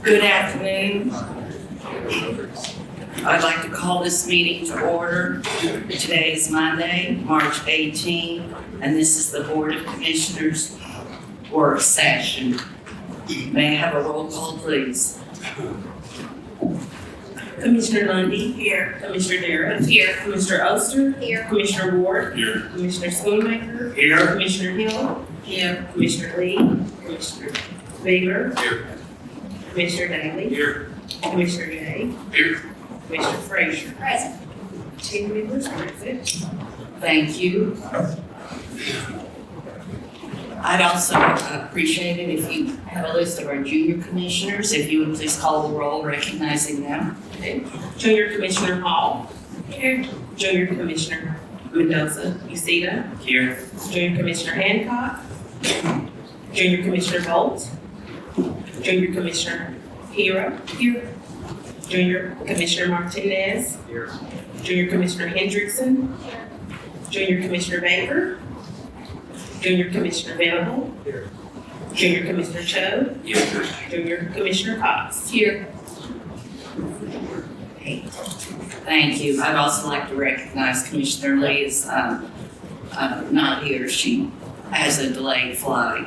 Good afternoon. I'd like to call this meeting to order. Today is Monday, March 18th, and this is the Board of Commissioners work session. May I have a roll call, please? Commissioner Lundy. Here. Commissioner Darrett. Here. Commissioner Oster. Here. Commissioner Ward. Here. Commissioner Schoonmaker. Here. Commissioner Hill. Here. Commissioner Lee. Commissioner Baylor. Here. Commissioner Daly. Here. Commissioner Gay. Here. Commissioner Frazier. Present. 10 members present. Thank you. I'd also appreciate it if you have a list of our junior commissioners, if you would please call the roll recognizing them. Junior Commissioner Hall. Here. Junior Commissioner Mendoza. Uceda. Here. Junior Commissioner Hancock. Junior Commissioner Bolt. Junior Commissioner Hero. Here. Junior Commissioner Martinez. Here. Junior Commissioner Hendrickson. Junior Commissioner Baker. Junior Commissioner Venable. Here. Junior Commissioner Cho. Here. Junior Commissioner Cox. Here. Thank you. I'd also like to recognize Commissioner Lee is not here. She has a delayed flight.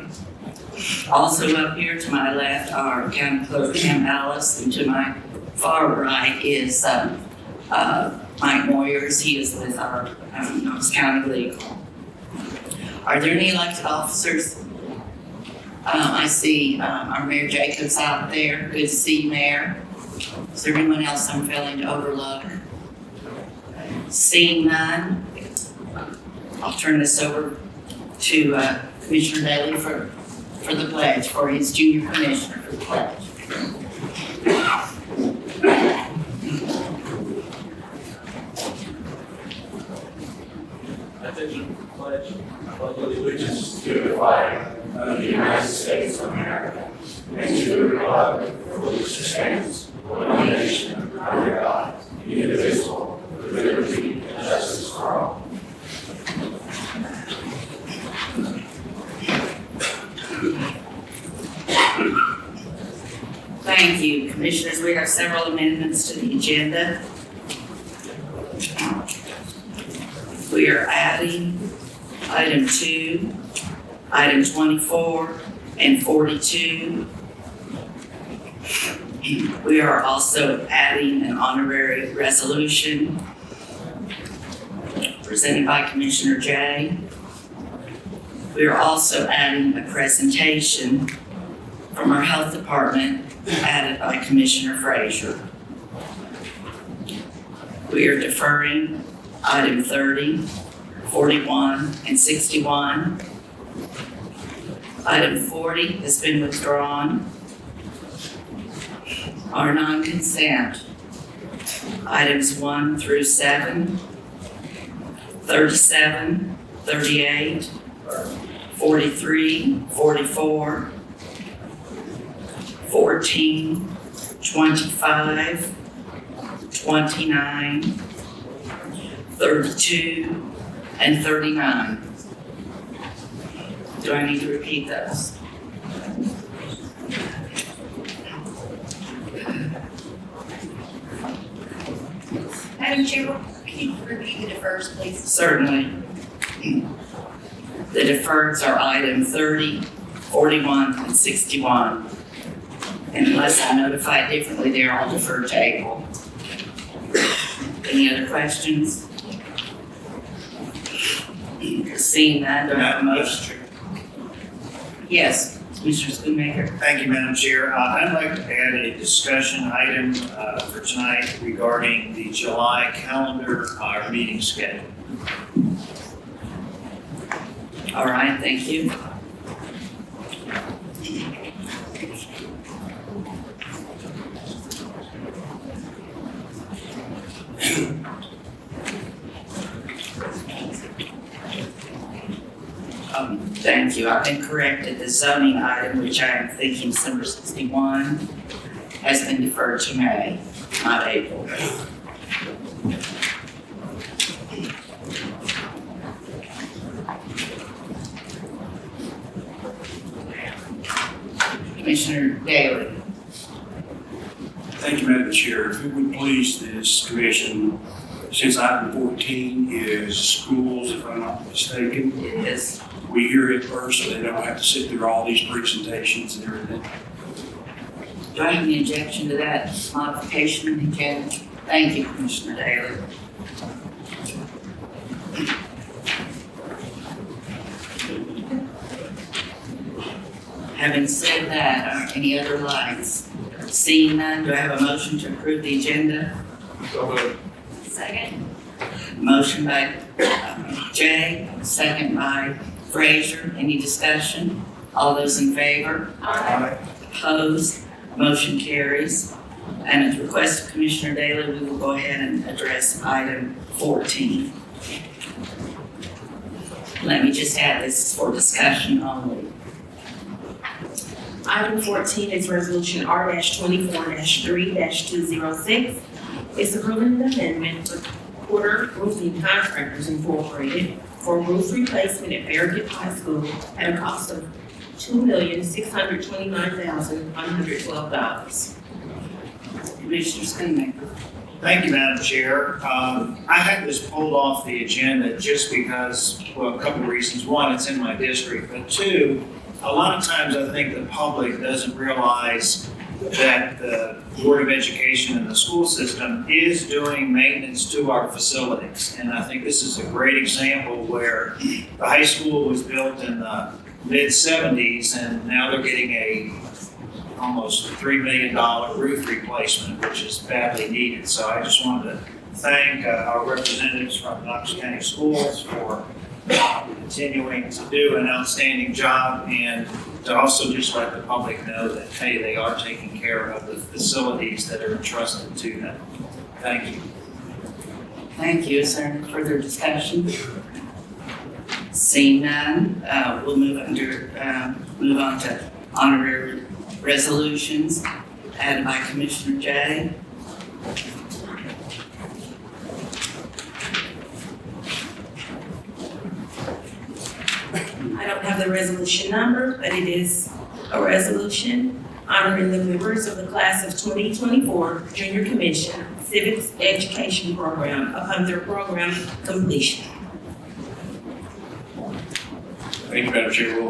Also up here to my left are County Clerk Kim Ellis, and to my far right is Mike Moyers. He is with our Knox County Legal. Are there any elected officers? I see our Mayor Jacobs out there. Good to see you, Mayor. Is there anyone else I'm failing to overlook? Seeing none, I'll turn this over to Commissioner Daly for the pledge, for his junior commissioner for the pledge. Attention, pledge. I pledge allegiance to the flag of the United States of America and to the republic for which it stands, one nation, under God, indivisible, with liberty and justice for all. Thank you, Commissioners. We have several amendments to the agenda. We are adding item 2, item 24, and 42. We are also adding an honorary resolution presented by Commissioner Jay. We are also adding a presentation from our health department added by Commissioner Frazier. We are deferring item 30, 41, and 61. Item 40 has been withdrawn. Our non-consent, items 1 through 7, 37, 38, 43, 44, 14, 25, 29, 32, and 39. Do I need to repeat those? Madam Chair, can you repeat the defers, please? Certainly. The deferreds are item 30, 41, and 61. And unless I'm notified differently, they're all deferred to April. Any other questions? Seeing none, do I have a motion? Yes, Mr. Schoonmaker. Thank you, Madam Chair. I'd like to add a discussion item for tonight regarding the July calendar, our meeting schedule. All right, thank you. Thank you. I've been corrected. The zoning item, which I am thinking is number 61, has been deferred to May, not April. Commissioner Daly. Thank you, Madam Chair. If it would please this commission, since item 14 is schools, if I'm not mistaken, It is. we hear it first so they don't have to sit through all these presentations and everything. Do I have any objection to that modification, Ken? Thank you, Commissioner Daly. Having said that, are any other lights? Seeing none, do I have a motion to approve the agenda? Second. Motion by Jay, second by Frazier. Any discussion? All those in favor? Opposed? Motion carries. And at the request of Commissioner Daly, we will go ahead and address item 14. Let me just add this is for discussion only. Item 14 is Resolution R-24-3-206. It's approving an amendment with Porter Roofing Contractors Incorporated for roof replacement at Farragut High School at a cost of $2,629,112. Commissioner Schoonmaker. Thank you, Madam Chair. I had this pulled off the agenda just because, well, a couple of reasons. One, it's in my district, but two, a lot of times I think the public doesn't realize that the Board of Education and the school system is doing maintenance to our facilities. And I think this is a great example where the high school was built in the mid-70s and now they're getting a almost $3 million roof replacement, which is badly needed. So I just wanted to thank our representatives from Knox County Schools for continuing to do an outstanding job and to also just let the public know that, hey, they are taking care of the facilities that are entrusted to them. Thank you. Thank you. Is there any further discussion? Seeing none, we'll move on to honorary resolutions added by Commissioner Jay. I don't have the resolution number, but it is a resolution honoring the members of the class of 2024 Junior Commission Civics Education Program upon their program completion. Thank you, Madam Chair.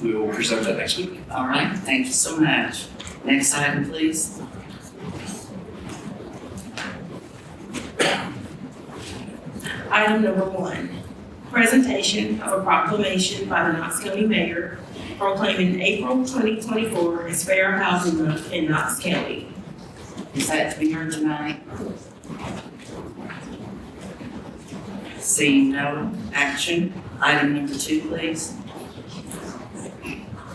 We will present that next week. All right, thank you so much. Next item, please. Item number 1, presentation of a proclamation by the Knox County Mayor proclaiming April 2024 as Fair Housing Month in Knox County. Is that to be heard tonight? Seeing no action, item number 2, please.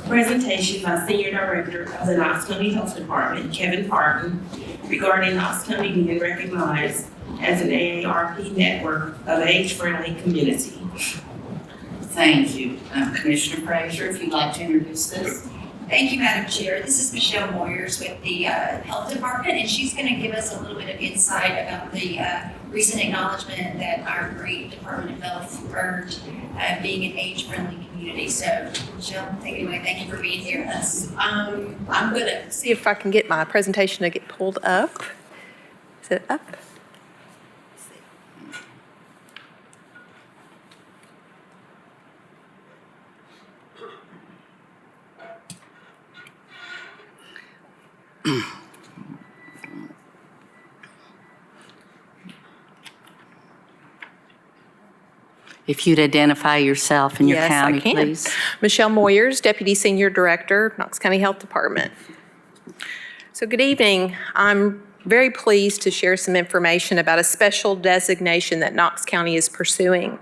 Presentation by Senior Director of the Knox County Health Department, Kevin Parton, regarding Knox County being recognized as an AARP network of age-friendly community. Thank you. Commissioner Frazier, if you'd like to introduce this. Thank you, Madam Chair. This is Michelle Moyers with the Health Department, and she's going to give us a little bit of insight about the recent acknowledgement that our great Department of Health earned being an age-friendly community. So, Michelle, take it away. Thank you for being here with us. I'm going to see if I can get my presentation to get pulled up. Is it up? If you'd identify yourself and your Yes, I county, can. please. Michelle Moyers, Deputy Senior Director, Knox County Health Department. So good evening. I'm very pleased to share some information about a special designation that Knox County is pursuing.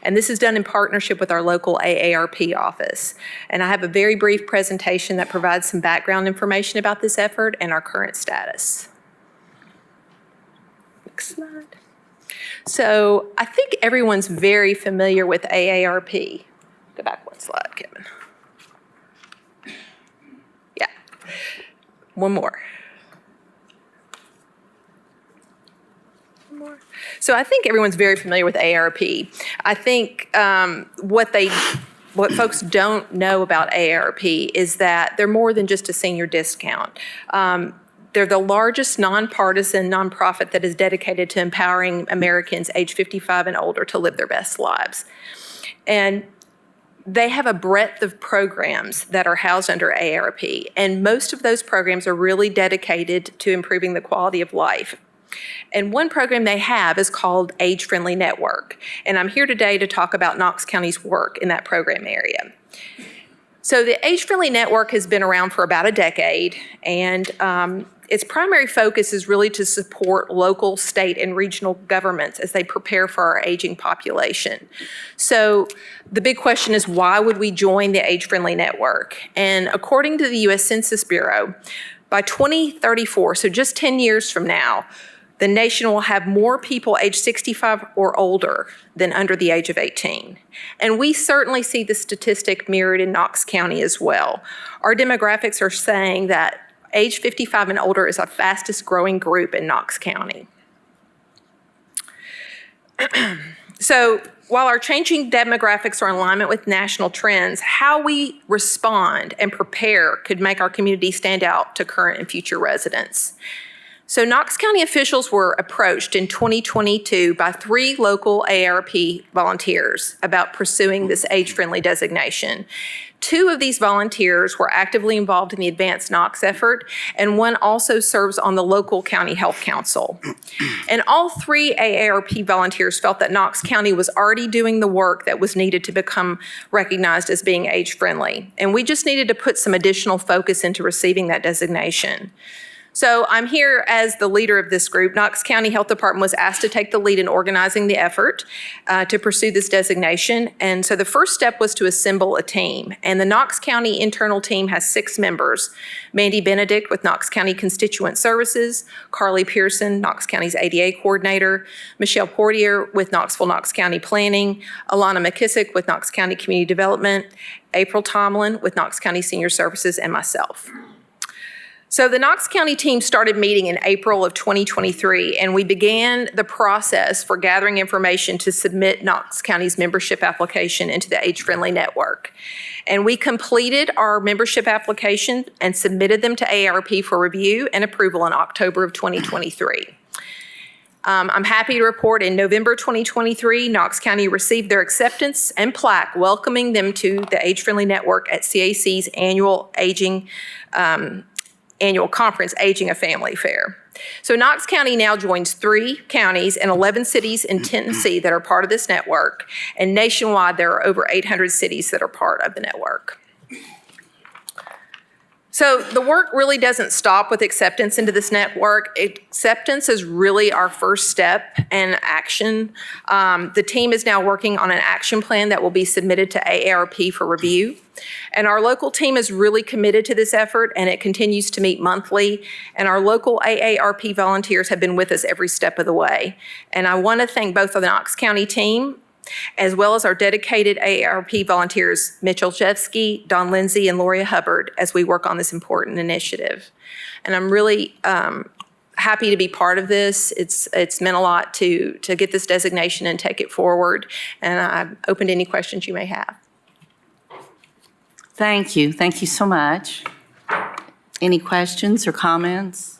And this is done in partnership with our local AARP office. And I have a very brief presentation that provides some background information about this effort and our current status. Next slide. So I think everyone's very familiar with AARP. Go back one slide, Kevin. Yeah. One more. So I think everyone's very familiar with AARP. I think what they what folks don't know about AARP is that they're more than just a senior discount. They're the largest nonpartisan nonprofit that is dedicated to empowering Americans age 55 and older to live their best lives. And they have a breadth of programs that are housed under AARP, and most of those programs are really dedicated to improving the quality of life. And one program they have is called Age Friendly Network, and I'm here today to talk about Knox County's work in that program area. So the Age Friendly Network has been around for about a decade, and its primary focus is really to support local, state, and regional governments as they prepare for our aging population. So the big question is, why would we join the Age Friendly Network? And according to the U.S. Census Bureau, by 2034, so just 10 years from now, the nation will have more people age 65 or older than under the age of 18. And we certainly see the statistic mirrored in Knox County as well. Our demographics are saying that age 55 and older is our fastest growing group in Knox County. So while our changing demographics are in alignment with national trends, how we respond and prepare could make our community stand out to current and future residents. So Knox County officials were approached in 2022 by 3 local AARP volunteers about pursuing this age-friendly designation. 2 of these volunteers were actively involved in the Advanced Knox effort, and 1 also serves on the local county health council. And all 3 AARP volunteers felt that Knox County was already doing the work that was needed to become recognized as being age-friendly. And we just needed to put some additional focus into receiving that designation. So I'm here as the leader of this group. Knox County Health Department was asked to take the lead in organizing the effort to pursue this designation. And so the first step was to assemble a team. And the Knox County internal team has 6 members. Mandy Benedict with Knox County Constituent Services, Carly Pearson, Knox County's ADA coordinator, Michelle Portier with Knox County Planning, Alana McKissick with Knox County Community Development, April Tomlin with Knox County Senior Services, and myself. So the Knox County team started meeting in April of 2023, and we began the process for gathering information to submit Knox County's membership application into the Age Friendly Network. And we completed our membership application and submitted them to AARP for review and approval in October of 2023. I'm happy to report in November 2023, Knox County received their acceptance and plaque welcoming them to the Age Friendly Network at CAC's annual conference, Aging a Family Fair. So Knox County now joins 3 counties and 11 cities in Tennessee that are part of this network, and nationwide there are over 800 cities that are part of the network. So the work really doesn't stop with acceptance into this network. Acceptance is really our first step in action. The team is now working on an action plan that will be submitted to AARP for review. And our local team is really committed to this effort, and it continues to meet monthly. And our local AARP volunteers have been with us every step of the way. And I want to thank both of the Knox County team as well as our dedicated AARP volunteers, Mitch Olszewski, Don Lindsay, and Loria Hubbard, as we work on this important initiative. And I'm really happy to be part of this. It's meant a lot to get this designation and take it forward. And I'm open to any questions you may have. Thank you. Thank you so much. Any questions or comments?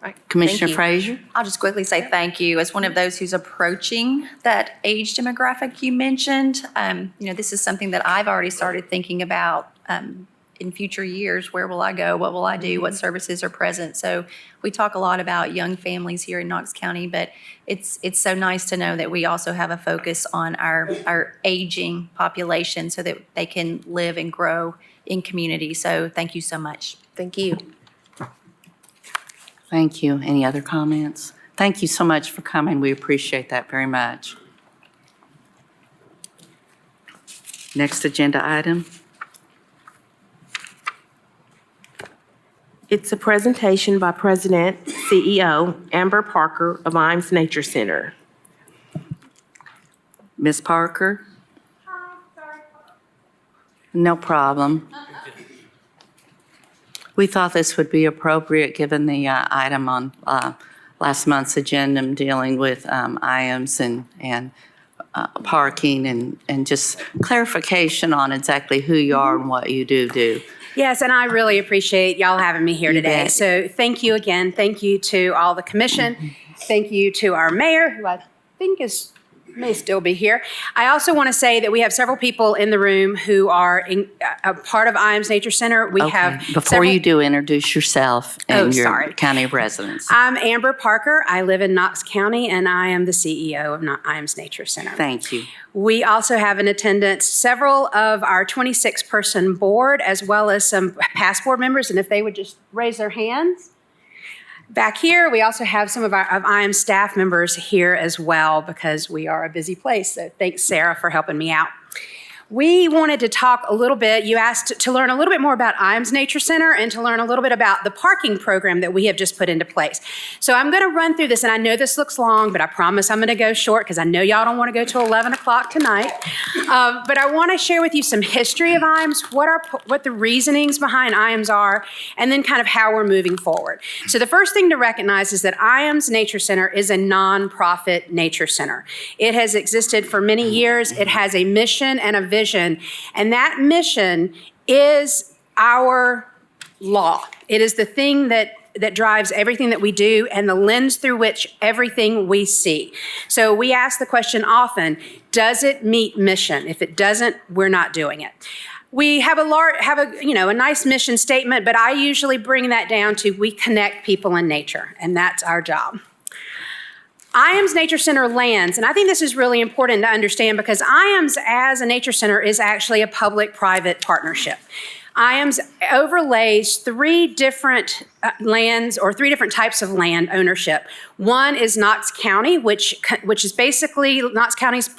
Right. Commissioner Thank you. Frazier? I'll just quickly say thank you. As one of those who's approaching that age demographic you mentioned, this is something that I've already started thinking about in future years. Where will I go? What will I do? What services are present? So we talk a lot about young families here in Knox County, but it's so nice to know that we also have a focus on our aging population so that they can live and grow in community. So thank you so much. Thank you. Thank you. Any other comments? Thank you so much for coming. We appreciate that very much. Next agenda item. It's a presentation by President, CEO Amber Parker of Imes Nature Center. Ms. Parker? No problem. We thought this would be appropriate given the item on last month's agenda dealing with IAMS and parking and just clarification on exactly who you are and what you do. Yes, and I really appreciate y'all having me here You today. bet. So thank you again. Thank you to all the commission. Thank you to our mayor, who I think may still be here. I also want to say that we have several people in the room who are a part of IAMS Nature Center. We have Before several- you do, introduce yourself and your sorry. county of residence. I'm Amber Parker. I live in Knox County, and I am the CEO of IAMS Nature Center. Thank you. We also have in attendance several of our 26-person board, as well as some past board members, and if they would just raise their hands. Back here, we also have some of IAMS staff members here as well, because we are a busy place. So thanks, Sarah, for helping me out. We wanted to talk a little bit, you asked to learn a little bit more about IAMS Nature Center and to learn a little bit about the parking program that we have just put into place. So I'm going to run through this, and I know this looks long, but I promise I'm going to go short because I know y'all don't want to go till 11 o'clock tonight. But I want to share with you some history of IAMS, what the reasonings behind IAMS are, and then kind of how we're moving forward. So the first thing to recognize is that IAMS Nature Center is a nonprofit nature center. It has existed for many years. It has a mission and a vision, and that mission is our law. It is the thing that drives everything that we do and the lens through which everything we see. So we ask the question often, does it meet mission? If it doesn't, we're not doing it. We have a nice mission statement, but I usually bring that down to we connect people and nature, and that's our job. IAMS Nature Center lands, and I think this is really important to understand because IAMS as a nature center is actually a public-private partnership. IAMS overlays three different lands or three different types of land ownership. One is Knox County, which is basically Knox County's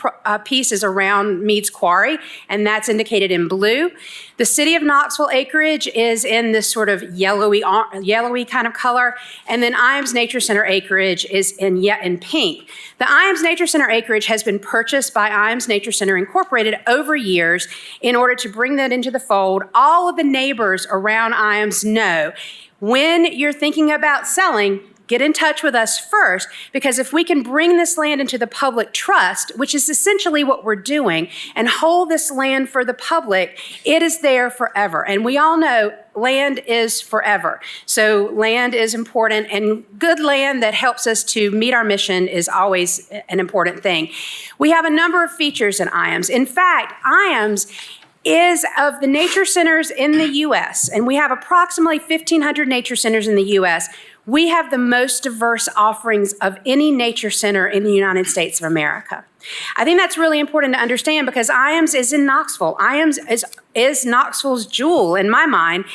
piece is around Meads Quarry, and that's indicated in blue. The city of Knoxville acreage is in this sort of yellowy kind of color, and then IAMS Nature Center acreage is in pink. The IAMS Nature Center acreage has been purchased by IAMS Nature Center Incorporated over years in order to bring that into the fold. All of the neighbors around IAMS know when you're thinking about selling, get in touch with us first, because if we can bring this land into the public trust, which is essentially what we're doing, and hold this land for the public, it is there forever. And we all know land is forever. So land is important, and good land that helps us to meet our mission is always an important thing. We have a number of features in IAMS. In fact, IAMS is of the nature centers in the U.S., and we have approximately 1,500 nature centers in the U.S., we have the most diverse offerings of any nature center in the United States of America. I think that's really important to understand because IAMS is in Knoxville. IAMS is Knoxville's jewel in my mind,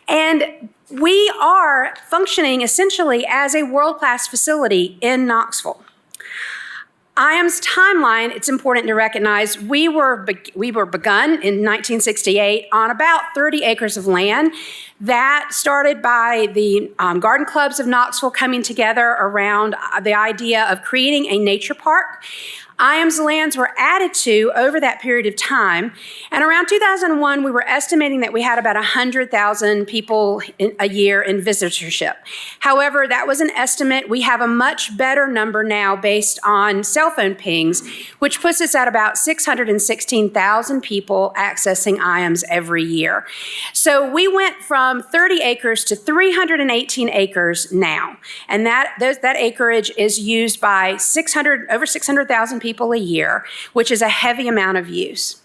and we are functioning essentially as a world-class facility in Knoxville. IAMS timeline, it's important to recognize, we were begun in 1968 on about 30 acres of land. That started by the garden clubs of Knoxville coming together around the idea of creating a nature park. IAMS lands were added to over that period of time. And around 2001, we were estimating that we had about 100,000 people a year in visitorship. However, that was an estimate. We have a much better number now based on cell phone pings, which puts us at about 616,000 people accessing IAMS every year. So we went from 30 acres to 318 acres now. And that acreage is used by over 600,000 people a year, which is a heavy amount of use.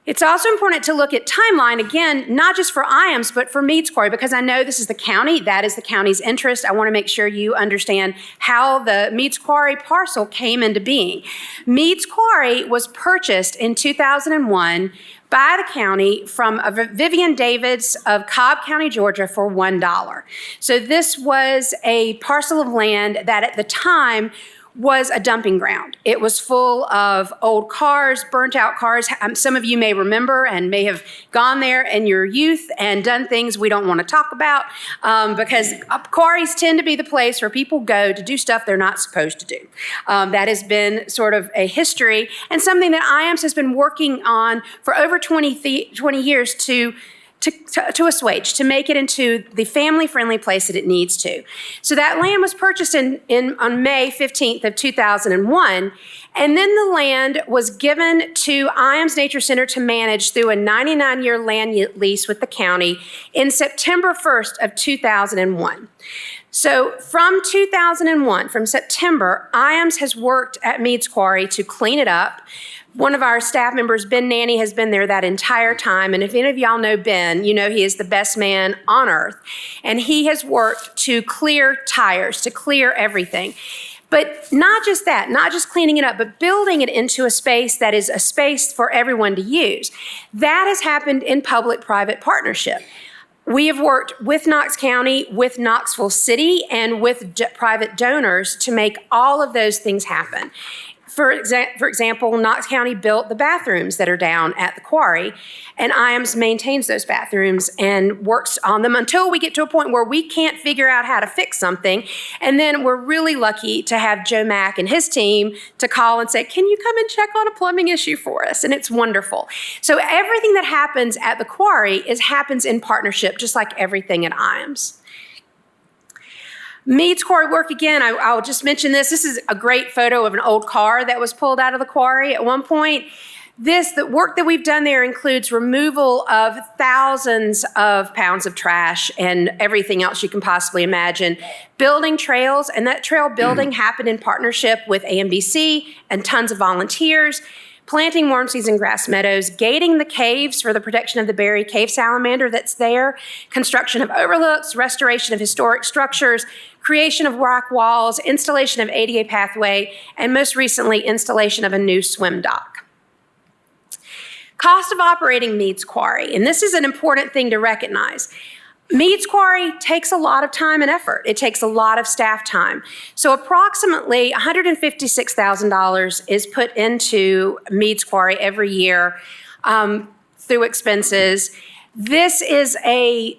It's also important to look at timeline, again, not just for IAMS, but for Meads Quarry, because I know this is the county, that is the county's interest. I want to make sure you understand how the Meads Quarry parcel came into being. Meads Quarry was purchased in 2001 by the county from Vivian Davids of Cobb County, Georgia for $1. So this was a parcel of land that at the time was a dumping ground. It was full of old cars, burnt out cars. Some of you may remember and may have gone there in your youth and done things we don't want to talk about because quarries tend to be the place where people go to do stuff they're not supposed to do. That has been sort of a history and something that IAMS has been working on for over 20 years to to assuage, to make it into the family-friendly place that it needs to. So that land was purchased on May 15th of 2001, and then the land was given to Iams Nature Center to manage through a 99-year land lease with the county in September 1st of 2001. So from 2001, from September, Iams has worked at Meads Quarry to clean it up. One of our staff members, Ben Nanny, has been there that entire time. And if any of y'all know Ben, you know he is the best man on earth. And he has worked to clear tires, to clear everything. But not just that, not just cleaning it up, but building it into a space that is a space for everyone to use. That has happened in public-private partnership. We have worked with Knox County, with Knoxville City, and with private donors to make all of those things happen. For example, Knox County built the bathrooms that are down at the quarry, and Iams maintains those bathrooms and works on them until we get to a point where we can't figure out how to fix something. And then we're really lucky to have Joe Mack and his team to call and say, can you come and check on a plumbing issue for us? And it's wonderful. So everything that happens at the quarry happens in partnership, just like everything at Iams. Meads Quarry work again, I'll just mention this. This is a great photo of an old car that was pulled out of the quarry at one point. The work that we've done there includes removal of thousands of pounds of trash and everything else you can possibly imagine. Building trails, and that trail building happened in partnership with AMDC and tons of volunteers. Planting warm season grass meadows, gating the caves for the protection of the berry cave salamander that's there, construction of overlooks, restoration of historic structures, creation of rock walls, installation of ADA pathway, and most recently, installation of a new swim dock. Cost of operating Meads Quarry, and this is an important thing to recognize. Meads Quarry takes a lot of time and effort. It takes a lot of staff time. So approximately $156,000 is put into Meads Quarry every year through expenses. This is a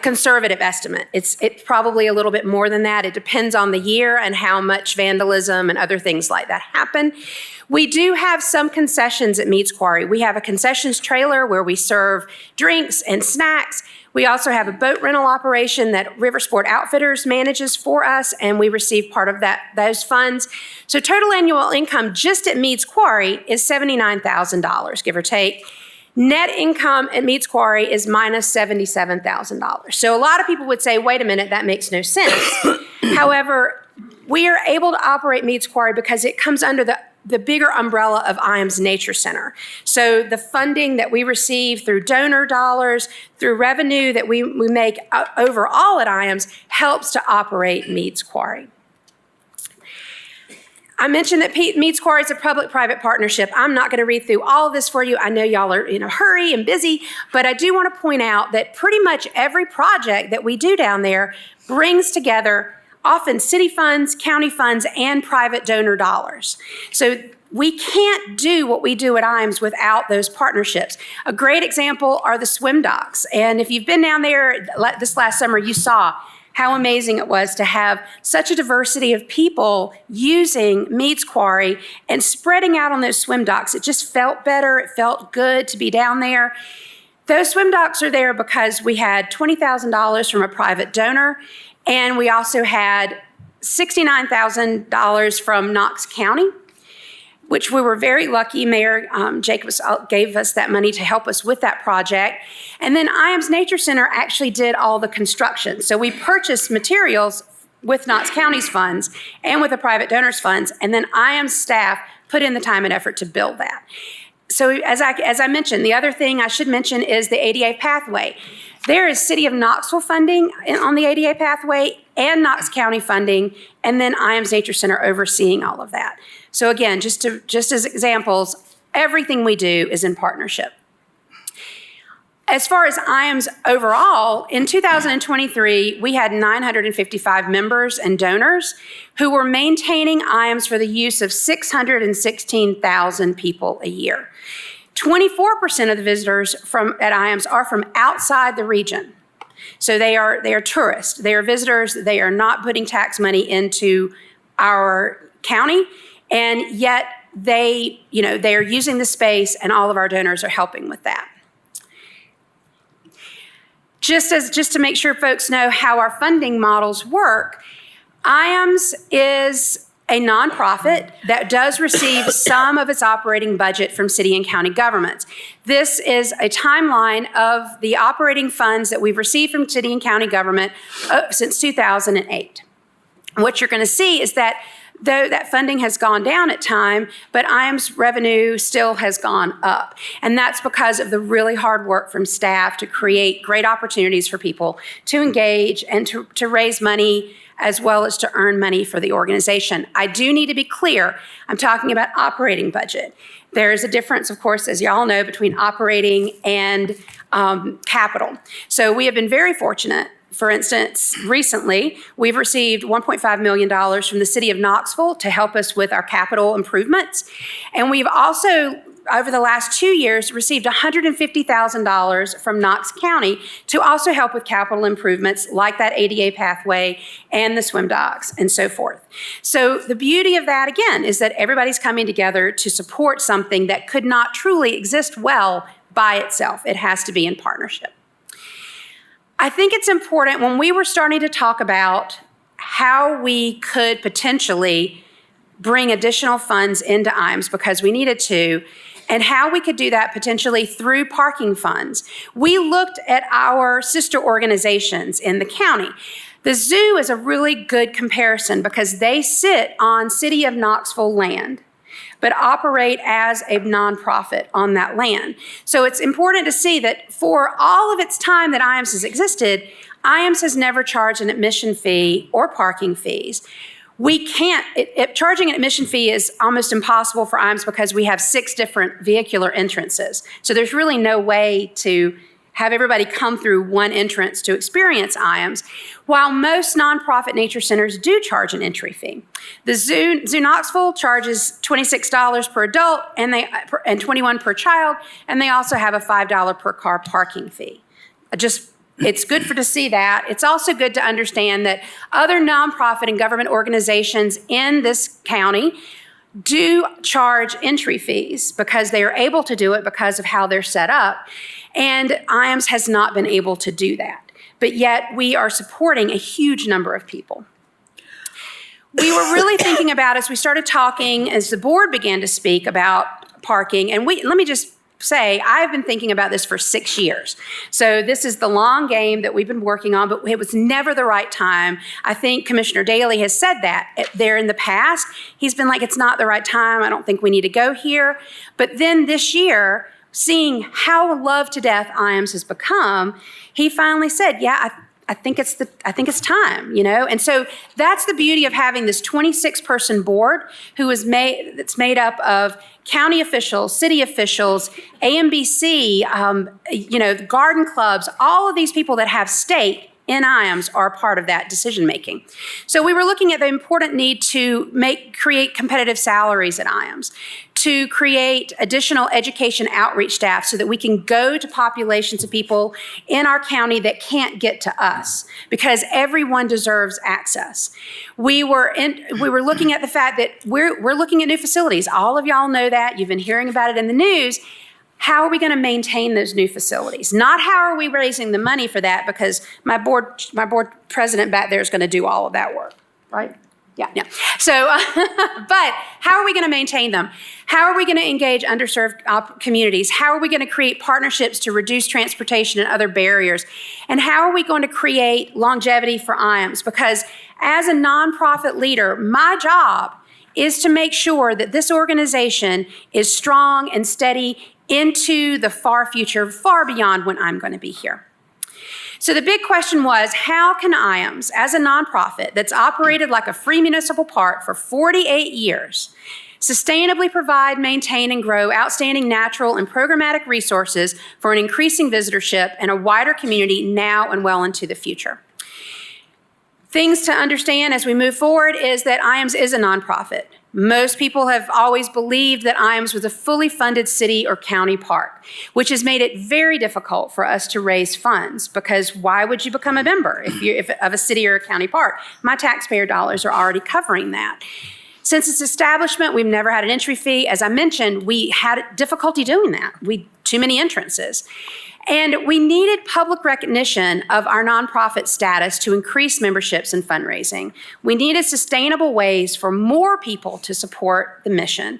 conservative estimate. It's probably a little bit more than that. It depends on the year and how much vandalism and other things like that happen. We do have some concessions at Meads Quarry. We have a concessions trailer where we serve drinks and snacks. We also have a boat rental operation that River Sport Outfitters manages for us, and we receive part of those funds. So total annual income just at Meads Quarry is $79,000, give or take. Net income at Meads Quarry is minus $77,000. So a lot of people would say, wait a minute, that makes no sense. However, we are able to operate Meads Quarry because it comes under the bigger umbrella of Iams Nature Center. So the funding that we receive through donor dollars, through revenue that we make overall at Iams helps to operate Meads Quarry. I mentioned that Meads Quarry is a public-private partnership. I'm not going to read through all of this for you. I know y'all are in a hurry and busy, but I do want to point out that pretty much every project that we do down there brings together often city funds, county funds, and private donor dollars. So we can't do what we do at Iams without those partnerships. A great example are the swim docks. And if you've been down there this last summer, you saw how amazing it was to have such a diversity of people using Meads Quarry and spreading out on those swim docks. It just felt better. It felt good to be down there. Those swim docks are there because we had $20,000 from a private donor, and we also had $69,000 from Knox County, which we were very lucky. Mayor Jacobs gave us that money to help us with that project. And then Iams Nature Center actually did all the construction. So we purchased materials with Knox County's funds and with the private donors' funds, and then Iams staff put in the time and effort to build that. So as I mentioned, the other thing I should mention is the ADA pathway. There is City of Knoxville funding on the ADA pathway and Knox County funding, and then Iams Nature Center overseeing all of that. So again, just as examples, everything we do is in partnership. As far as Iams overall, in 2023, we had 955 members and donors who were maintaining Iams for the use of 616,000 people a year. 24% of the visitors at Iams are from outside the region. So they are tourists, they are visitors, they are not putting tax money into our county, and yet they are using the space, and all of our donors are helping with that. just to make sure folks know how our funding models work, IAMS is a nonprofit that does receive some of its operating budget from city and county governments. This is a timeline of the operating funds that we've received from city and county government since 2008. What you're going to see is that though that funding has gone down at time, but IAMS revenue still has gone up. And that's because of the really hard work from staff to create great opportunities for people to engage and to raise money as well as to earn money for the organization. I do need to be clear, I'm talking about operating budget. There is a difference, of course, as you all know, between operating and capital. So we have been very fortunate. For instance, recently, we've received $1.5 million from the city of Knoxville to help us with our capital improvements. And we've also, over the last 2 years, received $150,000 from Knox County to also help with capital improvements like that ADA pathway and the swim docks and so forth. So the beauty of that, again, is that everybody's coming together to support something that could not truly exist well by itself. It has to be in partnership. I think it's important when we were starting to talk about how we could potentially bring additional funds into IAMS because we needed to, and how we could do that potentially through parking funds. We looked at our sister organizations in the county. The zoo is a really good comparison because they sit on City of Knoxville land, but operate as a nonprofit on that land. So it's important to see that for all of its time that IAMS has existed, IAMS has never charged an admission fee or parking fees. We can't, charging an admission fee is almost impossible for IAMS because we have 6 different vehicular entrances. So there's really no way to have everybody come through one entrance to experience IAMS, while most nonprofit nature centers do charge an entry fee. The Zoo Knoxville charges $26 per adult and $21 per child, and they also have a $5 per car parking fee. It's good to see that. It's also good to understand that other nonprofit and government organizations in this county do charge entry fees because they are able to do it because of how they're set up. And IAMS has not been able to do that. But yet we are supporting a huge number of people. We were really thinking about, as we started talking, as the board began to speak about parking, and let me just say, I've been thinking about this for 6 years. So this is the long game that we've been working on, but it was never the right time. I think Commissioner Daly has said that there in the past. He's been like, it's not the right time. I don't think we need to go here. But then this year, seeing how loved to death IAMS has become, he finally said, yeah, I think it's time, you know? And so that's the beauty of having this 26-person board that's made up of county officials, city officials, AMBC, the garden clubs, all of these people that have stake in IAMS are part of that decision making. So we were looking at the important need to create competitive salaries at IAMS, to create additional education outreach staff so that we can go to populations of people in our county that can't get to us, because everyone deserves access. We were looking at the fact that we're looking at new facilities. All of y'all know that. You've been hearing about it in the news. How are we going to maintain those new facilities? Not how are we raising the money for that, because my board president back there is going to do all of that work, right? Yeah. So, but how are we going to maintain them? How are we going to engage underserved communities? How are we going to create partnerships to reduce transportation and other barriers? And how are we going to create longevity for IAMS? Because as a nonprofit leader, my job is to make sure that this organization is strong and steady into the far future, far beyond when I'm going to be here. So the big question was, how can IAMS, as a nonprofit that's operated like a free municipal park for 48 years, sustainably provide, maintain, and grow outstanding natural and programmatic resources for an increasing visitorship and a wider community now and well into the future? Things to understand as we move forward is that IAMS is a nonprofit. Most people have always believed that IAMS was a fully funded city or county park, which has made it very difficult for us to raise funds, because why would you become a member of a city or a county park? My taxpayer dollars are already covering that. Since its establishment, we've never had an entry fee. As I mentioned, we had difficulty doing that. Too many entrances. And we needed public recognition of our nonprofit status to increase memberships and fundraising. We needed sustainable ways for more people to support the mission.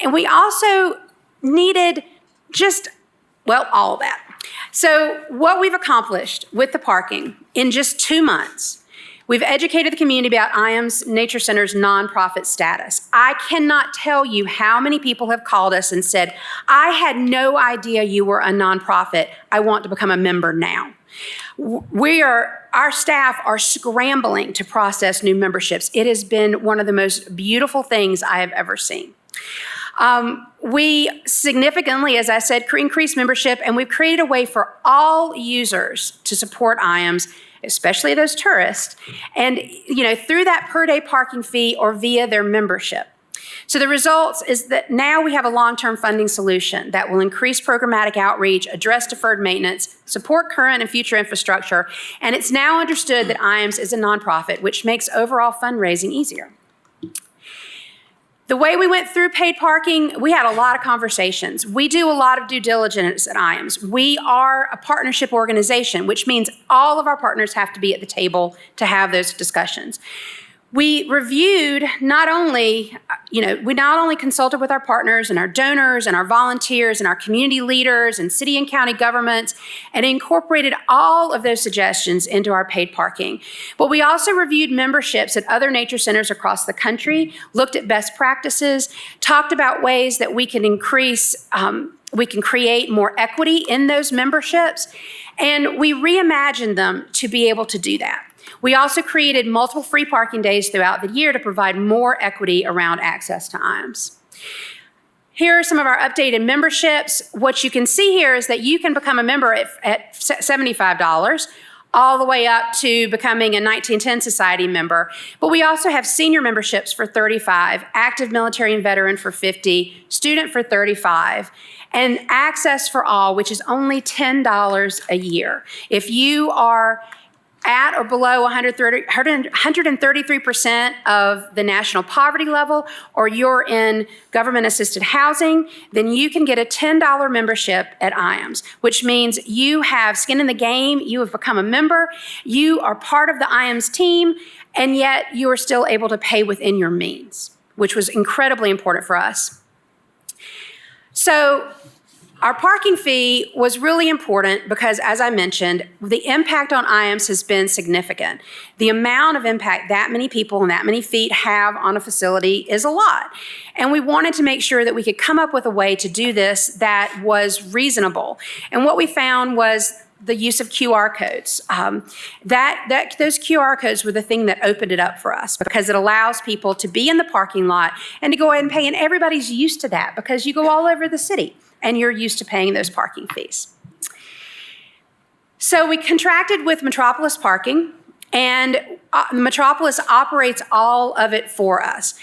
And we also needed all of that. So what we've accomplished with the parking in just 2 months, we've educated the community about IAMS Nature Center's nonprofit status. I cannot tell you how many people have called us and said, I had no idea you were a nonprofit. I want to become a member now. Our staff are scrambling to process new memberships. It has been one of the most beautiful things I have ever seen. We significantly, as I said, increased membership, and we've created a way for all users to support IAMS, especially those tourists, and through that per day parking fee or via their membership. So the results is that now we have a long-term funding solution that will increase programmatic outreach, address deferred maintenance, support current and future infrastructure, and it's now understood that IAMS is a nonprofit, which makes overall fundraising easier. The way we went through paid parking, we had a lot of conversations. We do a lot of due diligence at IAMS. We are a partnership organization, which means all of our partners have to be at the table to have those discussions. We reviewed we not only consulted with our partners and our donors and our volunteers and our community leaders and city and county governments and incorporated all of those suggestions into our paid parking. But we also reviewed memberships at other nature centers across the country, looked at best practices, talked about ways that we can create more equity in those memberships, and we reimagined them to be able to do that. We also created multiple free parking days throughout the year to provide more equity around access to IAMS. Here are some of our updated memberships. What you can see here is that you can become a member at $75, all the way up to becoming a 1910 Society member. But we also have senior memberships for $35, active military and veteran for $50, student for $35, and access for all, which is only $10 a year. If you are at or below 133% of the national poverty level, or you're in government-assisted housing, then you can get a $10 membership at IAMS, which means you have skin in the game, you have become a member, you are part of the IAMS team, and yet you are still able to pay within your means, which was incredibly important for us. So, our parking fee was really important because, as I mentioned, the impact on IAMS has been significant. The amount of impact that many people and that many feet have on a facility is a lot. And we wanted to make sure that we could come up with a way to do this that was reasonable. And what we found was the use of QR codes. Those QR codes were the thing that opened it up for us because it allows people to be in the parking lot and to go ahead and pay. And everybody's used to that because you go all over the city and you're used to paying those parking fees. So we contracted with Metropolis Parking, and Metropolis operates all of it for us.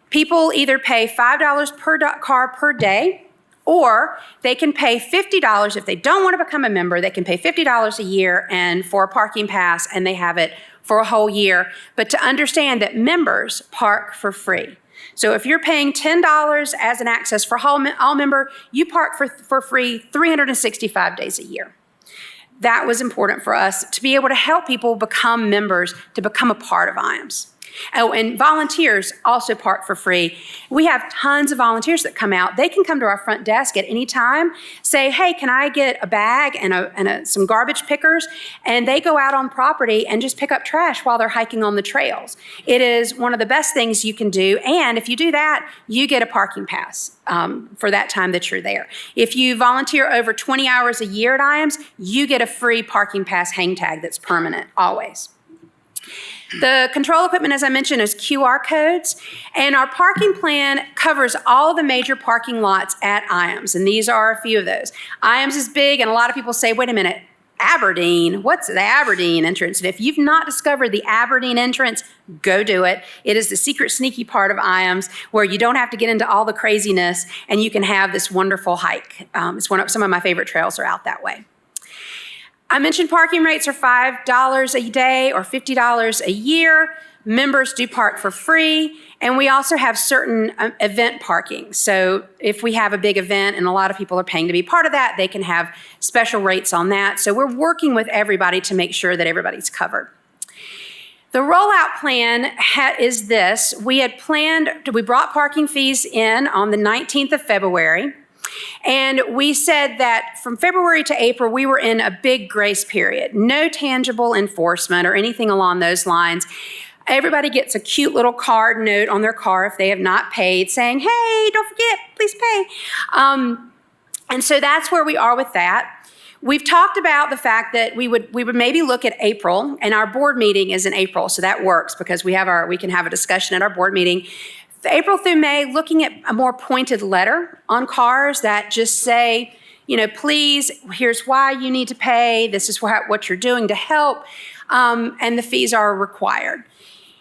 People either pay $5 per car per day, or they can pay $50 if they don't want to become a member. They can pay $50 a year and for a parking pass, and they have it for a whole year. But to understand that members park for free. So if you're paying $10 as an access for all member, you park for free 365 days a year. That was important for us to be able to help people become members, to become a part of IAMS. Oh, and volunteers also park for free. We have tons of volunteers that come out. They can come to our front desk at any time, say, hey, can I get a bag and some garbage pickers? And they go out on property and just pick up trash while they're hiking on the trails. It is one of the best things you can do. And if you do that, you get a parking pass for that time that you're there. If you volunteer over 20 hours a year at IAMS, you get a free parking pass hang tag that's permanent, always. The control equipment, as I mentioned, is QR codes, and our parking plan covers all the major parking lots at IAMS, and these are a few of those. IAMS is big, and a lot of people say, wait a minute, Aberdeen, what's the Aberdeen entrance? And if you've not discovered the Aberdeen entrance, go do it. It is the secret, sneaky part of IAMS where you don't have to get into all the craziness, and you can have this wonderful hike. Some of my favorite trails are out that way. I mentioned parking rates are $5 a day or $50 a year. Members do park for free, and we also have certain event parking. So if we have a big event and a lot of people are paying to be part of that, they can have special rates on that. So we're working with everybody to make sure that everybody's covered. The rollout plan is this. We brought parking fees in on the 19th of February. And we said that from February to April, we were in a big grace period. No tangible enforcement or anything along those lines. Everybody gets a cute little card note on their car if they have not paid saying, hey, don't forget, please pay. And so that's where we are with that. We've talked about the fact that we would maybe look at April, and our board meeting is in April, so that works because we can have a discussion at our board meeting. April through May, looking at a more pointed letter on cars that just say, please, here's why you need to pay. This is what you're doing to help, and the fees are required.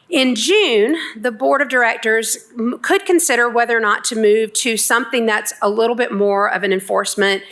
In June, the board of directors could consider whether or not to move to something that's a little bit more of an enforcement.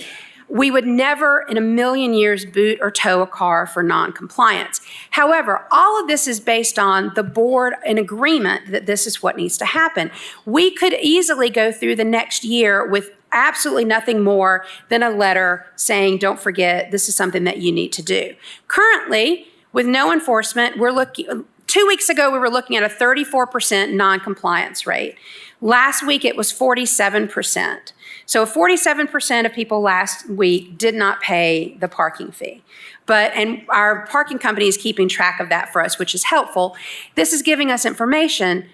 We would never in a million years boot or tow a car for non-compliance. However, all of this is based on the board in agreement that this is what needs to happen. We could easily go through the next year with absolutely nothing more than a letter saying, don't forget, this is something that you need to do. Currently, with no enforcement, 2 weeks ago, we were looking at a 34% non-compliance rate. Last week, it was 47%. So 47% of people last week did not pay the parking fee. And our parking company is keeping track of that for us, which is helpful. This is giving us information.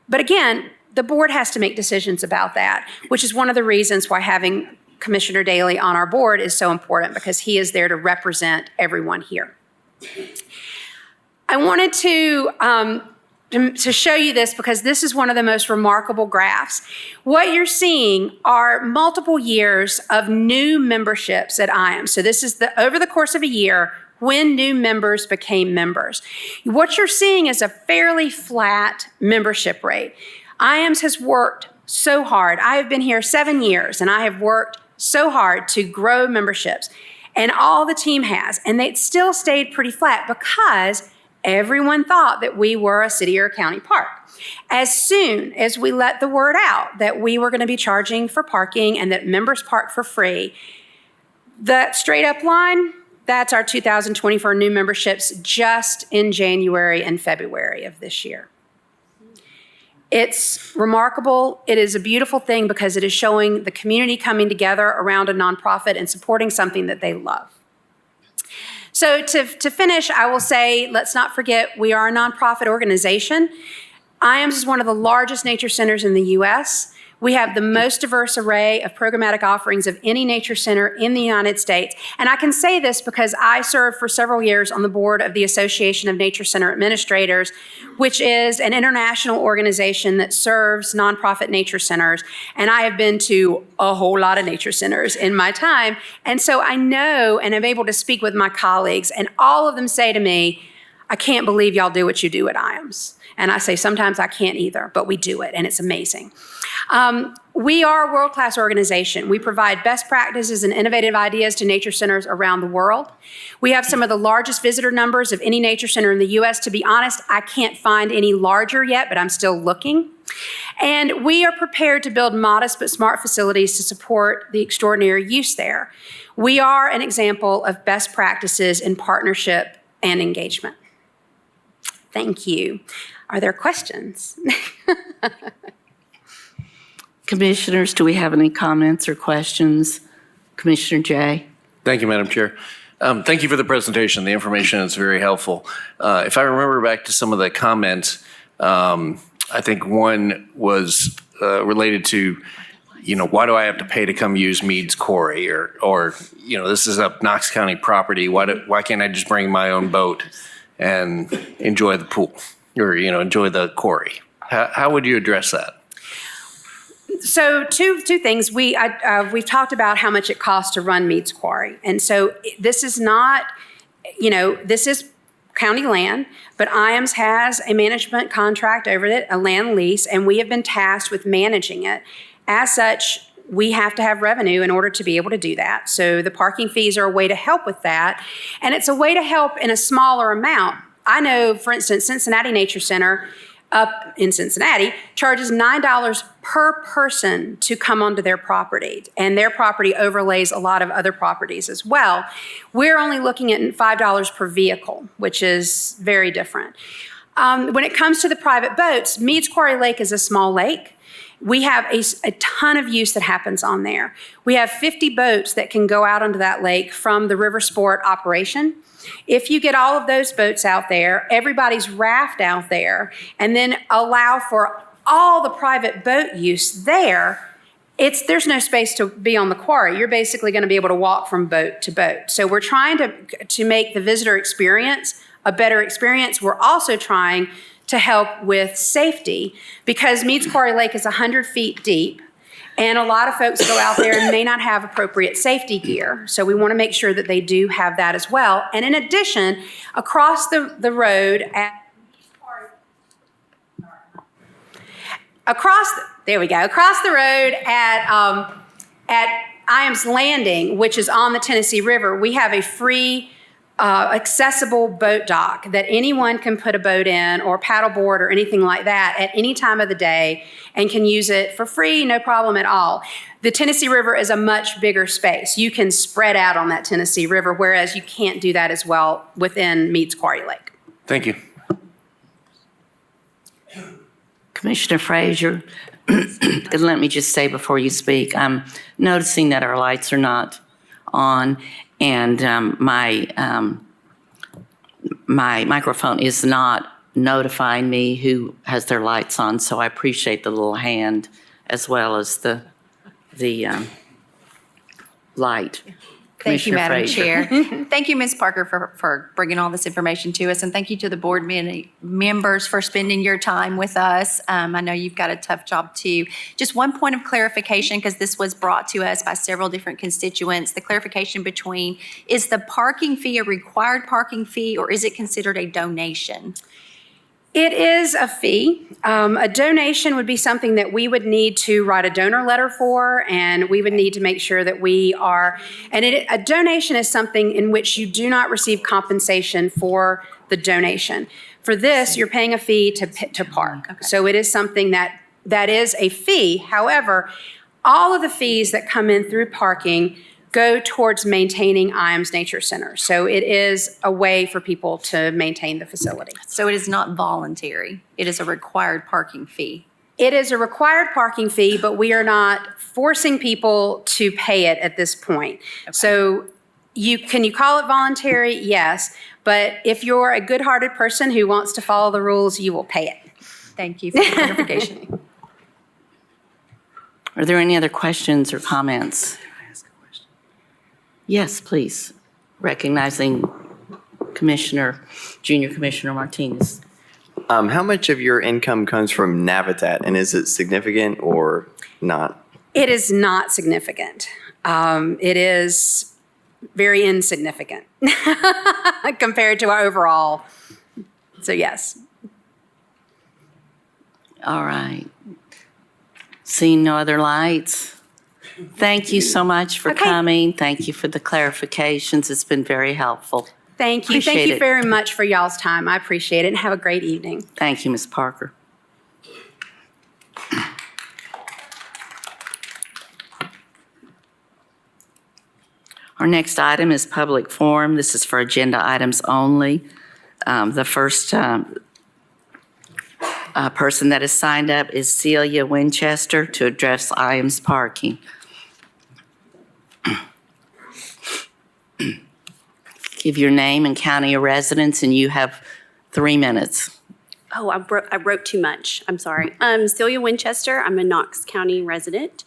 But again, the board has to make decisions about that, which is one of the reasons why having Commissioner Daly on our board is so important, because he is there to represent everyone here. I wanted to show you this because this is one of the most remarkable graphs. What you're seeing are multiple years of new memberships at IAMS. So this is over the course of a year when new members became members. What you're seeing is a fairly flat membership rate. IAMS has worked so hard. I have been here 7 years, and I have worked so hard to grow memberships, and all the team has, and it still stayed pretty flat because everyone thought that we were a city or a county park. As soon as we let the word out that we were going to be charging for parking and that members park for free, the straight up line, that's our 2024 new memberships just in January and February of this year. It's remarkable. It is a beautiful thing because it is showing the community coming together around a nonprofit and supporting something that they love. So to finish, I will say, let's not forget, we are a nonprofit organization. IAMS is one of the largest nature centers in the U.S. We have the most diverse array of programmatic offerings of any nature center in the United States. And I can say this because I served for several years on the board of the Association of Nature Center Administrators, which is an international organization that serves nonprofit nature centers. And I have been to a whole lot of nature centers in my time. And so I know and am able to speak with my colleagues, and all of them say to me, I can't believe y'all do what you do at IAMS. And I say, sometimes I can't either, but we do it, and it's amazing. We are a world-class organization. We provide best practices and innovative ideas to nature centers around the world. We have some of the largest visitor numbers of any nature center in the U.S. To be honest, I can't find any larger yet, but I'm still looking. And we are prepared to build modest but smart facilities to support the extraordinary use there. We are an example of best practices in partnership and engagement. Thank you. Are there questions? Commissioners, do we have any comments or questions? Commissioner Jay? Thank you, Madam Chair. Thank you for the presentation. The information is very helpful. If I remember back to some of the comments, I think one was related to, why do I have to pay to come use Mead's Quarry? Or this is a Knox County property. Why can't I just bring my own boat and enjoy the pool or, enjoy the quarry? How would you address that? So two things. We've talked about how much it costs to run Mead's Quarry. And so this is not, this is county land, but IAMS has a management contract over it, a land lease, and we have been tasked with managing it. As such, we have to have revenue in order to be able to do that. So the parking fees are a way to help with that. And it's a way to help in a smaller amount. I know, for instance, Cincinnati Nature Center up in Cincinnati charges $9 per person to come onto their property, and their property overlays a lot of other properties as well. We're only looking at $5 per vehicle, which is very different. When it comes to the private boats, Meads Quarry Lake is a small lake. We have a ton of use that happens on there. We have 50 boats that can go out onto that lake from the river sport operation. If you get all of those boats out there, everybody's raft out there, and then allow for all the private boat use there, there's no space to be on the quarry. You're basically going to be able to walk from boat to boat. So we're trying to make the visitor experience a better experience. We're also trying to help with safety, because Meads Quarry Lake is 100 feet deep, and a lot of folks go out there and may not have appropriate safety gear. So we want to make sure that they do have that as well. And in addition, across the road at across the road at Iams Landing, which is on the Tennessee River, we have a free accessible boat dock that anyone can put a boat in or paddleboard or anything like that at any time of the day and can use it for free, no problem at all. The Tennessee River is a much bigger space. You can spread out on that Tennessee River, whereas you can't do that as well within Meads Quarry Lake. Thank you. Commissioner Frazier, let me just say before you speak, I'm noticing that our lights are not on, and my microphone is not notifying me who has their lights on, so I appreciate the little hand as well as the light. Thank you, Commissioner Madam Frazier. Chair. Thank you, Ms. Parker, for bringing all this information to us, and thank you to the board members for spending your time with us. I know you've got a tough job too. Just one point of clarification, because this was brought to us by several different constituents, the clarification between, is the parking fee a required parking fee, or is it considered a donation? It is a fee. A donation would be something that we would need to write a donor letter for, and we would need to make sure that we are, a donation is something in which you do not receive compensation for the donation. For this, you're paying a fee to park. Okay. So it is something that is a fee. However, all of the fees that come in through parking go towards maintaining Iams Nature Center. So it is a way for people to maintain the facility. So it is not voluntary. It is a required parking fee. It is a required parking fee, but we are not forcing people to pay it at this point. Okay. So can you call it voluntary? Yes. But if you're a good-hearted person who wants to follow the rules, you will pay it. Thank you for the clarification. Are there any other questions or comments? Yes, please. Recognizing Junior Commissioner Martinez. How much of your income comes from Navitat, and is it significant or not? It is not significant. It is very insignificant compared to our overall. So yes. All right. Seeing no other lights? Thank you so much for coming. Thank you for the clarifications. It's been very helpful. Thank you. Appreciate Thank you it. very much for y'all's time. I appreciate it, and have a great evening. Thank you, Ms. Parker. Our next item is public forum. This is for agenda items only. The first person that is signed up is Celia Winchester to address Iams parking. Give your name and county of residence, and you have 3 minutes. Oh, I wrote too much. I'm sorry. Celia Winchester. I'm a Knox County resident.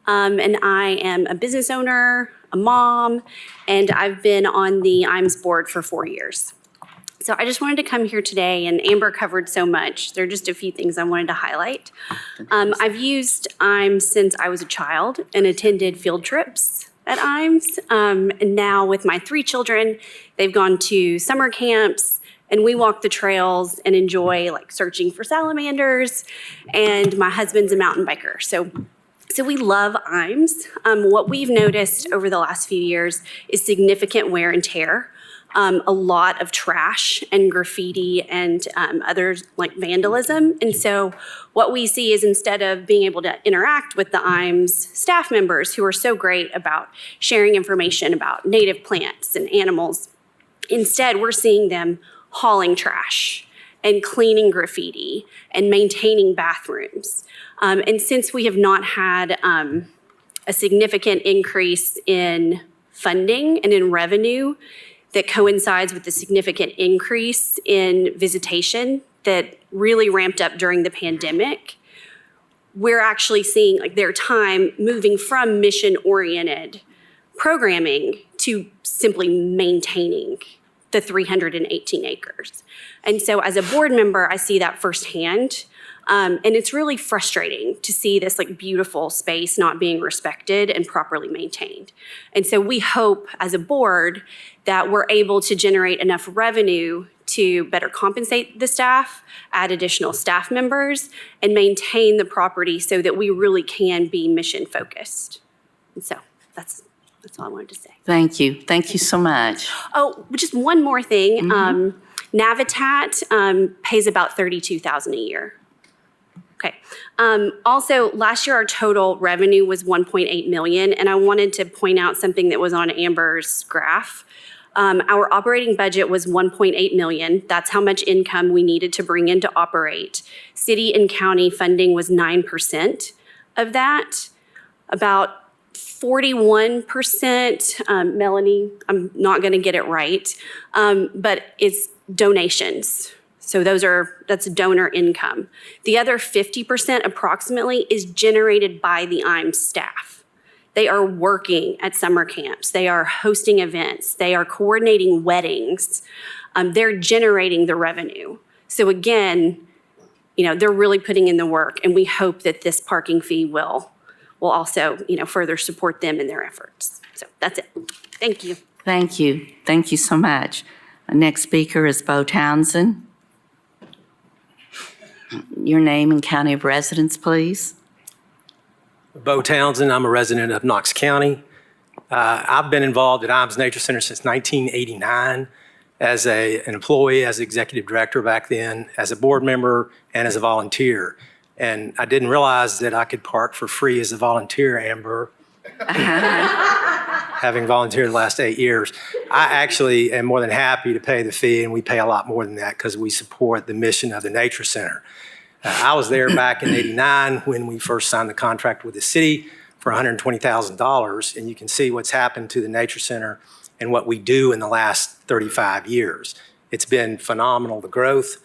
And I am a business owner, a mom, and I've been on the Iams board for 4 years. So I just wanted to come here today, and Amber covered so much. There are just a few things I wanted to highlight. I've used Iams since I was a child and attended field trips at Iams. And now with my 3 children, they've gone to summer camps, and we walk the trails and enjoy like searching for salamanders, and my husband's a mountain biker. So we love Iams. What we've noticed over the last few years is significant wear and tear a lot of trash and graffiti and others like vandalism. And so what we see is instead of being able to interact with the IMES staff members who are so great about sharing information about native plants and animals, instead we're seeing them hauling trash and cleaning graffiti and maintaining bathrooms. And since we have not had a significant increase in funding and in revenue that coincides with the significant increase in visitation that really ramped up during the pandemic, we're actually seeing like their time moving from mission-oriented programming to simply maintaining the 318 acres. And so as a board member, I see that firsthand. And it's really frustrating to see this like beautiful space not being respected and properly maintained. And so we hope as a board that we're able to generate enough revenue to better compensate the staff, add additional staff members, and maintain the property so that we really can be mission focused. And so that's all I wanted to say. Thank you. Thank you so much. Oh, just one more thing. Navitat pays about $32,000 a year. Okay. Also, last year our total revenue was $1.8 million, and I wanted to point out something that was on Amber's graph. Our operating budget was $1.8 million. That's how much income we needed to bring in to operate. City and county funding was 9% of that. About 41%, Melanie, I'm not going to get it right, but it's donations. So that's donor income. The other 50% approximately is generated by the IMES staff. They are working at summer camps. They are hosting events. They are coordinating weddings. They're generating the revenue. So again, they're really putting in the work, and we hope that this parking fee will also, further support them in their efforts. So that's it. Thank you. Thank you. Thank you so much. Our next speaker is Bo Townsend. Your name and county of residence, please. Bo Townsend. I'm a resident of Knox County. I've been involved at IMES Nature Center since 1989 as an employee, as executive director back then, as a board member, and as a volunteer. And I didn't realize that I could park for free as a volunteer, Amber, having volunteered the last 8 years. I actually am more than happy to pay the fee, and we pay a lot more than that because we support the mission of the Nature Center. I was there back in '89 when we first signed the contract with the city for $120,000, and you can see what's happened to the Nature Center and what we do in the last 35 years. It's been phenomenal, the growth.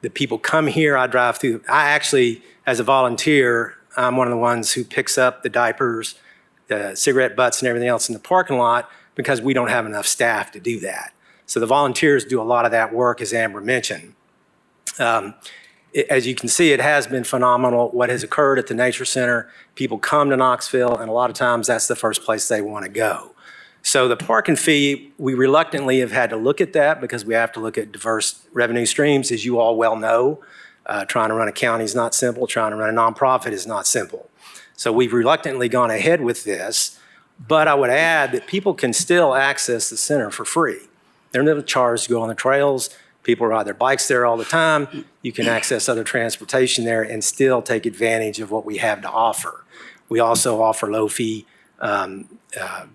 The people come here, I drive through. I actually, as a volunteer, I'm one of the ones who picks up the diapers, the cigarette butts and everything else in the parking lot because we don't have enough staff to do that. So the volunteers do a lot of that work, as Amber mentioned. As you can see, it has been phenomenal what has occurred at the Nature Center. People come to Knoxville, and a lot of times that's the first place they want to go. So the parking fee, we reluctantly have had to look at that because we have to look at diverse revenue streams, as you all well know. Trying to run a county is not simple. Trying to run a nonprofit is not simple. So we've reluctantly gone ahead with this, but I would add that people can still access the center for free. They're not charged to go on the trails. People ride their bikes there all the time. You can access other transportation there and still take advantage of what we have to offer. We also offer low-fee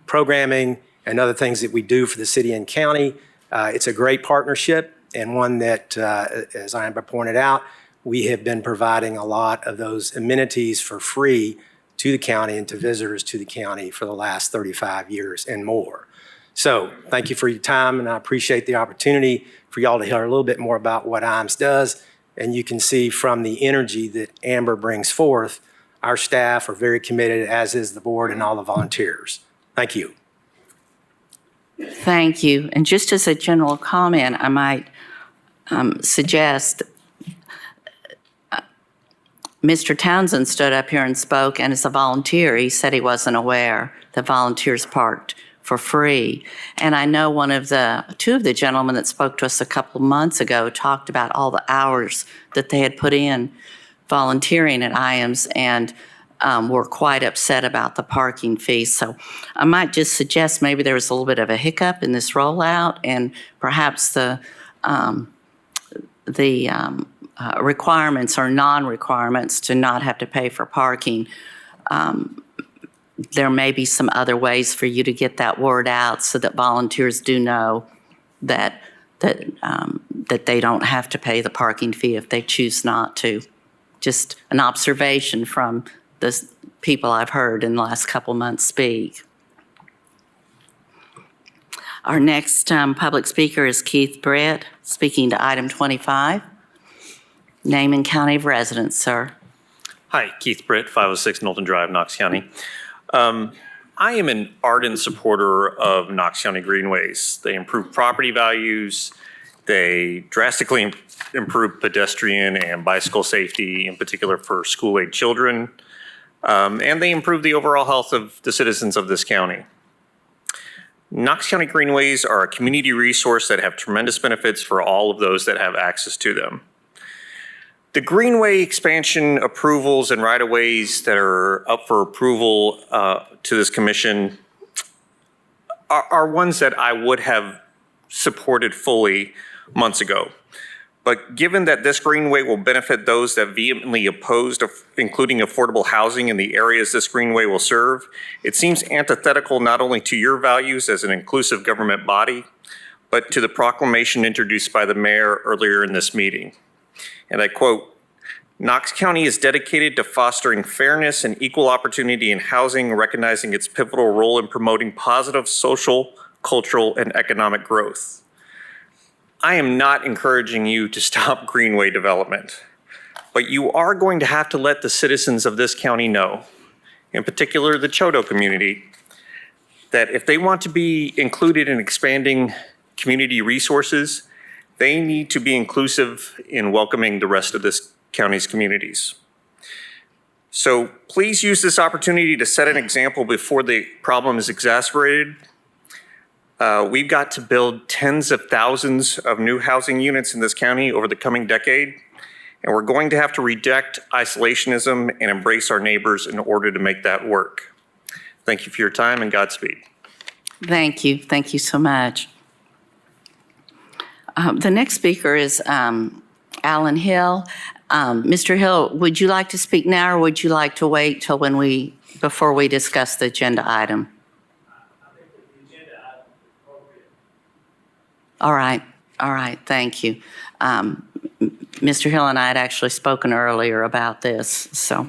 programming and other things that we do for the city and county. It's a great partnership and one that, as Amber pointed out, we have been providing a lot of those amenities for free to the county and to visitors to the county for the last 35 years and more. So thank you for your time, and I appreciate the opportunity for y'all to hear a little bit more about what IMES does. And you can see from the energy that Amber brings forth, our staff are very committed, as is the board and all the volunteers. Thank you. Thank you. And just as a general comment, I might suggest Mr. Townsend stood up here and spoke, and as a volunteer, he said he wasn't aware that volunteers parked for free. And I know two of the gentlemen that spoke to us a couple months ago talked about all the hours that they had put in volunteering at IAMS, and were quite upset about the parking fee. So I might just suggest maybe there was a little bit of a hiccup in this rollout, and perhaps the requirements or non-requirements to not have to pay for parking. There may be some other ways for you to get that word out so that volunteers do know that they don't have to pay the parking fee if they choose not to. Just an observation from the people I've heard in the last couple months speak. Our next public speaker is Keith Brett, speaking to item 25. Name and county of residence, sir. Hi, Keith Britt, 506 Knowlton Drive, Knox County. I am an ardent supporter of Knox County Greenways. They improve property values, they drastically improve pedestrian and bicycle safety, in particular for school-age children, and they improve the overall health of the citizens of this county. Knox County Greenways are a community resource that have tremendous benefits for all of those that have access to them. The Greenway expansion approvals and right-of-ways that are up for approval to this commission are ones that I would have supported fully months ago. But given that this Greenway will benefit those that vehemently opposed including affordable housing in the areas this Greenway will serve, it seems antithetical not only to your values as an inclusive government body, but to the proclamation introduced by the mayor earlier in this meeting. And I quote, "Knox County is dedicated to fostering fairness and equal opportunity in housing, recognizing its pivotal role in promoting positive social, cultural, and economic growth." I am not encouraging you to stop Greenway development, but you are going to have to let the citizens of this county know, in particular the Choteau community, that if they want to be included in expanding community resources, they need to be inclusive in welcoming the rest of this county's communities. So please use this opportunity to set an example before the problem is exacerbated. We've got to build tens of thousands of new housing units in this county over the coming decade, and we're going to have to reject isolationism and embrace our neighbors in order to make that work. Thank you for your time and Godspeed. Thank you. Thank you so much. The next speaker is Alan Hill. Mr. Hill, would you like to speak now, or would you like to wait till before we discuss the agenda item? All right, thank you. Mr. Hill and I had actually spoken earlier about this, so.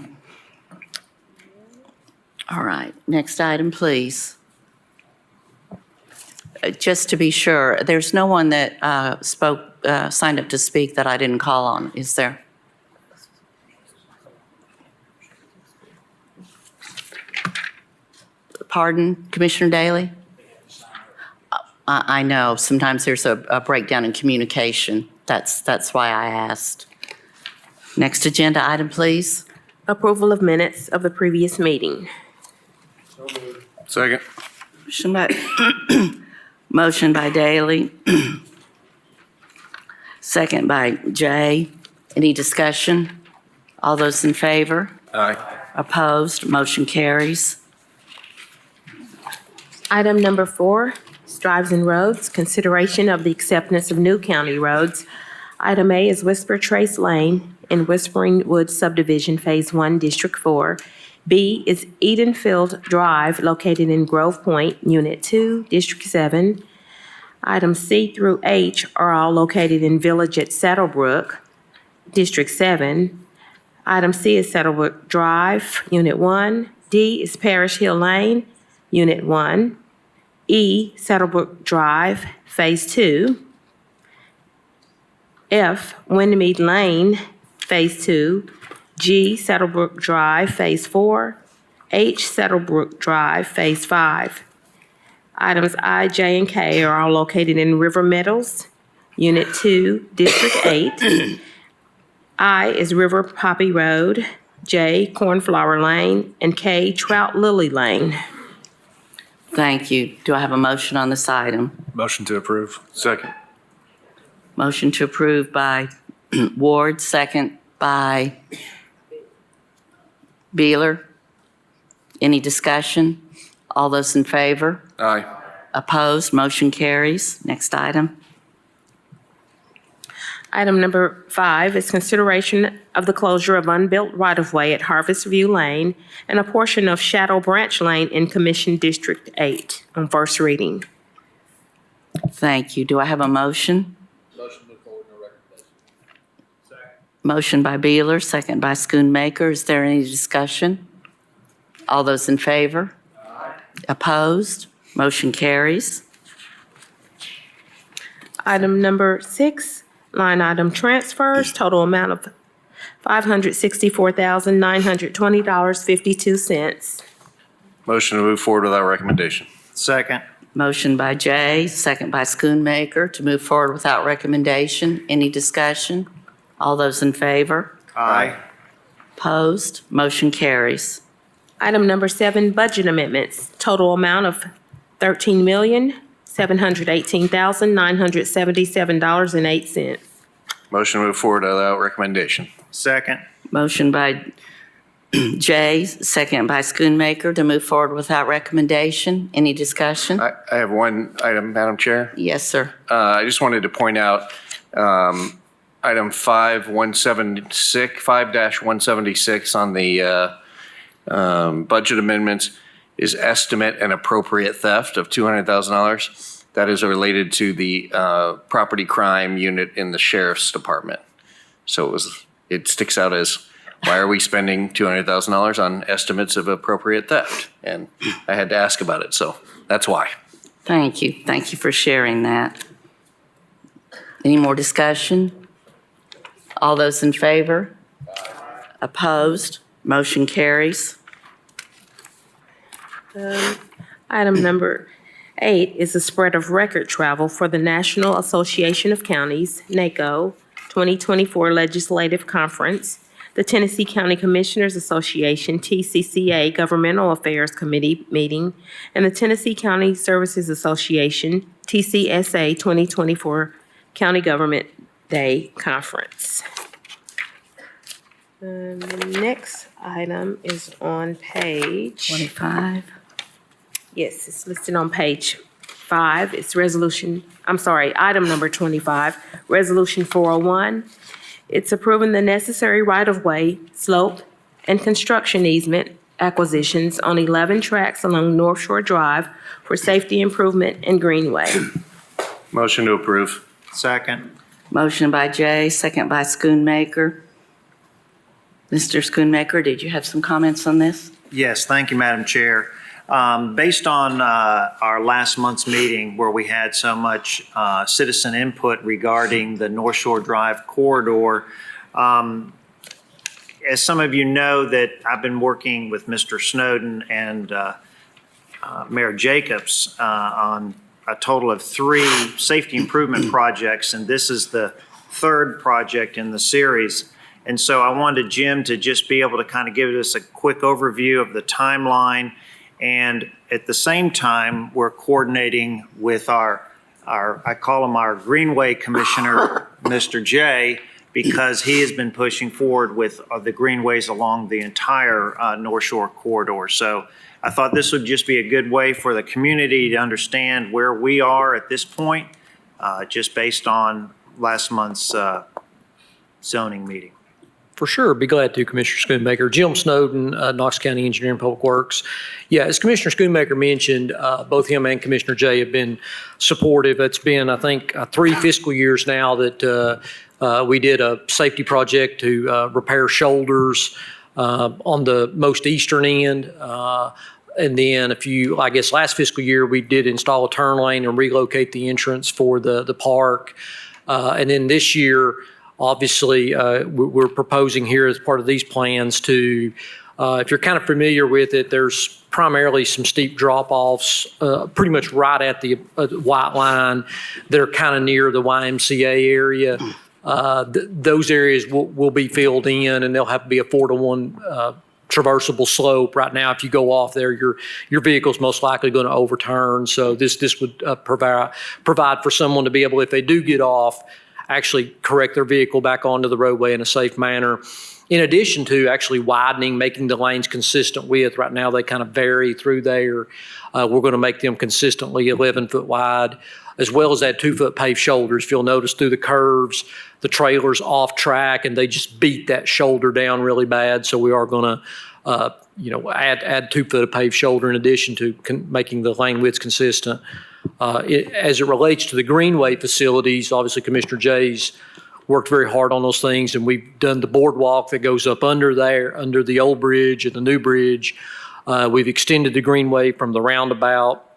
All right, next item, please. Just to be sure, there's no one that signed up to speak that I didn't call on, is there? Pardon, Commissioner Daly? I know, sometimes there's a breakdown in communication. That's why I asked. Next agenda item, please. Approval of minutes of the previous meeting. Second. Motion by Daly. Second by Jay. Any discussion? All those in favor? Aye. Opposed? Motion carries. Item number 4, Drives and Roads, consideration of the acceptance of new county roads. Item A is Whisper Trace Lane in Whispering Woods Subdivision, Phase 1, District 4. B is Edenfield Drive, located in Grove Point, Unit 2, District 7. Items C through H are all located in Village at Saddlebrook, District 7. Item C is Saddlebrook Drive, Unit 1. D is Parish Hill Lane, Unit 1. E, Saddlebrook Drive, Phase 2. F, Windermead Lane, Phase 2. G, Saddlebrook Drive, Phase 4. H, Saddlebrook Drive, Phase 5. Items I, J, and K are all located in River Meadows, Unit 2, District 8. I is River Poppy Road, J, Cornflower Lane, and K, Trout Lily Lane. Thank you. Do I have a motion on this item? Motion to approve. Second. Motion to approve by Ward, second by Beeler. Any discussion? All those in favor? Aye. Opposed? Motion carries. Next item. Item number 5 is consideration of the closure of unbuilt right-of-way at Harvest View Lane and a portion of Shadow Branch Lane in Commission District 8 on first reading. Thank you. Do I have a motion? Motion move forward, no recommendation. Motion by Beeler, second by Schoonmaker. Is there any discussion? All those in favor? Opposed? Motion carries. Item number 6, line item transfers, total amount of $564,920.52. Motion to move forward without recommendation. Second. Motion by Jay, second by Schoonmaker to move forward without recommendation. Any discussion? All those in favor? Aye. Opposed? Motion carries. Item number 7, budget amendments, total amount of $13,718,977.08. Motion to move forward without recommendation. Second. Motion by Jay, second by Schoonmaker to move forward without recommendation. Any discussion? I have one item, Madam Chair. Yes, sir. I just wanted to point out, item 5-176 on the budget amendments is estimate and appropriate theft of $200,000. That is related to the property crime unit in the sheriff's department. So it sticks out as, why are we spending $200,000 on estimates of appropriate theft? And I had to ask about it, so that's why. Thank you. Thank you for sharing that. Any more discussion? All those in favor? Opposed? Motion carries. Item number 8 is the spread of record travel for the National Association of Counties, NACO, 2024 Legislative Conference, the Tennessee County Commissioners Association, TCCA Governmental Affairs Committee meeting, and the Tennessee County Services Association, TCSA 2024 County Government Day Conference. The next item is on page 25. Yes, it's listed on page 5. It's item number 25, Resolution 401. It's approving the necessary right-of-way, slope, and construction easement acquisitions on 11 tracks along North Shore Drive for safety improvement and greenway. Motion to approve. Second. Motion by Jay, second by Schoonmaker. Mr. Schoonmaker, did you have some comments on this? Yes, thank you, Madam Chair. Based on our last month's meeting where we had so much citizen input regarding the North Shore Drive corridor, as some of you know, that I've been working with Mr. Snowden and Mayor Jacobs on a total of 3 safety improvement projects, and this is the 3rd project in the series. And so I wanted Jim to just be able to kind of give us a quick overview of the timeline. And at the same time, we're coordinating with our I call him our Greenway Commissioner, Mr. J, because he has been pushing forward with the greenways along the entire North Shore corridor. So I thought this would just be a good way for the community to understand where we are at this point, just based on last month's zoning meeting. For sure, be glad to, Commissioner Schoonmaker. Jim Snowden, Knox County Engineering and Public Works. Yeah, as Commissioner Schoonmaker mentioned, both him and Commissioner Jay have been supportive. It's been, I think, 3 fiscal years now that we did a safety project to repair shoulders on the most eastern end. And then last fiscal year, we did install a turn lane and relocate the entrance for the park. And then this year, obviously, we're proposing here as part of these plans to, if you're kind of familiar with it, there's primarily some steep drop-offs pretty much right at the white line that are kind of near the YMCA area. Those areas will be filled in, and they'll have to be a 4-to-1 traversable slope. Right now, if you go off there, your vehicle's most likely going to overturn. So this would provide for someone to be able, if they do get off, actually correct their vehicle back onto the roadway in a safe manner. In addition to actually widening, making the lanes consistent width. Right now, they kind of vary through there. We're going to make them consistently 11-foot wide, as well as add 2-foot paved shoulders. If you'll notice through the curves, the trailer's off track and they just beat that shoulder down really bad. So we are going to, add 2 foot of paved shoulder in addition to making the lane widths consistent. As it relates to the greenway facilities, obviously Commissioner Jay's worked very hard on those things, and we've done the boardwalk that goes up under there, under the old bridge and the new bridge. We've extended the greenway from the roundabout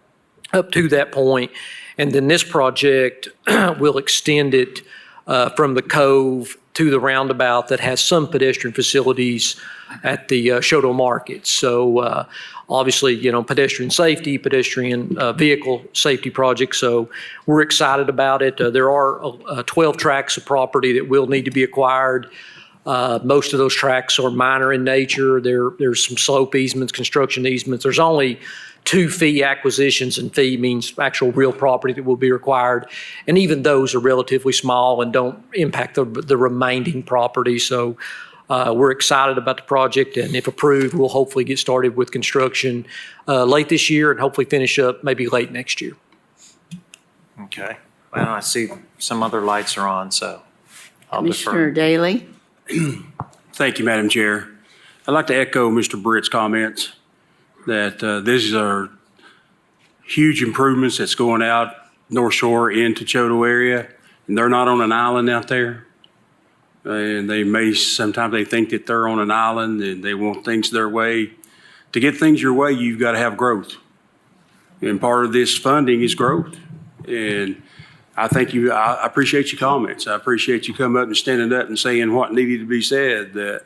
up to that point. And then this project will extend it from the cove to the roundabout that has some pedestrian facilities at the Shoto Market. So obviously, pedestrian safety, pedestrian vehicle safety project. So we're excited about it. There are 12 tracts of property that will need to be acquired. Most of those tracts are minor in nature. There's some slope easements, construction easements. There's only 2 fee acquisitions, and fee means actual real property that will be required. And even those are relatively small and don't impact the remaining property. So we're excited about the project, and if approved, we'll hopefully get started with construction late this year and hopefully finish up maybe late next year. Okay. Well, I see some other lights are on, so I'll Commissioner defer. Daly? Thank you, Madam Chair. I'd like to echo Mr. Britt's comments that these are huge improvements that's going out North Shore into Choteau area, and they're not on an island out there. And sometimes they think that they're on an island and they want things their way. To get things your way, you've got to have growth. And part of this funding is growth. And I appreciate your comments. I appreciate you coming up and standing up and saying what needed to be said, that,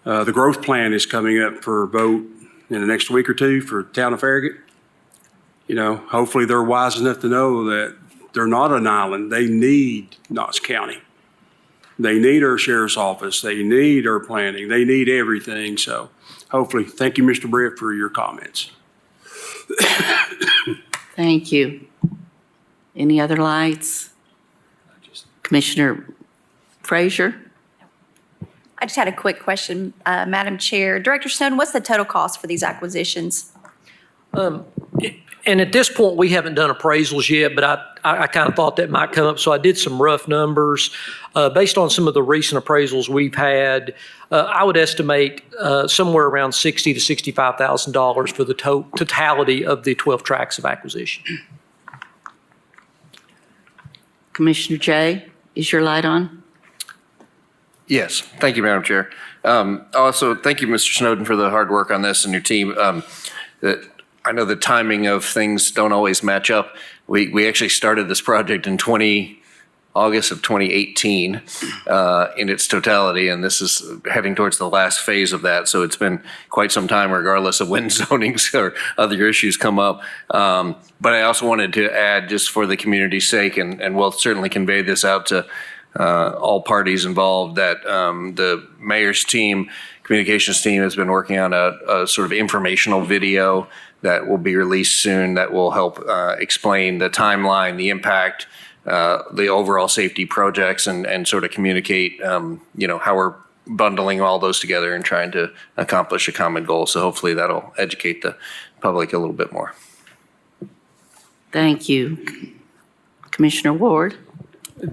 the growth plan is coming up for a vote in the next week or two for town of Farragut. Hopefully they're wise enough to know that they're not an island. They need Knox County. They need our sheriff's office. They need our planning. They need everything. So hopefully, thank you, Mr. Britt, for your comments. Thank you. Any other lights? Commissioner Frazier? I just had a quick question, Madam Chair. Director Snowden, what's the total cost for these acquisitions? And at this point, we haven't done appraisals yet, but I kind of thought that might come up. So I did some rough numbers. Based on some of the recent appraisals we've had, I would estimate somewhere around $60,000 to $65,000 for the totality of the 12 tracts of acquisition. Commissioner Jay, is your light on? Yes, thank you, Madam Chair. Also, thank you, Mr. Snowden, for the hard work on this and your team. I know the timing of things don't always match up. We actually started this project in August of 2018 in its totality, and this is heading towards the last phase of that. So it's been quite some time, regardless of when zonings or other issues come up. But I also wanted to add, just for the community's sake, and we'll certainly convey this out to all parties involved, that the mayor's team, communications team, has been working on a sort of informational video that will be released soon that will help explain the timeline, the impact, the overall safety projects, and sort of communicate, how we're bundling all those together and trying to accomplish a common goal. So hopefully that'll educate the public a little bit more. Thank you. Commissioner Ward?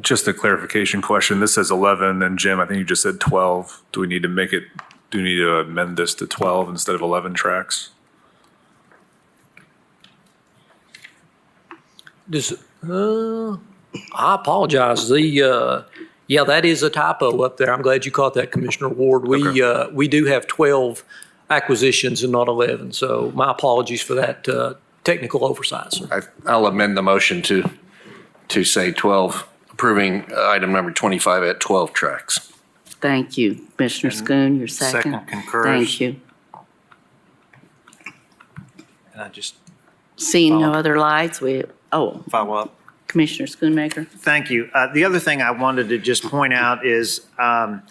Just a clarification question. This says 11, and Jim, I think you just said 12. Do we need to amend this to 12 instead of 11 tracks? I apologize. That is a typo up there. I'm glad you caught that, Commissioner Ward. We do have 12 acquisitions and not 11. So my apologies for that technical oversight, sir. I'll amend the motion to say 12, approving item number 25 at 12 tracks. Thank you. Commissioner Schoon, your second. Second concurs. Thank you. And I just Seeing no other lights, follow up. Commissioner Schoonmaker. Thank you. The other thing I wanted to just point out is I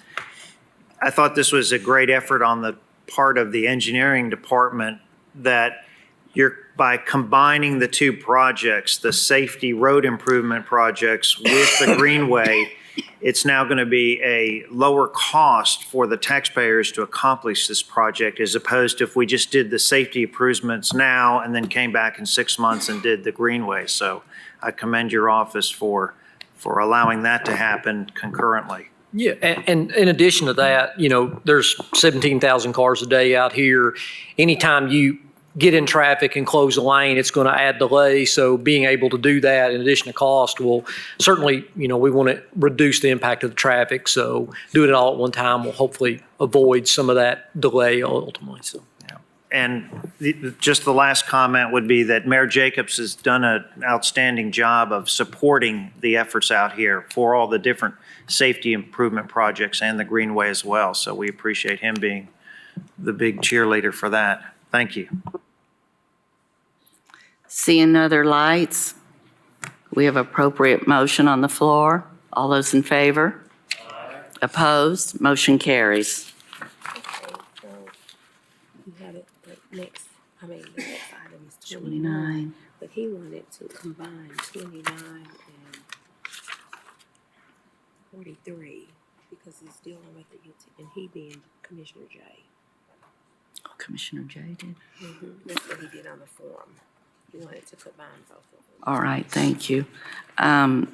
thought this was a great effort on the part of the engineering department, that you're by combining the two projects, the safety road improvement projects with the Greenway, it's now going to be a lower cost for the taxpayers to accomplish this project as opposed to if we just did the safety improvements now and then came back in 6 months and did the Greenway. So I commend your office for allowing that to happen concurrently. Yeah, and in addition to that, there's 17,000 cars a day out here. Anytime you get in traffic and close a lane, it's going to add delay. So being able to do that in addition to cost will certainly, we want to reduce the impact of the traffic. So doing it all at one time will hopefully avoid some of that delay ultimately. So. And just the last comment would be that Mayor Jacobs has done an outstanding job of supporting the efforts out here for all the different safety improvement projects and the Greenway as well. So we appreciate him being the big cheerleader for that. Thank you. Seeing no other lights, we have appropriate motion on the floor. All those in favor? Opposed? Motion carries. The next item is 29. But he wanted to combine 29 and 43 because he's dealing with and he being Commissioner J. Oh, Commissioner J did. That's what he did on the form. He wanted to combine both of them. All right, thank you. Item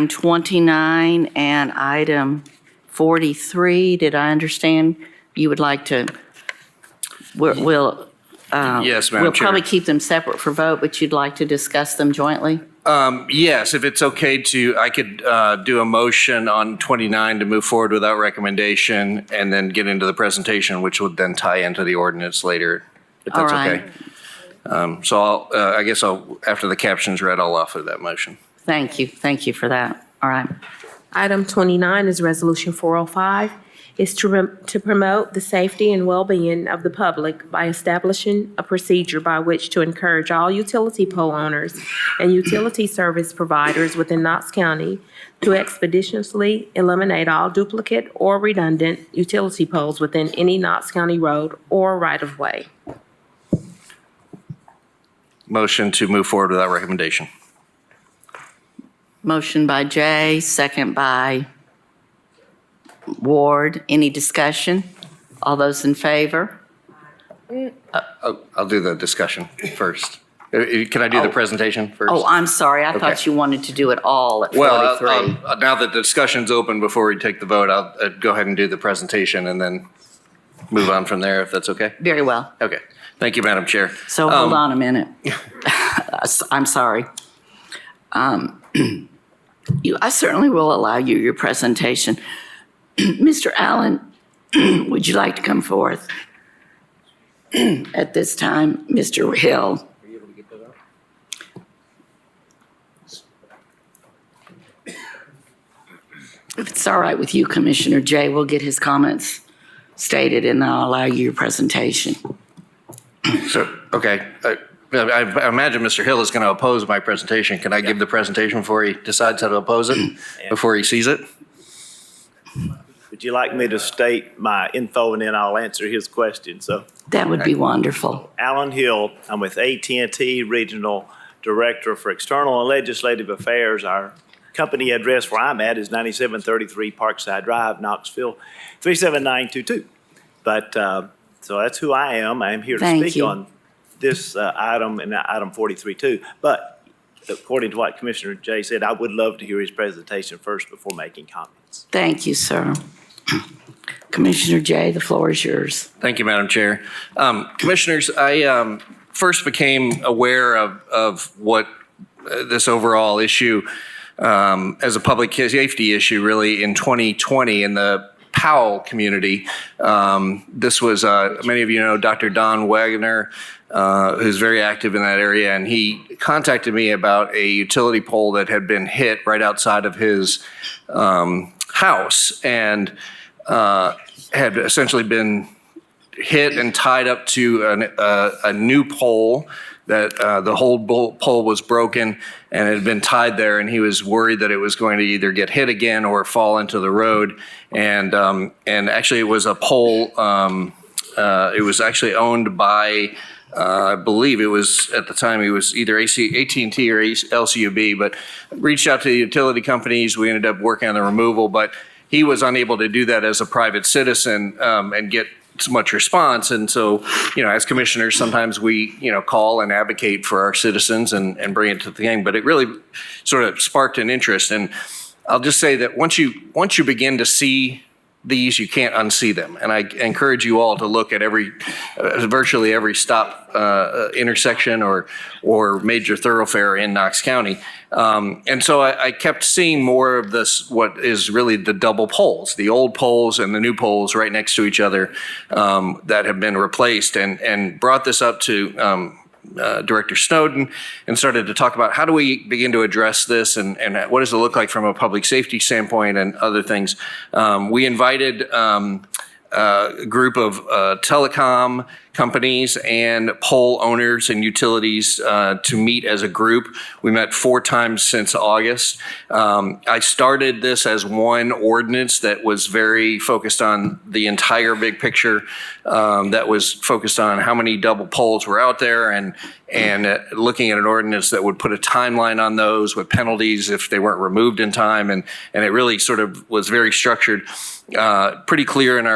29 and item 43, did I understand you would like to, we'll Yes, Madam we'll Chair. probably keep them separate for vote, but you'd like to discuss them jointly? Yes, if it's okay I could do a motion on 29 to move forward without recommendation and then get into the presentation, which would then tie into the ordinance later, if that's All right. okay. So I guess after the caption's read, I'll offer that motion. Thank you for that. All right. Item 29 is Resolution 405. Is to promote the safety and well-being of the public by establishing a procedure by which to encourage all utility pole owners and utility service providers within Knox County to expeditiously eliminate all duplicate or redundant utility poles within any Knox County road or right-of-way. Motion to move forward without recommendation. Motion by Jay, second by Ward. Any discussion? All those in favor? I'll do the discussion first. Can I do the presentation first? Oh, I'm sorry. I thought Okay. you wanted to do it all at Well, 43. now that the discussion's open, before we take the vote, I'll go ahead and do the presentation and then move on from there, if that's okay? Very well. Okay. Thank you, Madam Chair. So hold on a minute. I'm sorry. I certainly will allow you your presentation. Mr. Allen, would you like to come forth? At this time, Mr. Hill. If it's all right with you, Commissioner Jay, we'll get his comments stated and I'll allow you your presentation. So, okay. I imagine Mr. Hill is going to oppose my presentation. Can I give the presentation before he decides how to oppose it, before he sees it? Would you like me to state my info and then I'll answer his question? So That would be wonderful. Alan Hill, I'm with AT&T Regional Director for External and Legislative Affairs. Our company address where I'm at is 9733 Parkside Drive, Knoxville, 37922. But so that's who I am. I am here to Thank speak you. on this item and item 43 too. But according to what Commissioner Jay said, I would love to hear his presentation first before making comments. Thank you, sir. Commissioner Jay, the floor is yours. Thank you, Madam Chair. Commissioners, I first became aware of what this overall issue as a public safety issue really in 2020 in the Powell community. This was, many of you know, Dr. Don Wagner, who's very active in that area, and he contacted me about a utility pole that had been hit right outside of his house and had essentially been hit and tied up to a new pole that the whole pole was broken and it had been tied there, and he was worried that it was going to either get hit again or fall into the road. And actually it was a pole it was actually owned by, I believe it was, at the time, it was either AT&T or LCUB, but reached out to the utility companies. We ended up working on the removal, but he was unable to do that as a private citizen and get so much response. And so, as commissioners, sometimes we, call and advocate for our citizens and bring it to the thing. But it really sort of sparked an interest. And I'll just say that once you begin to see these, you can't unsee them. And I encourage you all to look at virtually every stop intersection or major thoroughfare in Knox County. And so I kept seeing more of this, what is really the double poles, the old poles and the new poles right next to each other that have been replaced, and brought this up to Director Snowden and started to talk about how do we begin to address this and what does it look like from a public safety standpoint and other things. We invited a group of telecom companies and pole owners and utilities to meet as a group. We met 4 times since August. I started this as one ordinance that was very focused on the entire big picture, that was focused on how many double poles were out there and looking at an ordinance that would put a timeline on those with penalties if they weren't removed in time. And it really sort of was very structured, pretty clear in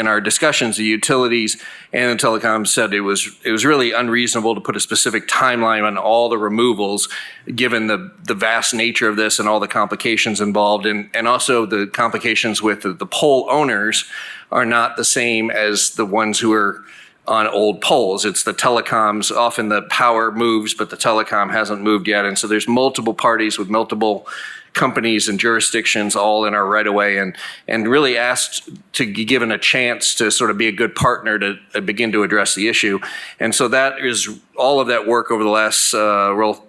our discussions. The utilities and the telecoms said it was really unreasonable to put a specific timeline on all the removals, given the vast nature of this and all the complications involved, and also the complications with the pole owners are not the same as the ones who are on old poles. It's the telecoms, often the power moves, but the telecom hasn't moved yet. And so there's multiple parties with multiple companies and jurisdictions all in our right of way, and really asked to be given a chance to sort of be a good partner to begin to address the issue. And so that is all of that work over the last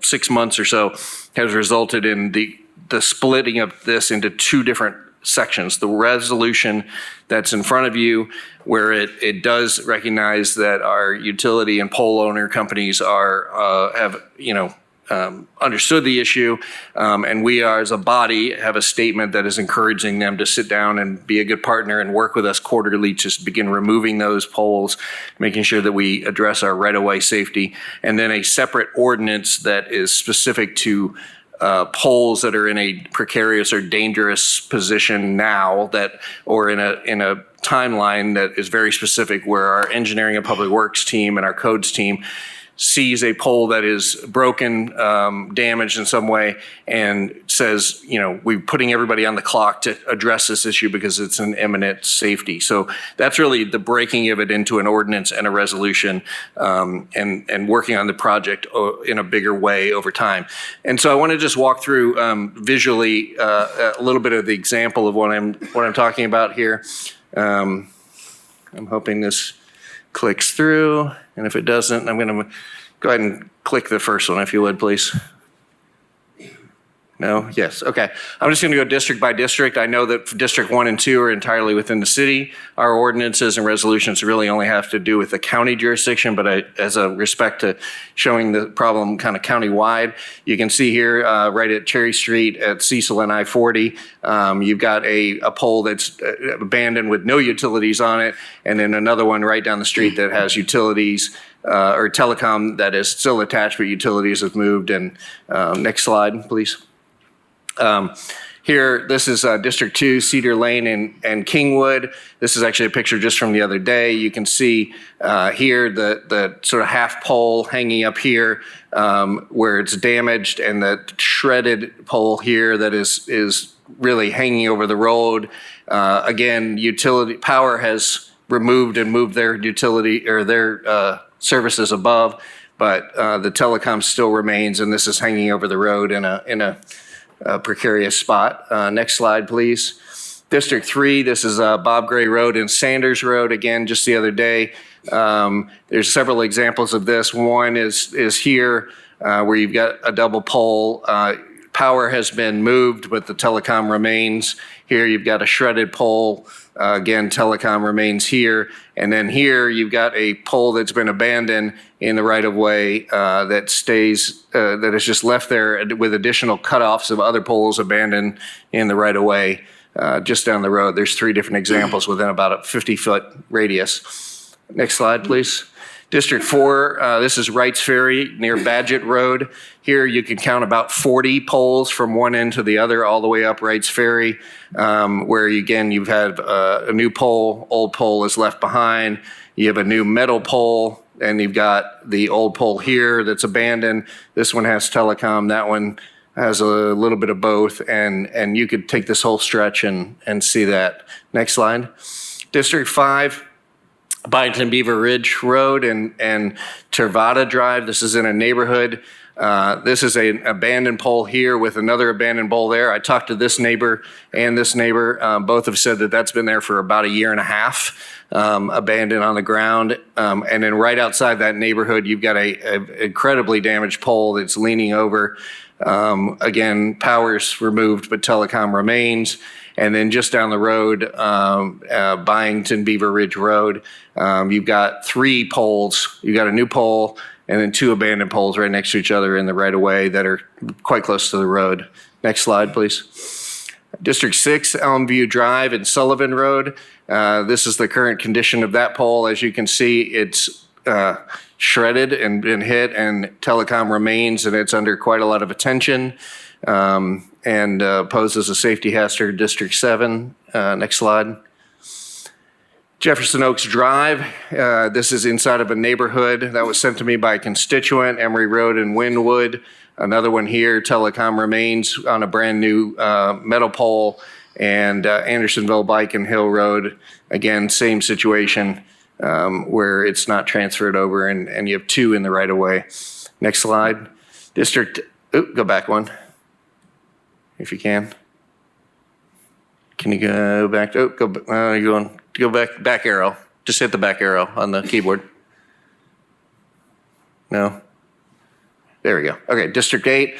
6 months or so has resulted in the splitting of this into 2 different sections. The resolution that's in front of you, where it does recognize that our utility and pole owner companies have understood the issue, and we are, as a body, have a statement that is encouraging them to sit down and be a good partner and work with us quarterly to begin removing those poles, making sure that we address our right-of-way safety, and then a separate ordinance that is specific to poles that are in a precarious or dangerous position now, or in a timeline that is very specific, where our engineering and public works team and our codes team sees a pole that is broken, damaged in some way, and says, we're putting everybody on the clock to address this issue because it's an imminent safety. So that's really the breaking of it into an ordinance and a resolution, and working on the project in a bigger way over time. And so I want to just walk through visually a little bit of the example of what I'm talking about here. I'm hoping this clicks through, and if it doesn't, I'm going to go ahead and click the first one, if you would, please. No? Yes. Okay. I'm just going to go district by district. I know that District 1 and 2 are entirely within the city. Our ordinances and resolutions really only have to do with the county jurisdiction, but as a respect to showing the problem kind of county-wide, you can see here right at Cherry Street at Cecil and I-40, you've got a pole that's abandoned with no utilities on it, and then another one right down the street that has utilities or telecom that is still attached, but utilities have moved. And next slide, please. Here, this is District 2, Cedar Lane and Kingwood. This is actually a picture just from the other day. You can see here the sort of half pole hanging up here where it's damaged, and the shredded pole here that is really hanging over the road. Again, utility power has removed and moved their utility or their services above, but the telecom still remains, and this is hanging over the road in a precarious spot. Next slide, please. District 3, this is Bob Gray Road and Sanders Road. Again, just the other day, there's several examples of this. One is here where you've got a double pole. Power has been moved, but the telecom remains. Here you've got a shredded pole. Again, telecom remains here. And then here you've got a pole that's been abandoned in the right-of-way that is just left there with additional cutoffs of other poles abandoned in the right-of-way just down the road. There's 3 different examples within about a 50-foot radius. Next slide, please. District 4, this is Wrights Ferry near Badgett Road. Here you can count about 40 poles from one end to the other, all the way up Wrights Ferry, where again, you've had a new pole, old pole is left behind. You have a new metal pole, and you've got the old pole here that's abandoned. This one has telecom, that one has a little bit of both, and you could take this whole stretch and see that. Next slide. District 5, Byington Beaver Ridge Road and Tervada Drive. This is in a neighborhood. This is an abandoned pole here with another abandoned pole there. I talked to this neighbor and this neighbor. Both have said that that's been there for about a year and a half, abandoned on the ground. And then right outside that neighborhood, you've got a incredibly damaged pole that's leaning over. Again, power's removed, but telecom remains. And then just down the road, Byington Beaver Ridge Road, you've got 3 poles. You've got a new pole and then 2 abandoned poles right next to each other in the right of way that are quite close to the road. Next slide, please. District 6, Elmview Drive and Sullivan Road. This is the current condition of that pole. As you can see, it's shredded and been hit, and telecom remains, and it's under quite a lot of attention. And poses a safety hazard. District 7. Next slide. Jefferson Oaks Drive. This is inside of a neighborhood that was sent to me by a constituent. Emory Road and Wynwood. Another one here. Telecom remains on a brand new metal pole. And Andersonville Bike and Hill Road. Again, same situation where it's not transferred over, and you have 2 in the right of way. Next slide. District. Go back one. If you can. Can you go back? You're going. Go back arrow. Just hit the back arrow on the keyboard. No? There we go. Okay, District 8.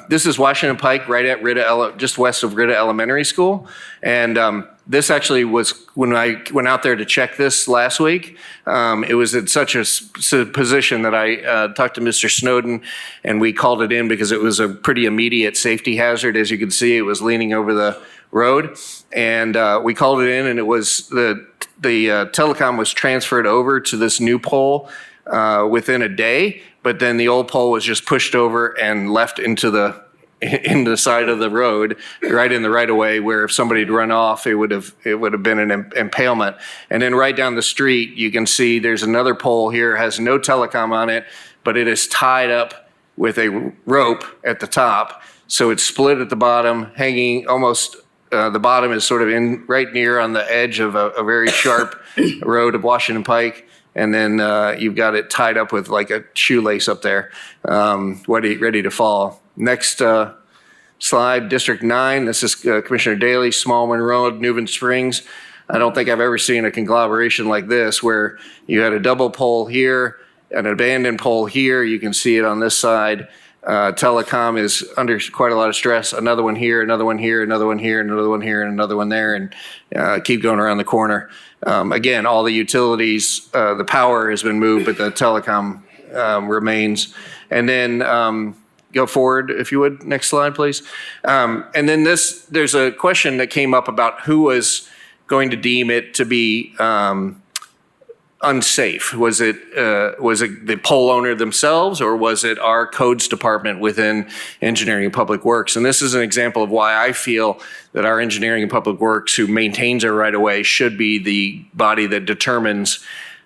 This is Washington Pike, right at just west of Ritta Elementary School. And this actually was, when I went out there to check this last week, it was in such a position that I talked to Mr. Snowden, and we called it in because it was a pretty immediate safety hazard. As you can see, it was leaning over the road, and we called it in, and it was the telecom was transferred over to this new pole within a day, but then the old pole was just pushed over and left into the side of the road, right in the right of way, where if somebody had run off, it would have been an impalement. And then right down the street, you can see there's another pole here, has no telecom on it, but it is tied up with a rope at the top. So it's split at the bottom, hanging almost, the bottom is sort of in right near on the edge of a very sharp road of Washington Pike. And then you've got it tied up with like a shoelace up there, ready to fall. Next slide, District 9. This is Commissioner Daley, Smallman Road, Newman Springs. I don't think I've ever seen a conglomeration like this where you had a double pole here, an abandoned pole here. You can see it on this side. Telecom is under quite a lot of stress. Another one here, another one here, another one here, another one here, and another one there, and keep going around the corner. Again, all the utilities, the power has been moved, but the telecom remains. And then go forward, if you would. Next slide, please. And then there's a question that came up about who was going to deem it to be unsafe. Was it the pole owner themselves, or was it our codes department within Engineering and Public Works? And this is an example of why I feel that our Engineering and Public Works, who maintains our right-of-way, should be the body that determines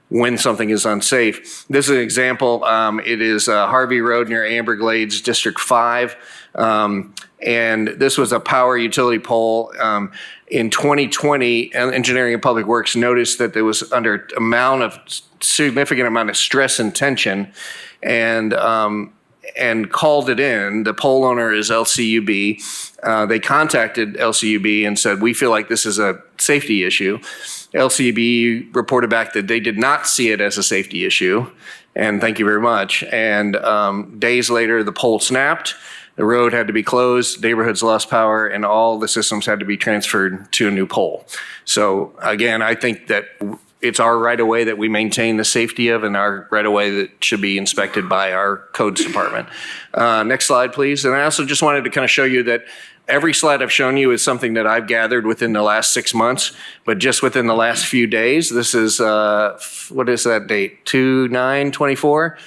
when something is unsafe. This is an example. It is Harvey Road near Amberglades, District 5. And this was a power utility pole. In 2020, Engineering and Public Works noticed that there was under significant amount of stress and tension, and called it in. The pole owner is LCUB. They contacted LCUB and said, we feel like this is a safety issue. LCUB reported back that they did not see it as a safety issue, and thank you very much. And days later, the pole snapped. The road had to be closed, neighborhoods lost power, and all the systems had to be transferred to a new pole. So again, I think that it's our right of way that we maintain the safety of, and our right of way that should be inspected by our codes department. Next slide, please. And I also just wanted to kind of show you that every slide I've shown you is something that I've gathered within the last 6 months, but just within the last few days. This is, what is that date? 2/9/24.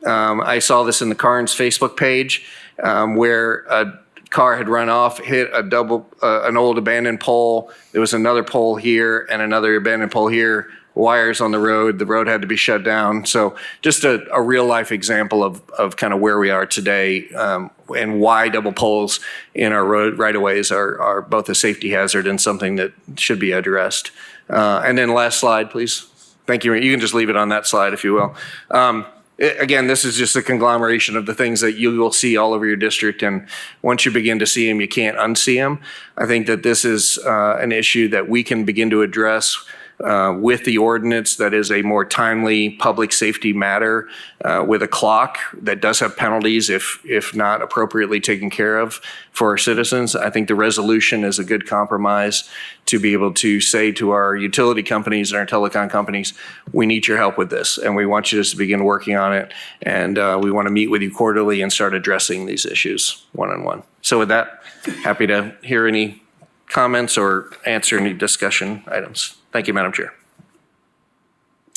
I saw this in the Carnes Facebook page where a car had run off, hit an old abandoned pole. There was another pole here and another abandoned pole here. Wires on the road. The road had to be shut down. So just a real life example of kind of where we are today and why double poles in our road right-of-ways are both a safety hazard and something that should be addressed. And then last slide, please. Thank you. You can just leave it on that slide if you will. Again, this is just a conglomeration of the things that you will see all over your district, and once you begin to see them, you can't unsee them. I think that this is an issue that we can begin to address with the ordinance that is a more timely public safety matter with a clock that does have penalties if not appropriately taken care of for our citizens. I think the resolution is a good compromise to be able to say to our utility companies and our telecom companies, we need your help with this and we want you to begin working on it, and we want to meet with you quarterly and start addressing these issues one-on-one. So with that, happy to hear any comments or answer any discussion items. Thank you, Madam Chair.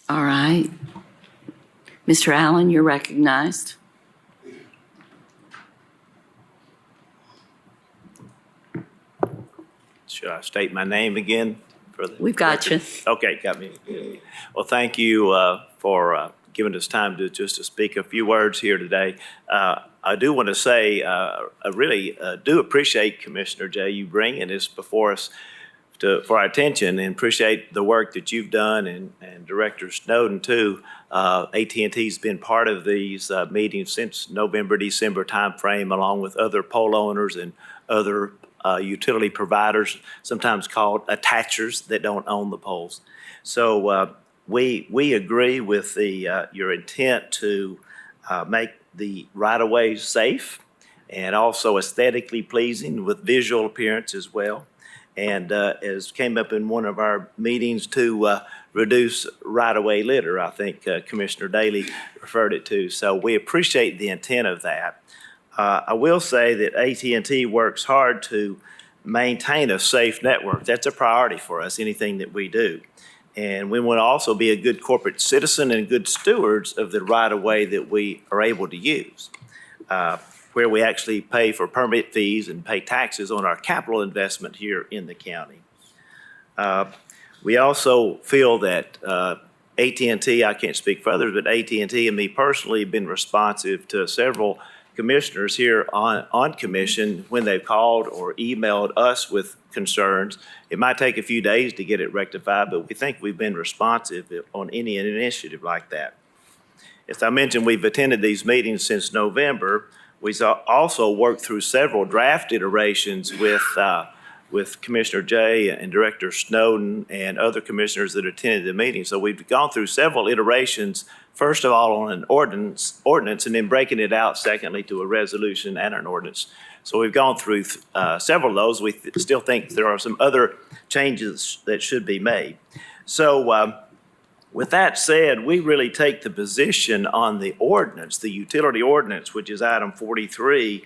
All right. Mr. Allen, you're recognized. Should I state my name again? We've got you. Okay, got me. Well, thank you for giving us time to speak a few words here today. I do want to say I really do appreciate, Commissioner Jay, you bringing this before us for our attention, and appreciate the work that you've done, and Director Snowden too. AT&T's been part of these meetings since November, December timeframe, along with other pole owners and other utility providers, sometimes called attachers that don't own the poles. So we agree with your intent to make the right-of-way safe and also aesthetically pleasing with visual appearance as well. And as came up in one of our meetings, to reduce right-of-way litter, I think Commissioner Daly referred it to. So we appreciate the intent of that. I will say that AT&T works hard to maintain a safe network. That's a priority for us, anything that we do. And we want to also be a good corporate citizen and good stewards of the right-of-way that we are able to use, where we actually pay for permit fees and pay taxes on our capital investment here in the county. We also feel that AT&T, I can't speak for others, but AT&T and me personally have been responsive to several commissioners here on commission when they've called or emailed us with concerns. It might take a few days to get it rectified, but we think we've been responsive on any initiative like that. As I mentioned, we've attended these meetings since November. We've also worked through several draft iterations with Commissioner Jay and Director Snowden and other commissioners that attended the meeting. So we've gone through several iterations, first of all on an ordinance, and then breaking it out secondly to a resolution and an ordinance. So we've gone through several of those. We still think there are some other changes that should be made. So with that said, we really take the position on the ordinance, the utility ordinance, which is item 43,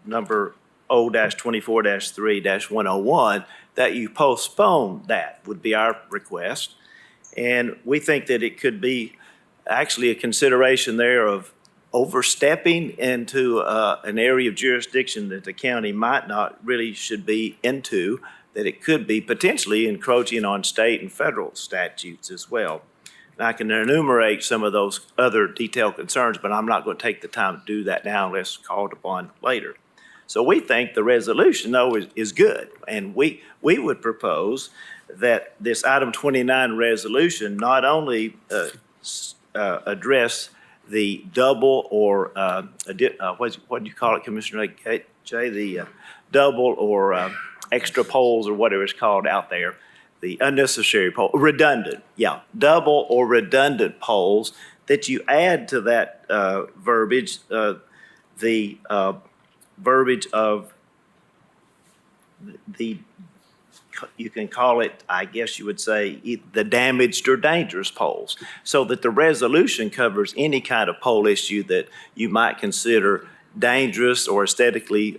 number 0-24-3-101, that you postpone that would be our request. And we think that it could be actually a consideration there of overstepping into an area of jurisdiction that the county might not really should be into, that it could be potentially encroaching on state and federal statutes as well. And I can enumerate some of those other detailed concerns, but I'm not going to take the time to do that now unless called upon later. So we think the resolution, though, is good. And we would propose that this item 29 resolution not only address the double or, what do you call it, Commissioner Jay? The double or extra poles or whatever it's called out there, the unnecessary pole, redundant, yeah, double or redundant poles, that you add to that verbiage, verbiage of the you can call it, I guess you would say, the damaged or dangerous poles, so that the resolution covers any kind of pole issue that you might consider dangerous or aesthetically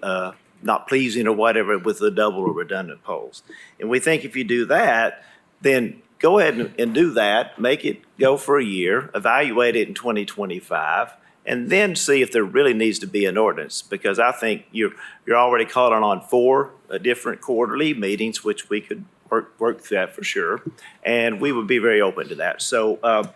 not pleasing or whatever with the double or redundant poles. And we think if you do that, then go ahead and do that, make it go for a year, evaluate it in 2025, and then see if there really needs to be an ordinance, because I think you're already calling on 4 different quarterly meetings, which we could work through that for sure, and we would be very open to that. So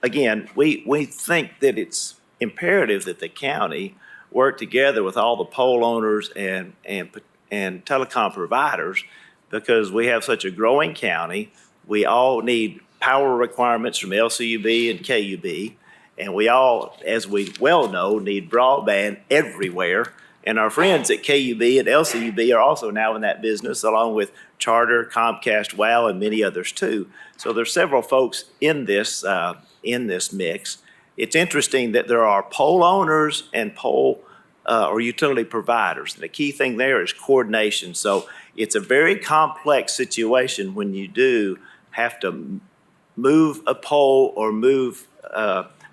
again, we think that it's imperative that the county work together with all the pole owners and telecom providers, because we have such a growing county. We all need power requirements from LCUB and KUB. And we all, as we well know, need broadband everywhere. And our friends at KUB and LCUB are also now in that business, along with Charter, Comcast, WOW, and many others too. So there's several folks in this mix. It's interesting that there are pole owners and pole or utility providers. And the key thing there is coordination. So it's a very complex situation when you do have to move a pole or move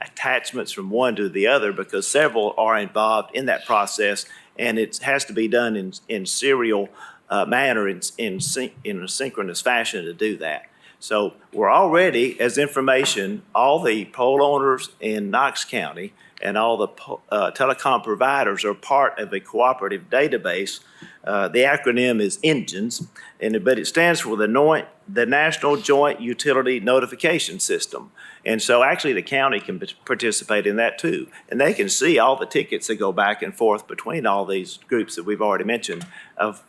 attachments from one to the other, because several are involved in that process, and it has to be done in serial manner, in a synchronous fashion to do that. So we're already, as information, all the pole owners in Knox County and all the telecom providers are part of a cooperative database. The acronym is NGINS, but it stands for the National Joint Utility Notification System. And so actually the county can participate in that too. And they can see all the tickets that go back and forth between all these groups that we've already mentioned of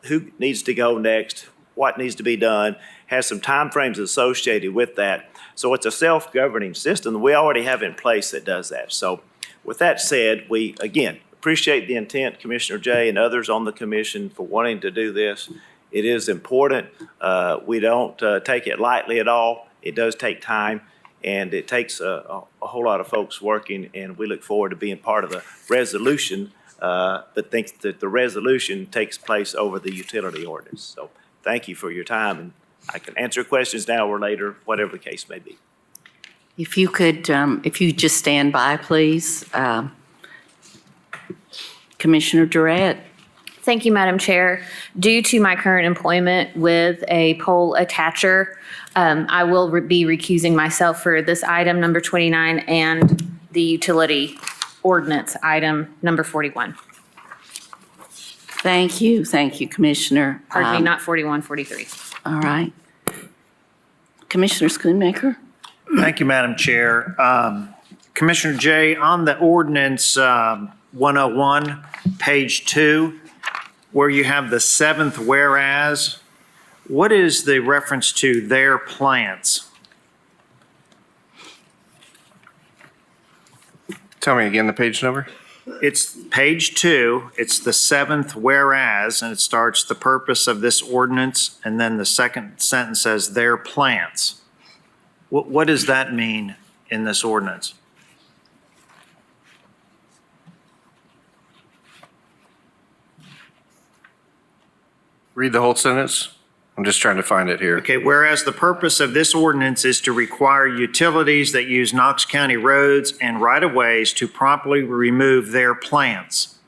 who needs to go next, what needs to be done, has some timeframes associated with that. So it's a self-governing system that we already have in place that does that. So with that said, we, again, appreciate the intent, Commissioner Jay and others on the commission, for wanting to do this. It is important. We don't take it lightly at all. It does take time, and it takes a whole lot of folks working, and we look forward to being part of the resolution that thinks that the resolution takes place over the utility ordinance. So thank you for your time, and I can answer questions now or later, whatever the case may be. If you could, if you just stand by, please. Commissioner Durrett. Thank you, Madam Chair. Due to my current employment with a pole attacher, I will be recusing myself for this item, number 29, and the utility ordinance item, number 41. Thank you, Commissioner. Pardon me, not 41, 43. All right. Commissioner Schoonmaker. Thank you, Madam Chair. Commissioner Jay, on the ordinance 101, page 2, where you have the 7th whereas, what is the reference to their plants? Tell me again the page number. It's page 2, it's the 7th whereas, and it starts the purpose of this ordinance, and then the second sentence says their plants. What does that mean in this ordinance? Read the whole sentence. I'm just trying to find it here. Okay, whereas the purpose of this ordinance is to require utilities that use Knox County roads and right-of-ways to promptly remove their plants,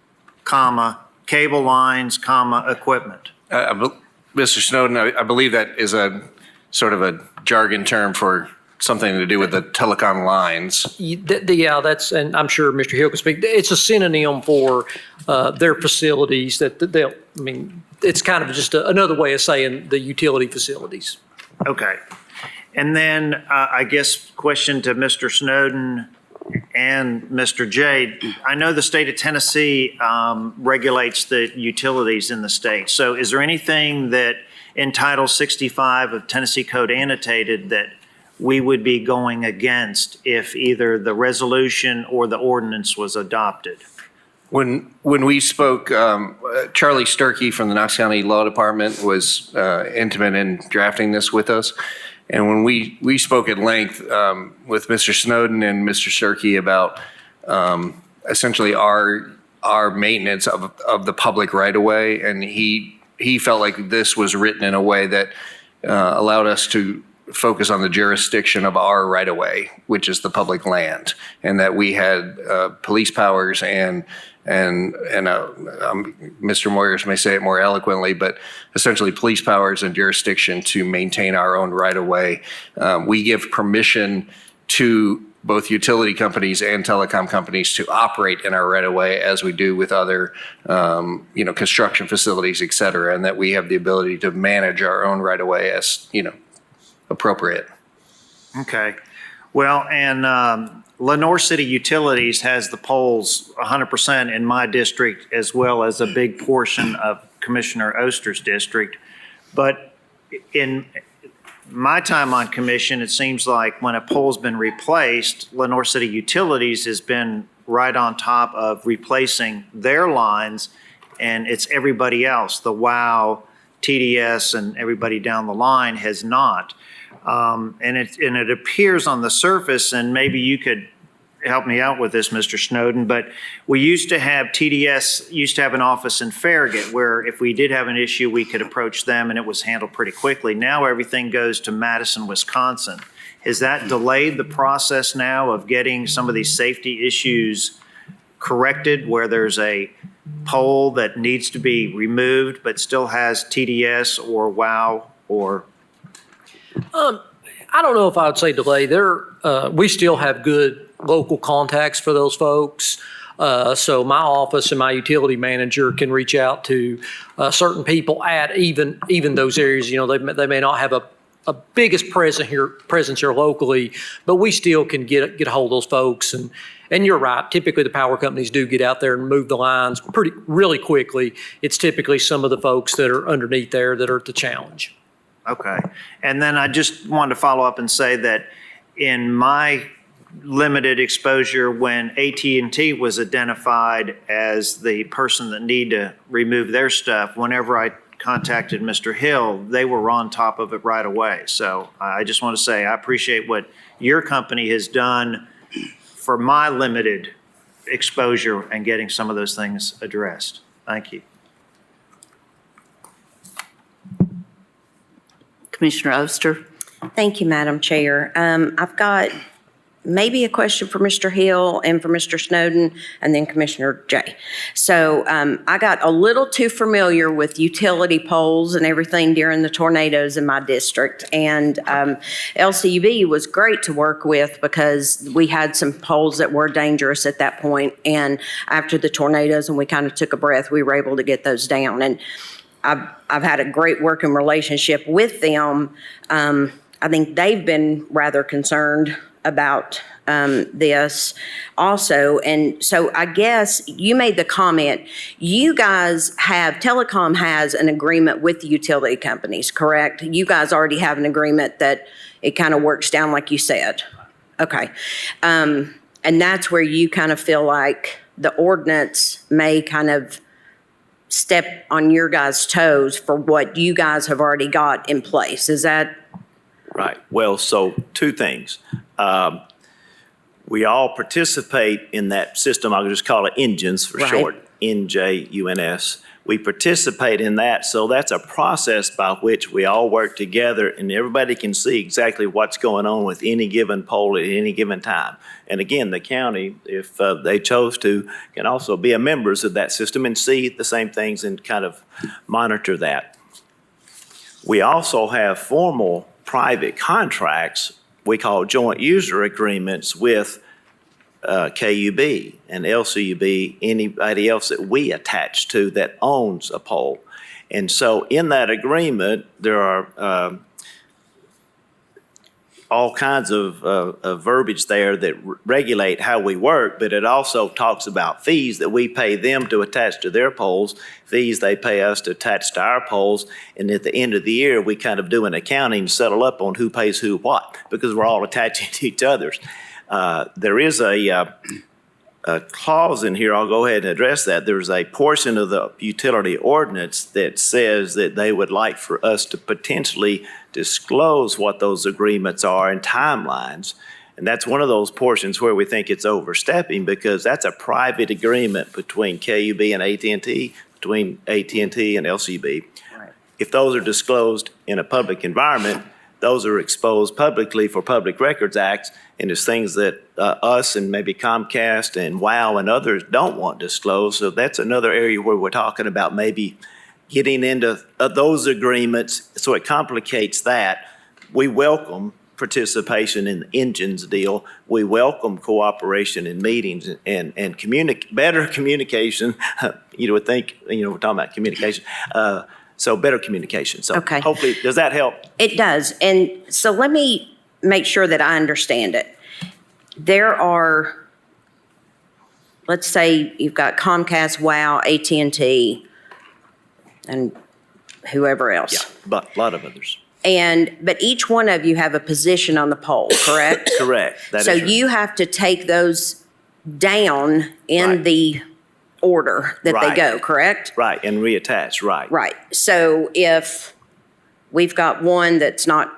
comma, cable lines, comma, equipment. Mr. Snowden, I believe that is a sort of a jargon term for something to do with the telecom lines. Yeah, that's, and I'm sure Mr. Hill can speak, it's a synonym for their facilities that they'll, I mean, it's kind of just another way of saying the utility facilities. Okay. And then I guess question to Mr. Snowden and Mr. Jay. I know the state of Tennessee regulates the utilities in the state. So is there anything that in Title 65 of Tennessee Code Annotated that we would be going against if either the resolution or the ordinance was adopted? When we spoke, Charlie Sturkey from the Knox County Law Department was intimate in drafting this with us. And when we spoke at length with Mr. Snowden and Mr. Sturkey about essentially our maintenance of the public right of way, and he he felt like this was written in a way that allowed us to focus on the jurisdiction of our right-of-way, which is the public land, and that we had police powers and Mr. Moyers may say it more eloquently, but essentially police powers and jurisdiction to maintain our own right-of-way. We give permission to both utility companies and telecom companies to operate in our right-of-way as we do with other, construction facilities, et cetera, and that we have the ability to manage our own right-of-way as, appropriate. Okay. Well, and Lenore City Utilities has the poles 100% in my district, as well as a big portion of Commissioner Oster's district. But in my time on commission, it seems like when a pole's been replaced, Lenore City Utilities has been right on top of replacing their lines, and it's everybody else, the WOW, TDS, and everybody down the line has not. And it appears on the surface, and maybe you could help me out with this, Mr. Snowden, but we used to have, TDS used to have an office in Farragut where if we did have an issue, we could approach them and it was handled pretty quickly. Now everything goes to Madison, Wisconsin. Has that delayed the process now of getting some of these safety issues corrected, where there's a pole that needs to be removed but still has TDS or WOW or? I don't know if I would say delay. We still have good local contacts for those folks. So my office and my utility manager can reach out to certain people at even those areas. They may not have a biggest presence here locally, but we still can get a hold of those folks. And you're right. Typically, the power companies do get out there and move the lines really quickly. It's typically some of the folks that are underneath there that are the challenge. Okay. And then I just wanted to follow up and say that in my limited exposure, when AT&T was identified as the person that needed to remove their stuff, whenever I contacted Mr. Hill, they were on top of it right away. So I just want to say I appreciate what your company has done for my limited exposure and getting some of those things addressed. Thank you. Commissioner Oster? Thank you, Madam Chair. I've got maybe a question for Mr. Hill and for Mr. Snowden, and then Commissioner Jay. So I got a little too familiar with utility poles and everything during the tornadoes in my district. And LCUB was great to work with because we had some poles that were dangerous at that point. And after the tornadoes and we kind of took a breath, we were able to get those down. And I've had a great working relationship with them. I think they've been rather concerned about this also. And so I guess you made the comment, you guys Telecom has an agreement with the utility companies, correct? You guys already have an agreement that it kind of works down like you said. Okay. And that's where you kind of feel like the ordinance may kind of step on your guys' toes for what you guys have already got in place. Is that? Right. Well, so two things. We all participate in that system. I'll just call it engines for short, NJUNS. We participate in that. So that's a process by which we all work together and everybody can see exactly what's going on with any given pole at any given time. And again, the county, if they chose to, can also be a members of that system and see the same things and kind of monitor that. We also have formal private contracts we call joint user agreements with KUB and LCUB, anybody else that we attach to that owns a pole. And so in that agreement, there are all kinds of verbiage there that regulate how we work, but it also talks about fees that we pay them to attach to their poles, fees they pay us to attach to our poles, and at the end of the year, we kind of do an accounting, settle up on who pays who what, because we're all attaching to each other's. There is a clause in here, I'll go ahead and address that. There's a portion of the utility ordinance that says that they would like for us to potentially disclose what those agreements are and timelines. And that's one of those portions where we think it's overstepping because that's a private agreement between KUB and AT&T, between AT&T and LCB. if those are disclosed in a public environment, those are exposed publicly for Public Records Acts, and there's things that us and maybe Comcast and WOW and others don't want disclosed. So that's another area where we're talking about maybe getting into those agreements, so it complicates that. We welcome participation in the engines deal. We welcome cooperation in meetings and better communication. You would think, we're talking about communication. So better communication. So Okay. hopefully, does that help? It does. And so let me make sure that I understand it. There are, let's say you've got Comcast, WOW, AT&T, and whoever else. Yeah, but a lot of others. But each one of you have a position on the poll, correct? Correct. That So is right. you have to take those down in Right. the order that they Right. go, correct? Right, and reattach, right. Right. So if we've got one that's not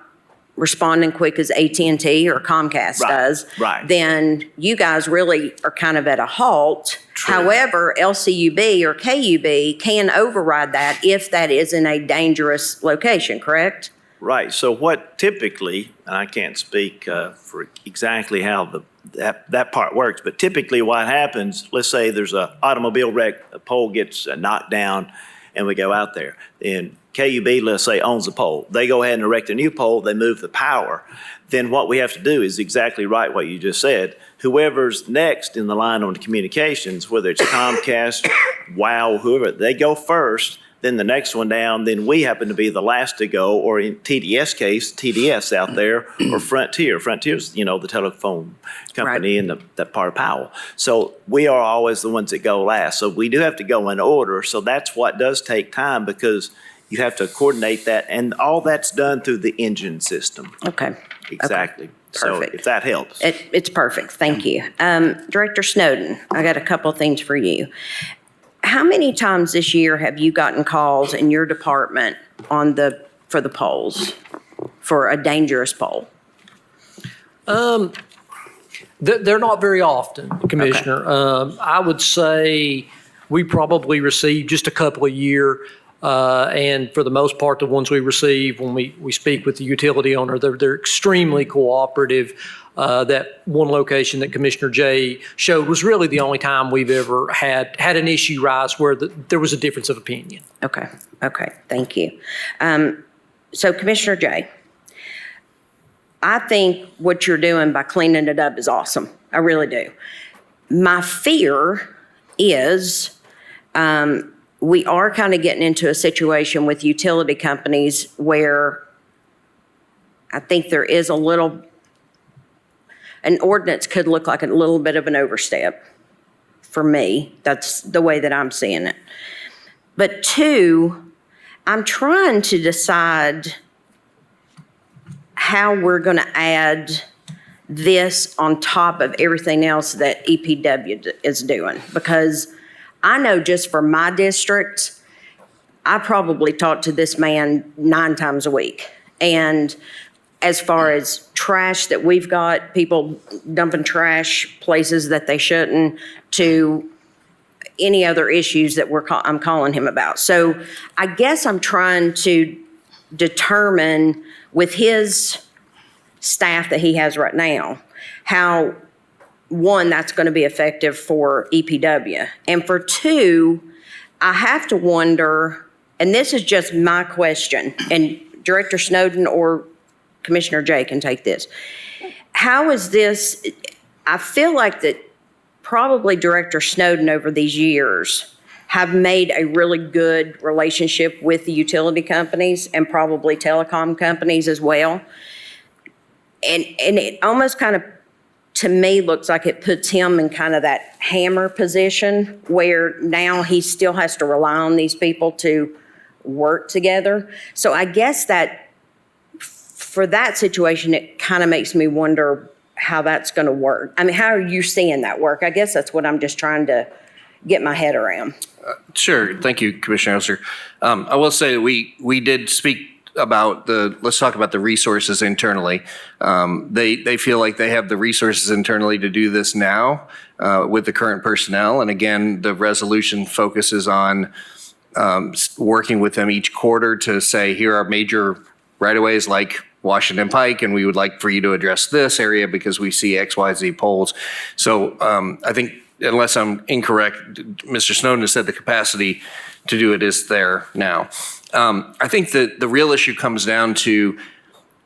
responding quick as AT&T or Comcast Right, does, right. then you guys really are kind of at a halt. True. However, LCUB or KUB can override that if that is in a dangerous location, correct? Right, so what typically, and I can't speak for exactly how that part works, but typically what happens, let's say there's an automobile wreck, a pole gets knocked down, and we go out there. And KUB, let's say, owns the pole. They go ahead and erect a new pole, they move the power. Then what we have to do is exactly right what you just said. Whoever's next in the line on the communications, whether it's Comcast, WOW, whoever, they go first, then the next one down, then we happen to be the last to go, or in TDS case, TDS out there, or Frontier. Frontier's, the telephone company and that part of Powell. So we are always the ones that go last. So we do have to go in order. So that's what does take time, because you have to coordinate that, and all that's done through the engine system. Okay. Exactly. Okay. So Perfect. if that helps. It's perfect. Thank you. Director Snowden, I got a couple things for you. How many times this year have you gotten calls in your department for the polls, for a dangerous poll? They're not very often, Commissioner. I would say we probably receive just a couple a year. And for the most part, the ones we receive when we speak with the utility owner, they're extremely cooperative. That one location that Commissioner Jay showed was really the only time we've ever had an issue rise where there was a difference of opinion. Okay, thank you. So Commissioner Jay, I think what you're doing by cleaning it up is awesome. I really do. My fear is we are kind of getting into a situation with utility companies where I think there is an ordinance could look like a little bit of an overstep for me. That's the way that I'm seeing it. But two, I'm trying to decide how we're going to add this on top of everything else that EPW is doing. Because I know just for my district, I probably talk to this man 9 times a week. And as far as trash that we've got, people dumping trash places that they shouldn't, to any other issues that I'm calling him about. So I guess I'm trying to determine with his staff that he has right now, how, one, that's going to be effective for EPW. And for two, I have to wonder, and this is just my question, and Director Snowden or Commissioner Jay can take this. How is this, I feel like that probably Director Snowden over these years have made a really good relationship with the utility companies and probably telecom companies as well. And it almost kind of, to me, looks like it puts him in kind of that hammer position where now he still has to rely on these people to work together. So I guess that for that situation, it kind of makes me wonder how that's going to work. I mean, how are you seeing that work? I guess that's what I'm just trying to get my head around. Sure. Thank you, Commissioner Oster. I will say that we did speak about let's talk about the resources internally. They feel like they have the resources internally to do this now with the current personnel. And again, the resolution focuses on working with them each quarter to say, here are major right-of-ways like Washington Pike, and we would like for you to address this area because we see XYZ poles. So I think, unless I'm incorrect, Mr. Snowden has said the capacity to do it is there now. I think that the real issue comes down to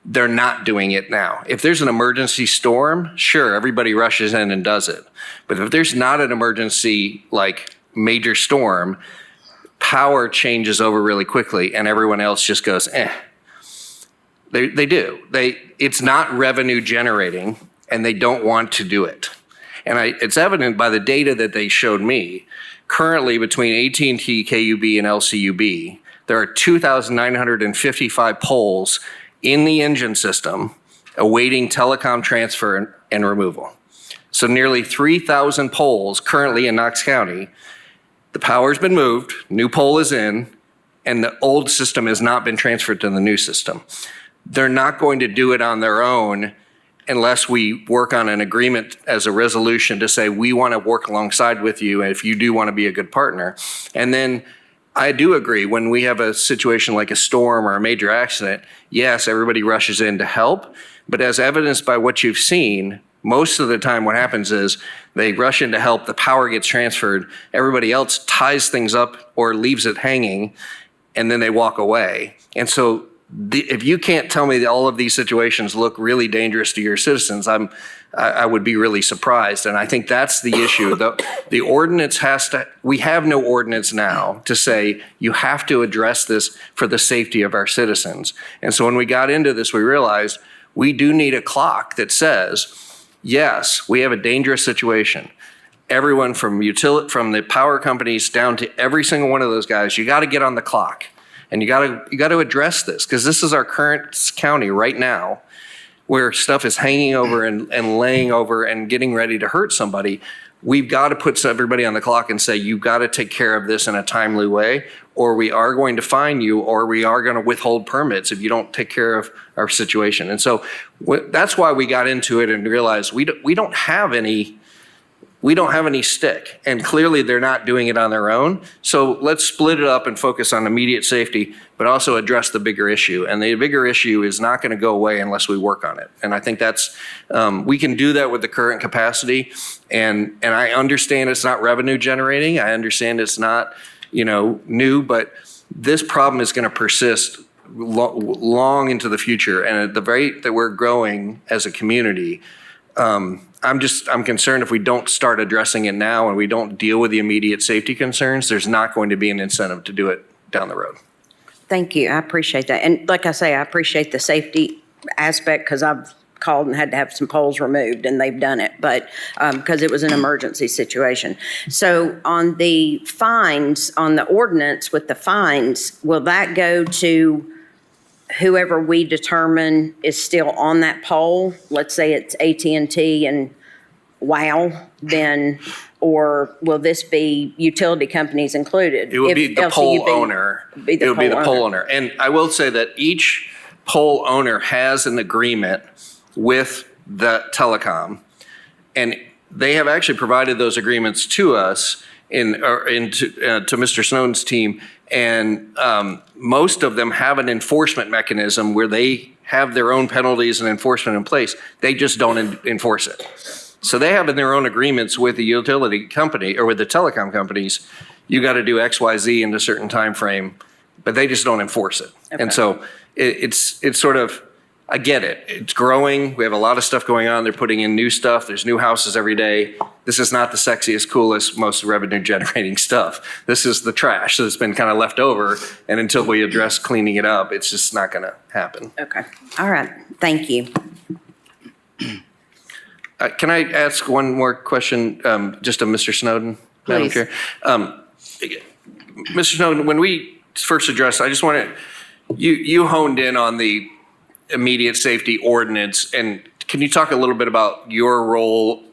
they're not doing it now. If there's an emergency storm, sure, everybody rushes in and does it. But if there's not an emergency, like major storm, power changes over really quickly and everyone else just goes, eh. They do. It's not revenue generating and they don't want to do it. And it's evident by the data that they showed me. Currently, between AT&T, KUB, and LCUB, there are 2,955 poles in the engine system awaiting telecom transfer and removal. So nearly 3,000 poles currently in Knox County. The power's been moved, new pole is in, and the old system has not been transferred to the new system. They're not going to do it on their own unless we work on an agreement as a resolution to say, we want to work alongside with you if you do want to be a good partner. And then I do agree, when we have a situation like a storm or a major accident, yes, everybody rushes in to help, but as evidenced by what you've seen, most of the time what happens is they rush in to help, the power gets transferred, everybody else ties things up or leaves it hanging, and then they walk away. And so if you can't tell me that all of these situations look really dangerous to your citizens, I would be really surprised. And I think that's the issue. The ordinance we have no ordinance now to say you have to address this for the safety of our citizens. And so when we got into this, we realized we do need a clock that says, yes, we have a dangerous situation. Everyone from the power companies down to every single one of those guys, you got to get on the clock. And you got to address this, because this is our current county right now where stuff is hanging over and laying over and getting ready to hurt somebody. We've got to put everybody on the clock and say, you've got to take care of this in a timely way, or we are going to fine you, or we are going to withhold permits if you don't take care of our situation. And so that's why we got into it and realized we don't have any stick, and clearly they're not doing it on their own. So let's split it up and focus on immediate safety, but also address the bigger issue. And the bigger issue is not going to go away unless we work on it. And I think that's, we can do that with the current capacity. And I understand it's not revenue generating. I understand it's not, new, but this problem is going to persist long into the future. And at the rate that we're growing as a community, I'm concerned if we don't start addressing it now and we don't deal with the immediate safety concerns, there's not going to be an incentive to do it down the road. Thank you. I appreciate that. And like I say, I appreciate the safety aspect, because I've called and had to have some poles removed and they've done it, but because it was an emergency situation. So on the fines, on the ordinance with the fines, will that go to whoever we determine is still on that pole? Let's say it's AT&T and WOW, then, or will this be utility companies included? It will be the pole owner. It will be the pole owner. And I will say that each pole owner has an agreement with the telecom, and they have actually provided those agreements to us to Mr. Snowden's team. And most of them have an enforcement mechanism where they have their own penalties and enforcement in place. They just don't enforce it. So they have in their own agreements with the utility company or with the telecom companies, you got to do X, Y, Z in a certain time frame, but they just don't enforce it. Okay. And so it's sort of, I get it. It's growing. We have a lot of stuff going on. They're putting in new stuff. There's new houses every day. This is not the sexiest, coolest, most revenue generating stuff. This is the trash that's been kind of left over. And until we address cleaning it up, it's just not going to happen. Okay. All right. Thank you. Can I ask one more question just to Mr. Snowden, Madam Chair? Mr. Snowden, when we first addressed, I just want to, you honed in on the immediate safety ordinance, and can you talk a little bit about your role,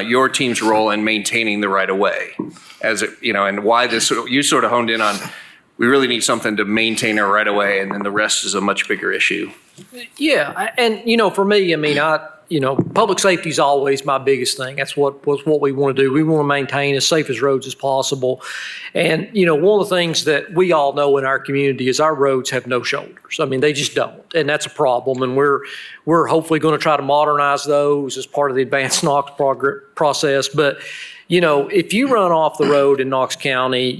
your team's role in maintaining the right of way, as it, and why this? You sort of honed in on, we really need something to maintain our right of way, and then the rest is a much bigger issue. Yeah, and for me, public safety is always my biggest thing. That's what we want to do. We want to maintain as safe as roads as possible. And, one of the things that we all know in our community is our roads have no shoulders. I mean, they just don't. And that's a problem. And we're hopefully going to try to modernize those as part of the advanced Knox process. But, if you run off the road in Knox County,